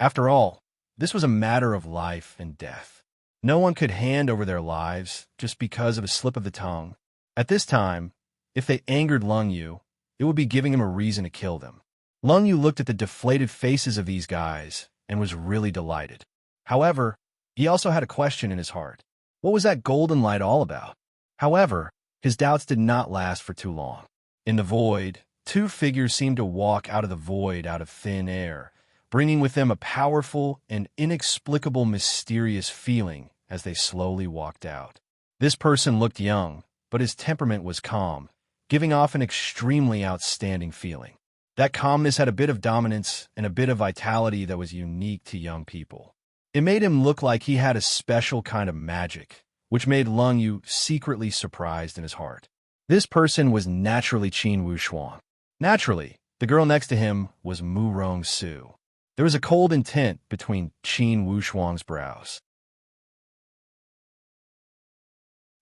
After all, this was a matter of life and death. No one could hand over their lives just because of a slip of the tongue. At this time, if they angered Lung Yu, it would be giving him a reason to kill them. Lung Yu looked at the deflated faces of these guys and was really delighted. However, he also had a question in his heart. What was that golden light all about? However, his doubts did not last for too long. In the void, 2 figures seemed to walk out of the void out of thin air, bringing with them a powerful and inexplicable mysterious feeling as they slowly walked out. This person looked young, but his temperament was calm, giving off an extremely outstanding feeling. That calmness had a bit of dominance and a bit of vitality that was unique to young people. It made him look like he had a special kind of magic, which made Lung Yu secretly surprised in his heart. This person was naturally Qin Wushuang. Naturally, the girl next to him was Mu Rong Su. There was a cold intent between Qin Wushuang's brows.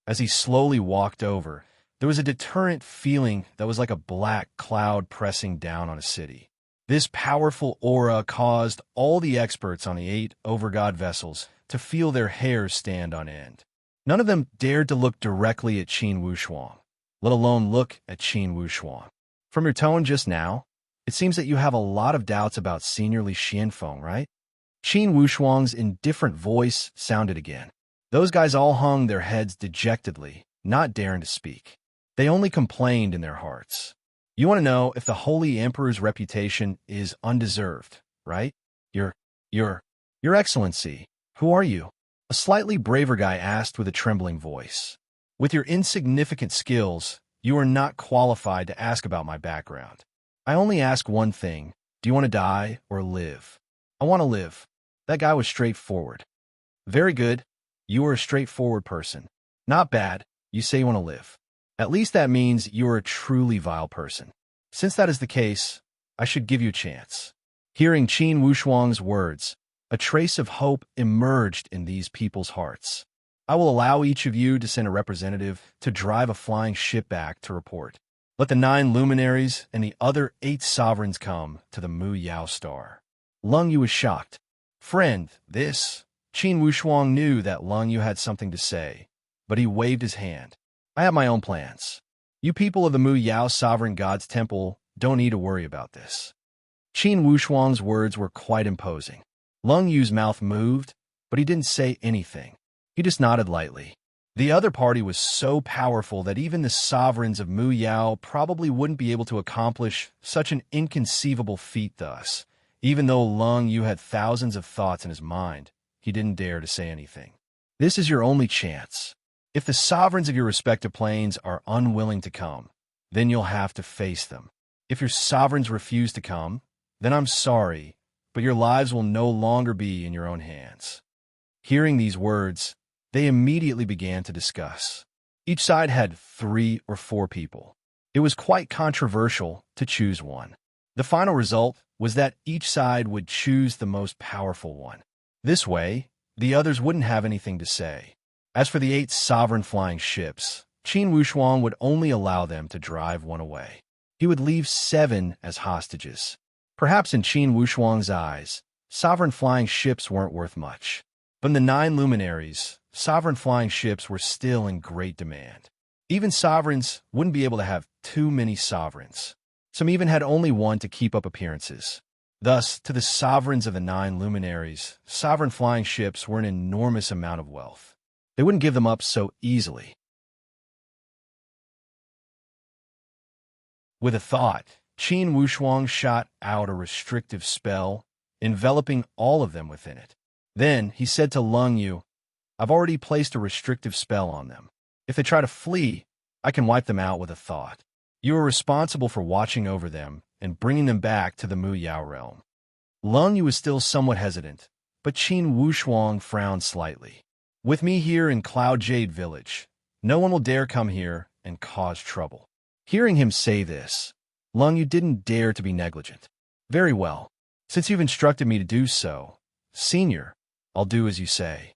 As he slowly walked over, there was a deterrent feeling that was like a black cloud pressing down on a city. This powerful aura caused all the experts on the 8 overgod vessels to feel their hair stand on end. None of them dared to look directly at Qin Wushuang, let alone look at Qin Wushuang. From your tone just now, it seems that you have a lot of doubts about Senior Li Xianfeng, right? Qin Wushuang's indifferent voice sounded again. Those guys all hung their heads dejectedly, not daring to speak. They only complained in their hearts. You want to know if the Holy Emperor's reputation is undeserved, right? Your Excellency, who are you? A slightly braver guy asked with a trembling voice. With your insignificant skills, you are not qualified to ask about my background. I only ask one thing. Do you want to die or live? I want to live. That guy was straightforward. Very good. You are a straightforward person. Not bad. You say you want to live. At least that means you are a truly vile person. Since that is the case, I should give you a chance. Hearing Qin Wushuang's words, a trace of hope emerged in these people's hearts. I will allow each of you to send a representative to drive a flying ship back to report. Let the 9 luminaries and the other 8 sovereigns come to the Mu Yao star. Lung Yu was shocked. Friend, this... Qin Wushuang knew that Lung Yu had something to say, but he waved his hand. I have my own plans. You people of the Mu Yao Sovereign God's Temple don't need to worry about this. Qin Wushuang's words were quite imposing. Lung Yu's mouth moved, but he didn't say anything. He just nodded lightly. The other party was so powerful that even the sovereigns of Mu Yao probably wouldn't be able to accomplish such an inconceivable feat thus. Even though Lung Yu had thousands of thoughts in his mind, he didn't dare to say anything. This is your only chance. If the sovereigns of your respective planes are unwilling to come, then you'll have to face them. If your sovereigns refuse to come, then I'm sorry, but your lives will no longer be in your own hands. Hearing these words, they immediately began to discuss. Each side had 3 or 4 people. It was quite controversial to choose one. The final result was that each side would choose the most powerful one. This way, the others wouldn't have anything to say. As for the 8 sovereign flying ships, Qin Wushuang would only allow them to drive one away. He would leave 7 as hostages. Perhaps in Qin Wushuang's eyes, sovereign flying ships weren't worth much. But in the 9 luminaries, sovereign flying ships were still in great demand. Even sovereigns wouldn't be able to have too many sovereigns. Some even had only one to keep up appearances. Thus, to the sovereigns of the 9 luminaries, sovereign flying ships were an enormous amount of wealth. They wouldn't give them up so easily. With a thought, Qin Wushuang shot out a restrictive spell, enveloping all of them within it. Then he said to Lung Yu, I've already placed a restrictive spell on them. If they try to flee, I can wipe them out with a thought. You are responsible for watching over them and bringing them back to the Mu Yao realm. Lung Yu was still somewhat hesitant, but Qin Wushuang frowned slightly. With me here in Cloud Jade Village, no one will dare come here and cause trouble. Hearing him say this, Lung Yu didn't dare to be negligent. Very well. Since you've instructed me to do so, Senior, I'll do as you say.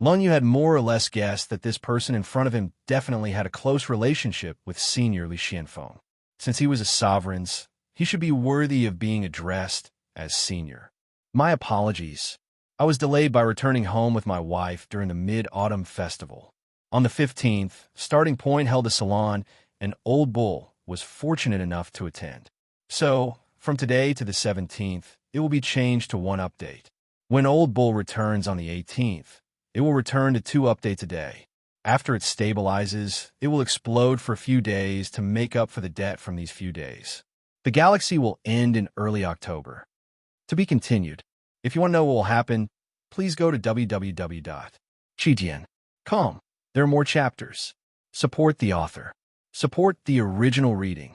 Lung Yu had more or less guessed that this person in front of him definitely had a close relationship with Senior Li Xianfeng. Since he was a sovereign's, he should be worthy of being addressed as Senior. My apologies. I was delayed by returning home with my wife during the Mid-Autumn Festival. On the 15th, Starting Point held a salon, and Old Bull was fortunate enough to attend. So, from today to the 17th, it will be changed to 1 update. When Old Bull returns on the 18th, it will return to 2 updates a day. After it stabilizes, it will explode for a few days to make up for the debt from these few days. The Galaxy will end in early October. To be continued. If you want to know what will happen, please go to www.chijian.com. There are more chapters. Support the author. Support the original reading.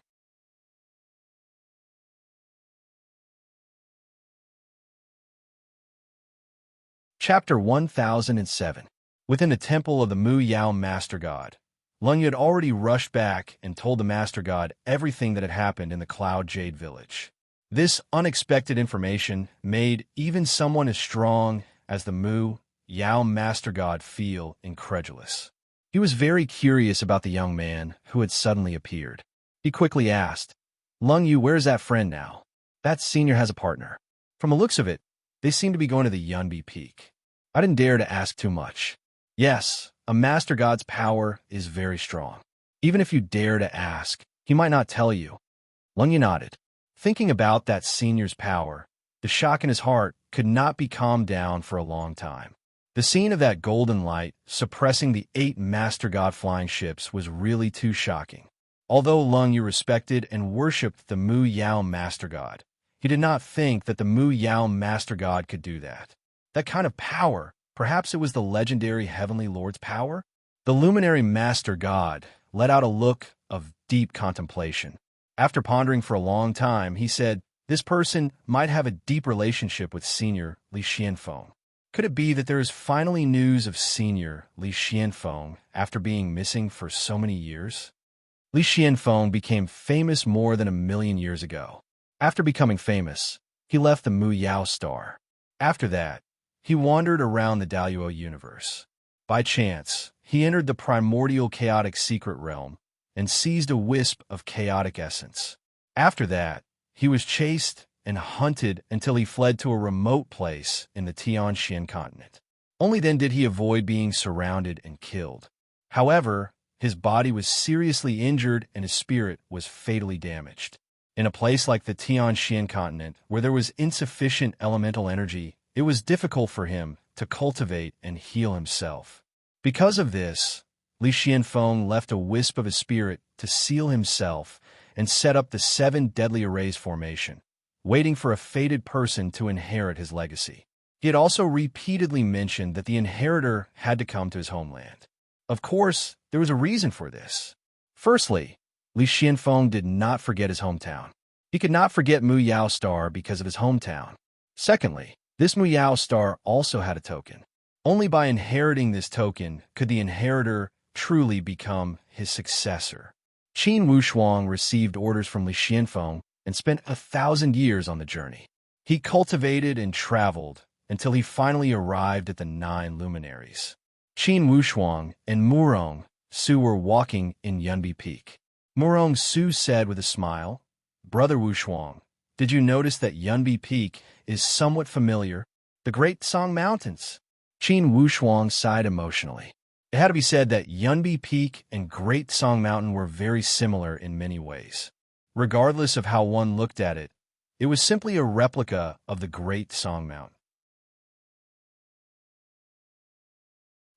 Chapter 1007. Within the temple of the Mu Yao Master God, Lung Yu had already rushed back and told the Master God everything that had happened in the Cloud Jade Village. This unexpected information made even someone as strong as the Mu Yao Master God feel incredulous. He was very curious about the young man who had suddenly appeared. He quickly asked, "Lung Yu, where's that friend now? That senior has a partner. From the looks of it, they seem to be going to the Yunbi Peak." I didn't dare to ask too much. Yes, a Master God's power is very strong. Even if you dare to ask, he might not tell you. Lung Yu nodded. Thinking about that senior's power, the shock in his heart could not be calmed down for a long time. The scene of that golden light suppressing the 8 Master God flying ships was really too shocking. Although Lung Yu respected and worshipped the Mu Yao Master God, he did not think that the Mu Yao Master God could do that. That kind of power, perhaps it was the legendary Heavenly Lord's power? The luminary Master God let out a look of deep contemplation. After pondering for a long time, he said, "This person might have a deep relationship with Senior Li Xianfeng. Could it be that there is finally news of Senior Li Xianfeng after being missing for so many years?" Li Xianfeng became famous more than 1,000,000 years ago. After becoming famous, he left the Mu Yao star. After that, he wandered around the Daluo universe. By chance, he entered the primordial chaotic secret realm and seized a wisp of chaotic essence. After that, he was chased and hunted until he fled to a remote place in the Tianxian continent. Only then did he avoid being surrounded and killed. However, his body was seriously injured and his spirit was fatally damaged. In a place like the Tianxian continent, where there was insufficient elemental energy, it was difficult for him to cultivate and heal himself. Because of this, Li Xianfeng left a wisp of his spirit to seal himself and set up the 7 deadly arrays formation, waiting for a fated person to inherit his legacy. He had also repeatedly mentioned that the inheritor had to come to his homeland. Of course, there was a reason for this. Firstly, Li Xianfeng did not forget his hometown. He could not forget Mu Yao Star because of his hometown. Secondly, this Mu Yao Star also had a token. Only by inheriting this token could the inheritor truly become his successor. Qin Wushuang received orders from Li Xianfeng and spent 1,000 years on the journey. He cultivated and traveled until he finally arrived at the 9 luminaries. Qin Wushuang and Murong Su were walking in Yunbi Peak. Murong Su said with a smile, "Brother Wushuang, did you notice that Yunbi Peak is somewhat familiar? The Great Song Mountains." Qin Wushuang sighed emotionally. It had to be said that Yunbi Peak and Great Song Mountain were very similar in many ways. Regardless of how one looked at it, it was simply a replica of the Great Song Mountain.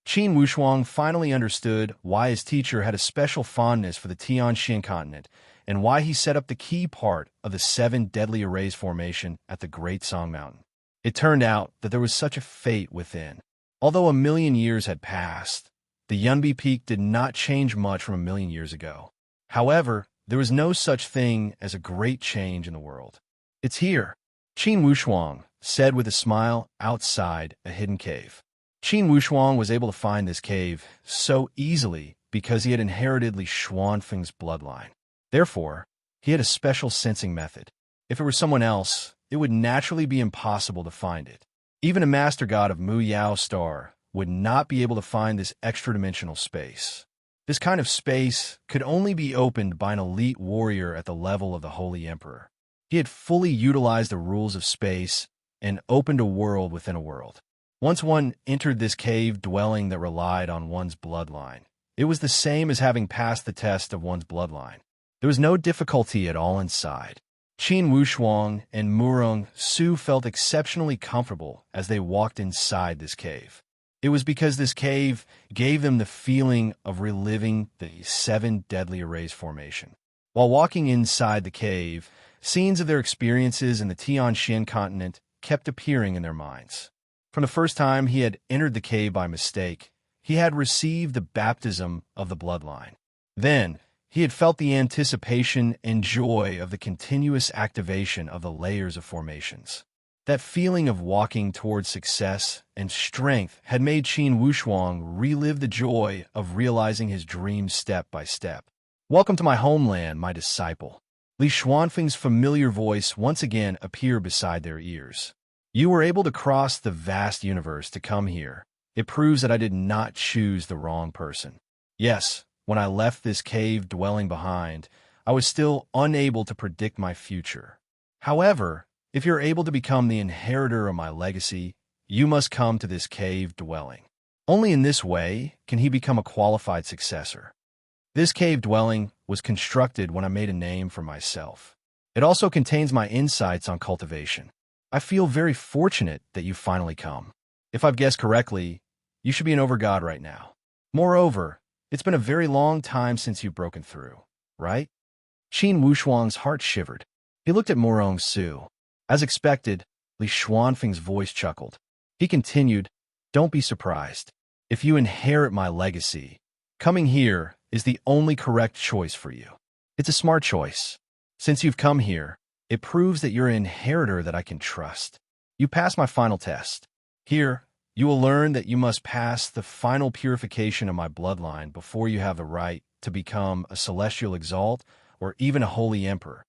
Qin Wushuang finally understood why his teacher had a special fondness for the Tianxian continent and why he set up the key part of the 7 deadly arrays formation at the Great Song Mountain. It turned out that there was such a fate within. Although 1,000,000 years had passed, the Yunbi Peak did not change much from 1,000,000 years ago. However, there was no such thing as a great change in the world. "It's here," Qin Wushuang said with a smile outside a hidden cave. Qin Wushuang was able to find this cave so easily because he had inherited Li Xuanfeng's bloodline. Therefore, he had a special sensing method. If it were someone else, it would naturally be impossible to find it. Even a Master God of Mu Yao Star would not be able to find this extra-dimensional space. This kind of space could only be opened by an elite warrior at the level of the Holy Emperor. He had fully utilized the rules of space and opened a world within a world. Once one entered this cave dwelling that relied on one's bloodline, it was the same as having passed the test of one's bloodline. There was no difficulty at all inside. Qin Wushuang and Murong Su felt exceptionally comfortable as they walked inside this cave. It was because this cave gave them the feeling of reliving the 7 deadly arrays formation. While walking inside the cave, scenes of their experiences in the Tianxian continent kept appearing in their minds. From the first time he had entered the cave by mistake, he had received the baptism of the bloodline. Then, he had felt the anticipation and joy of the continuous activation of the layers of formations. That feeling of walking towards success and strength had made Qin Wushuang relive the joy of realizing his dreams step by step. "Welcome to my homeland, my disciple." Li Xuanfeng's familiar voice once again appeared beside their ears. "You were able to cross the vast universe to come here. It proves that I did not choose the wrong person. Yes, when I left this cave dwelling behind, I was still unable to predict my future. However, if you're able to become the inheritor of my legacy, you must come to this cave dwelling. Only in this way can he become a qualified successor. This cave dwelling was constructed when I made a name for myself. It also contains my insights on cultivation. I feel very fortunate that you finally come. If I've guessed correctly, you should be an overgod right now. Moreover, it's been a very long time since you've broken through, right?" Qin Wushuang's heart shivered. He looked at Morong Su. As expected, Li Xuanfeng's voice chuckled. He continued, "Don't be surprised. If you inherit my legacy, coming here is the only correct choice for you. It's a smart choice. Since you've come here, it proves that you're an inheritor that I can trust. You passed my final test. Here, you will learn that you must pass the final purification of my bloodline before you have the right to become a celestial exalt or even a holy emperor.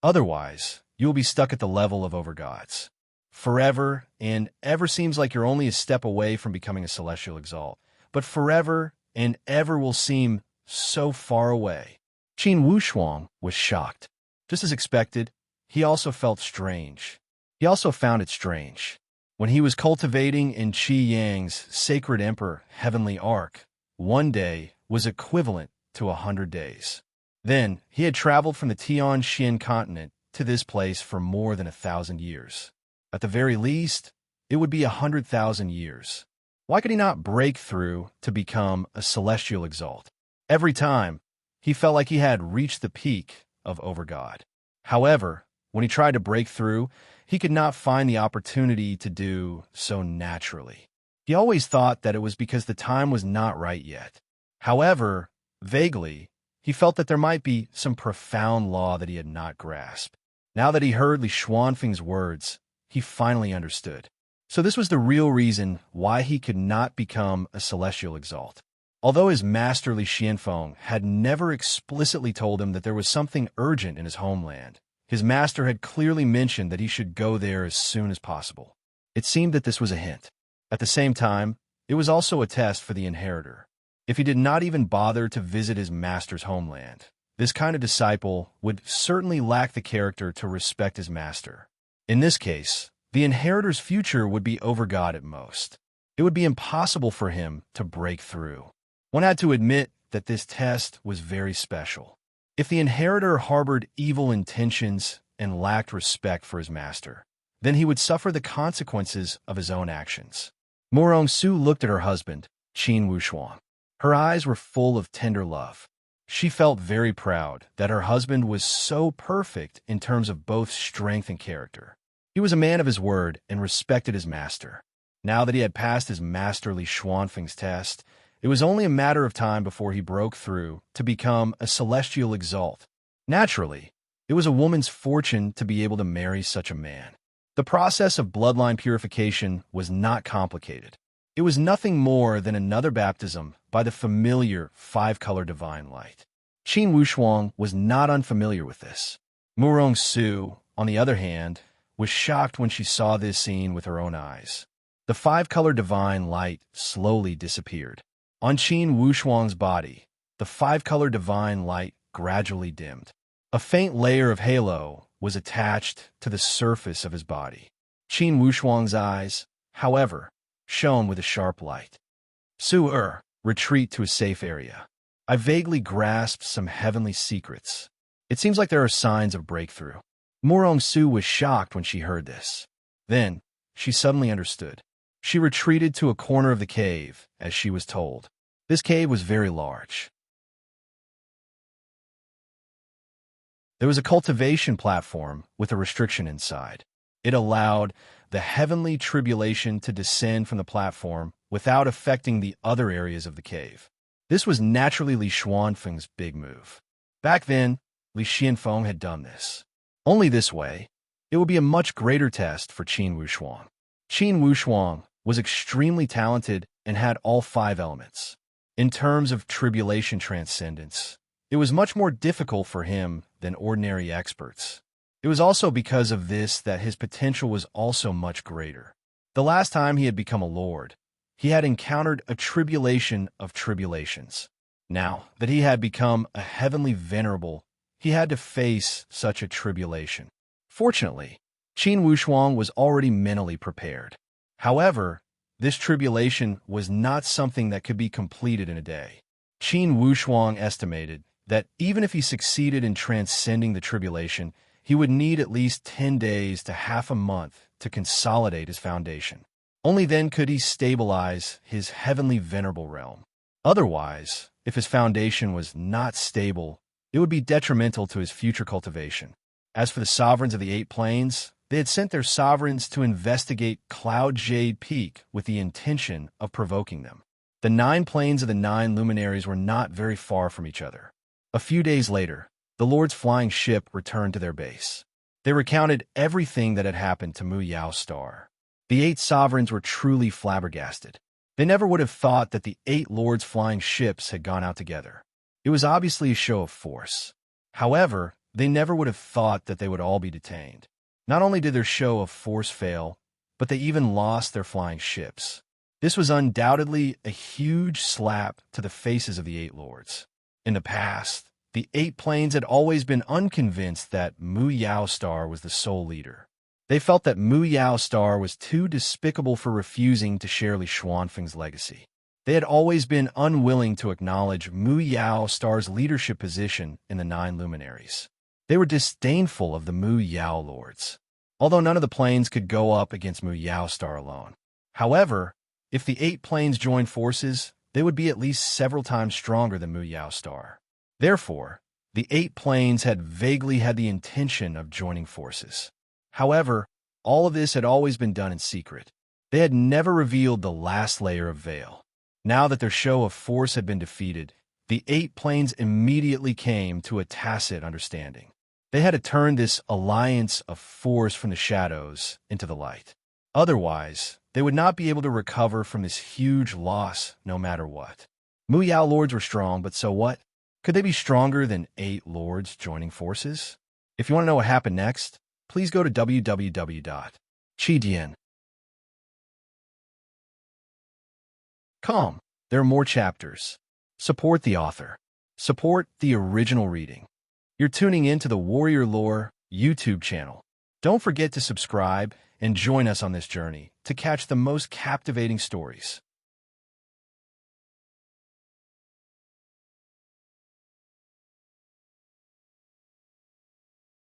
Otherwise, you will be stuck at the level of overgods. Forever and ever seems like you're only a step away from becoming a celestial exalt, but forever and ever will seem so far away." Qin Wushuang was shocked. Just as expected, he also felt strange. He also found it strange. When he was cultivating in Qi Yang's sacred emperor heavenly arc, one day was equivalent to 100 days. Then, he had traveled from the Tianxian continent to this place for more than 1,000 years. At the very least, it would be 100,000 years. Why could he not break through to become a celestial exalt? Every time, he felt like he had reached the peak of overgod. However, when he tried to break through, he could not find the opportunity to do so naturally. He always thought that it was because the time was not right yet. However, vaguely, he felt that there might be some profound law that he had not grasped. Now that he heard Li Xuanfeng's words, he finally understood. So this was the real reason why he could not become a celestial exalt. Although his master Li Xianfeng had never explicitly told him that there was something urgent in his homeland, his master had clearly mentioned that he should go there as soon as possible. It seemed that this was a hint. At the same time, it was also a test for the inheritor. If he did not even bother to visit his master's homeland, this kind of disciple would certainly lack the character to respect his master. In this case, the inheritor's future would be overgod at most. It would be impossible for him to break through. One had to admit that this test was very special. If the inheritor harbored evil intentions and lacked respect for his master, then he would suffer the consequences of his own actions. Morong Su looked at her husband, Qin Wushuang. Her eyes were full of tender love. She felt very proud that her husband was so perfect in terms of both strength and character. He was a man of his word and respected his master. Now that he had passed his master Li Xuanfeng's test, it was only a matter of time before he broke through to become a celestial exalt. Naturally, it was a woman's fortune to be able to marry such a man. The process of bloodline purification was not complicated. It was nothing more than another baptism by the familiar five-color divine light. Qin Wushuang was not unfamiliar with this. Murong Su, on the other hand, was shocked when she saw this scene with her own eyes. The five-color divine light slowly disappeared. On Qin Wushuang's body, the five-color divine light gradually dimmed. A faint layer of halo was attached to the surface of his body. Qin Wushuang's eyes, however, shone with a sharp light. Su-er, retreat to a safe area. I vaguely grasped some heavenly secrets. It seems like there are signs of breakthrough. Morong Su was shocked when she heard this. Then, she suddenly understood. She retreated to a corner of the cave, as she was told. This cave was very large. There was a cultivation platform with a restriction inside. It allowed the heavenly tribulation to descend from the platform without affecting the other areas of the cave. This was naturally Li Xuanfeng's big move. Back then, Li Xianfeng had done this. Only this way, it would be a much greater test for Qin Wushuang. Qin Wushuang was extremely talented and had all 5 elements. In terms of tribulation transcendence, it was much more difficult for him than ordinary experts. It was also because of this that his potential was also much greater. The last time he had become a lord, he had encountered a tribulation of tribulations. Now that he had become a heavenly venerable, he had to face such a tribulation. Fortunately, Qin Wushuang was already mentally prepared. However, this tribulation was not something that could be completed in a day. Qin Wushuang estimated that even if he succeeded in transcending the tribulation, he would need at least 10 days to half a month to consolidate his foundation. Only then could he stabilize his heavenly venerable realm. Otherwise, if his foundation was not stable, it would be detrimental to his future cultivation. As for the sovereigns of the 8 planes, they had sent their sovereigns to investigate Cloud Jade Peak with the intention of provoking them. The 9 planes of the 9 luminaries were not very far from each other. A few days later, the Lord's flying ship returned to their base. They recounted everything that had happened to Mu Yao Star. The 8 sovereigns were truly flabbergasted. They never would have thought that the 8 lords' flying ships had gone out together. It was obviously a show of force. However, they never would have thought that they would all be detained. Not only did their show of force fail, but they even lost their flying ships. This was undoubtedly a huge slap to the faces of the 8 lords. In the past, the 8 planes had always been unconvinced that Mu Yao Star was the sole leader. They felt that Mu Yao Star was too despicable for refusing to share Li Xuanfeng's legacy. They had always been unwilling to acknowledge Mu Yao Star's leadership position in the 9 luminaries. They were disdainful of the Mu Yao lords, although none of the planes could go up against Mu Yao Star alone. However, if the 8 planes joined forces, they would be at least several times stronger than Mu Yao Star. Therefore, the 8 planes had vaguely had the intention of joining forces. However, all of this had always been done in secret. They had never revealed the last layer of veil. Now that their show of force had been defeated, the 8 planes immediately came to a tacit understanding. They had to turn this alliance of force from the shadows into the light. Otherwise, they would not be able to recover from this huge loss no matter what. Mu Yao lords were strong, but so what? Could they be stronger than 8 lords joining forces? If you want to know what happened next, please go to www.chidian.com. There are more chapters. Support the author. Support the original reading. You're tuning in to the Warrior Lore YouTube channel. Don't forget to subscribe and join us on this journey to catch the most captivating stories.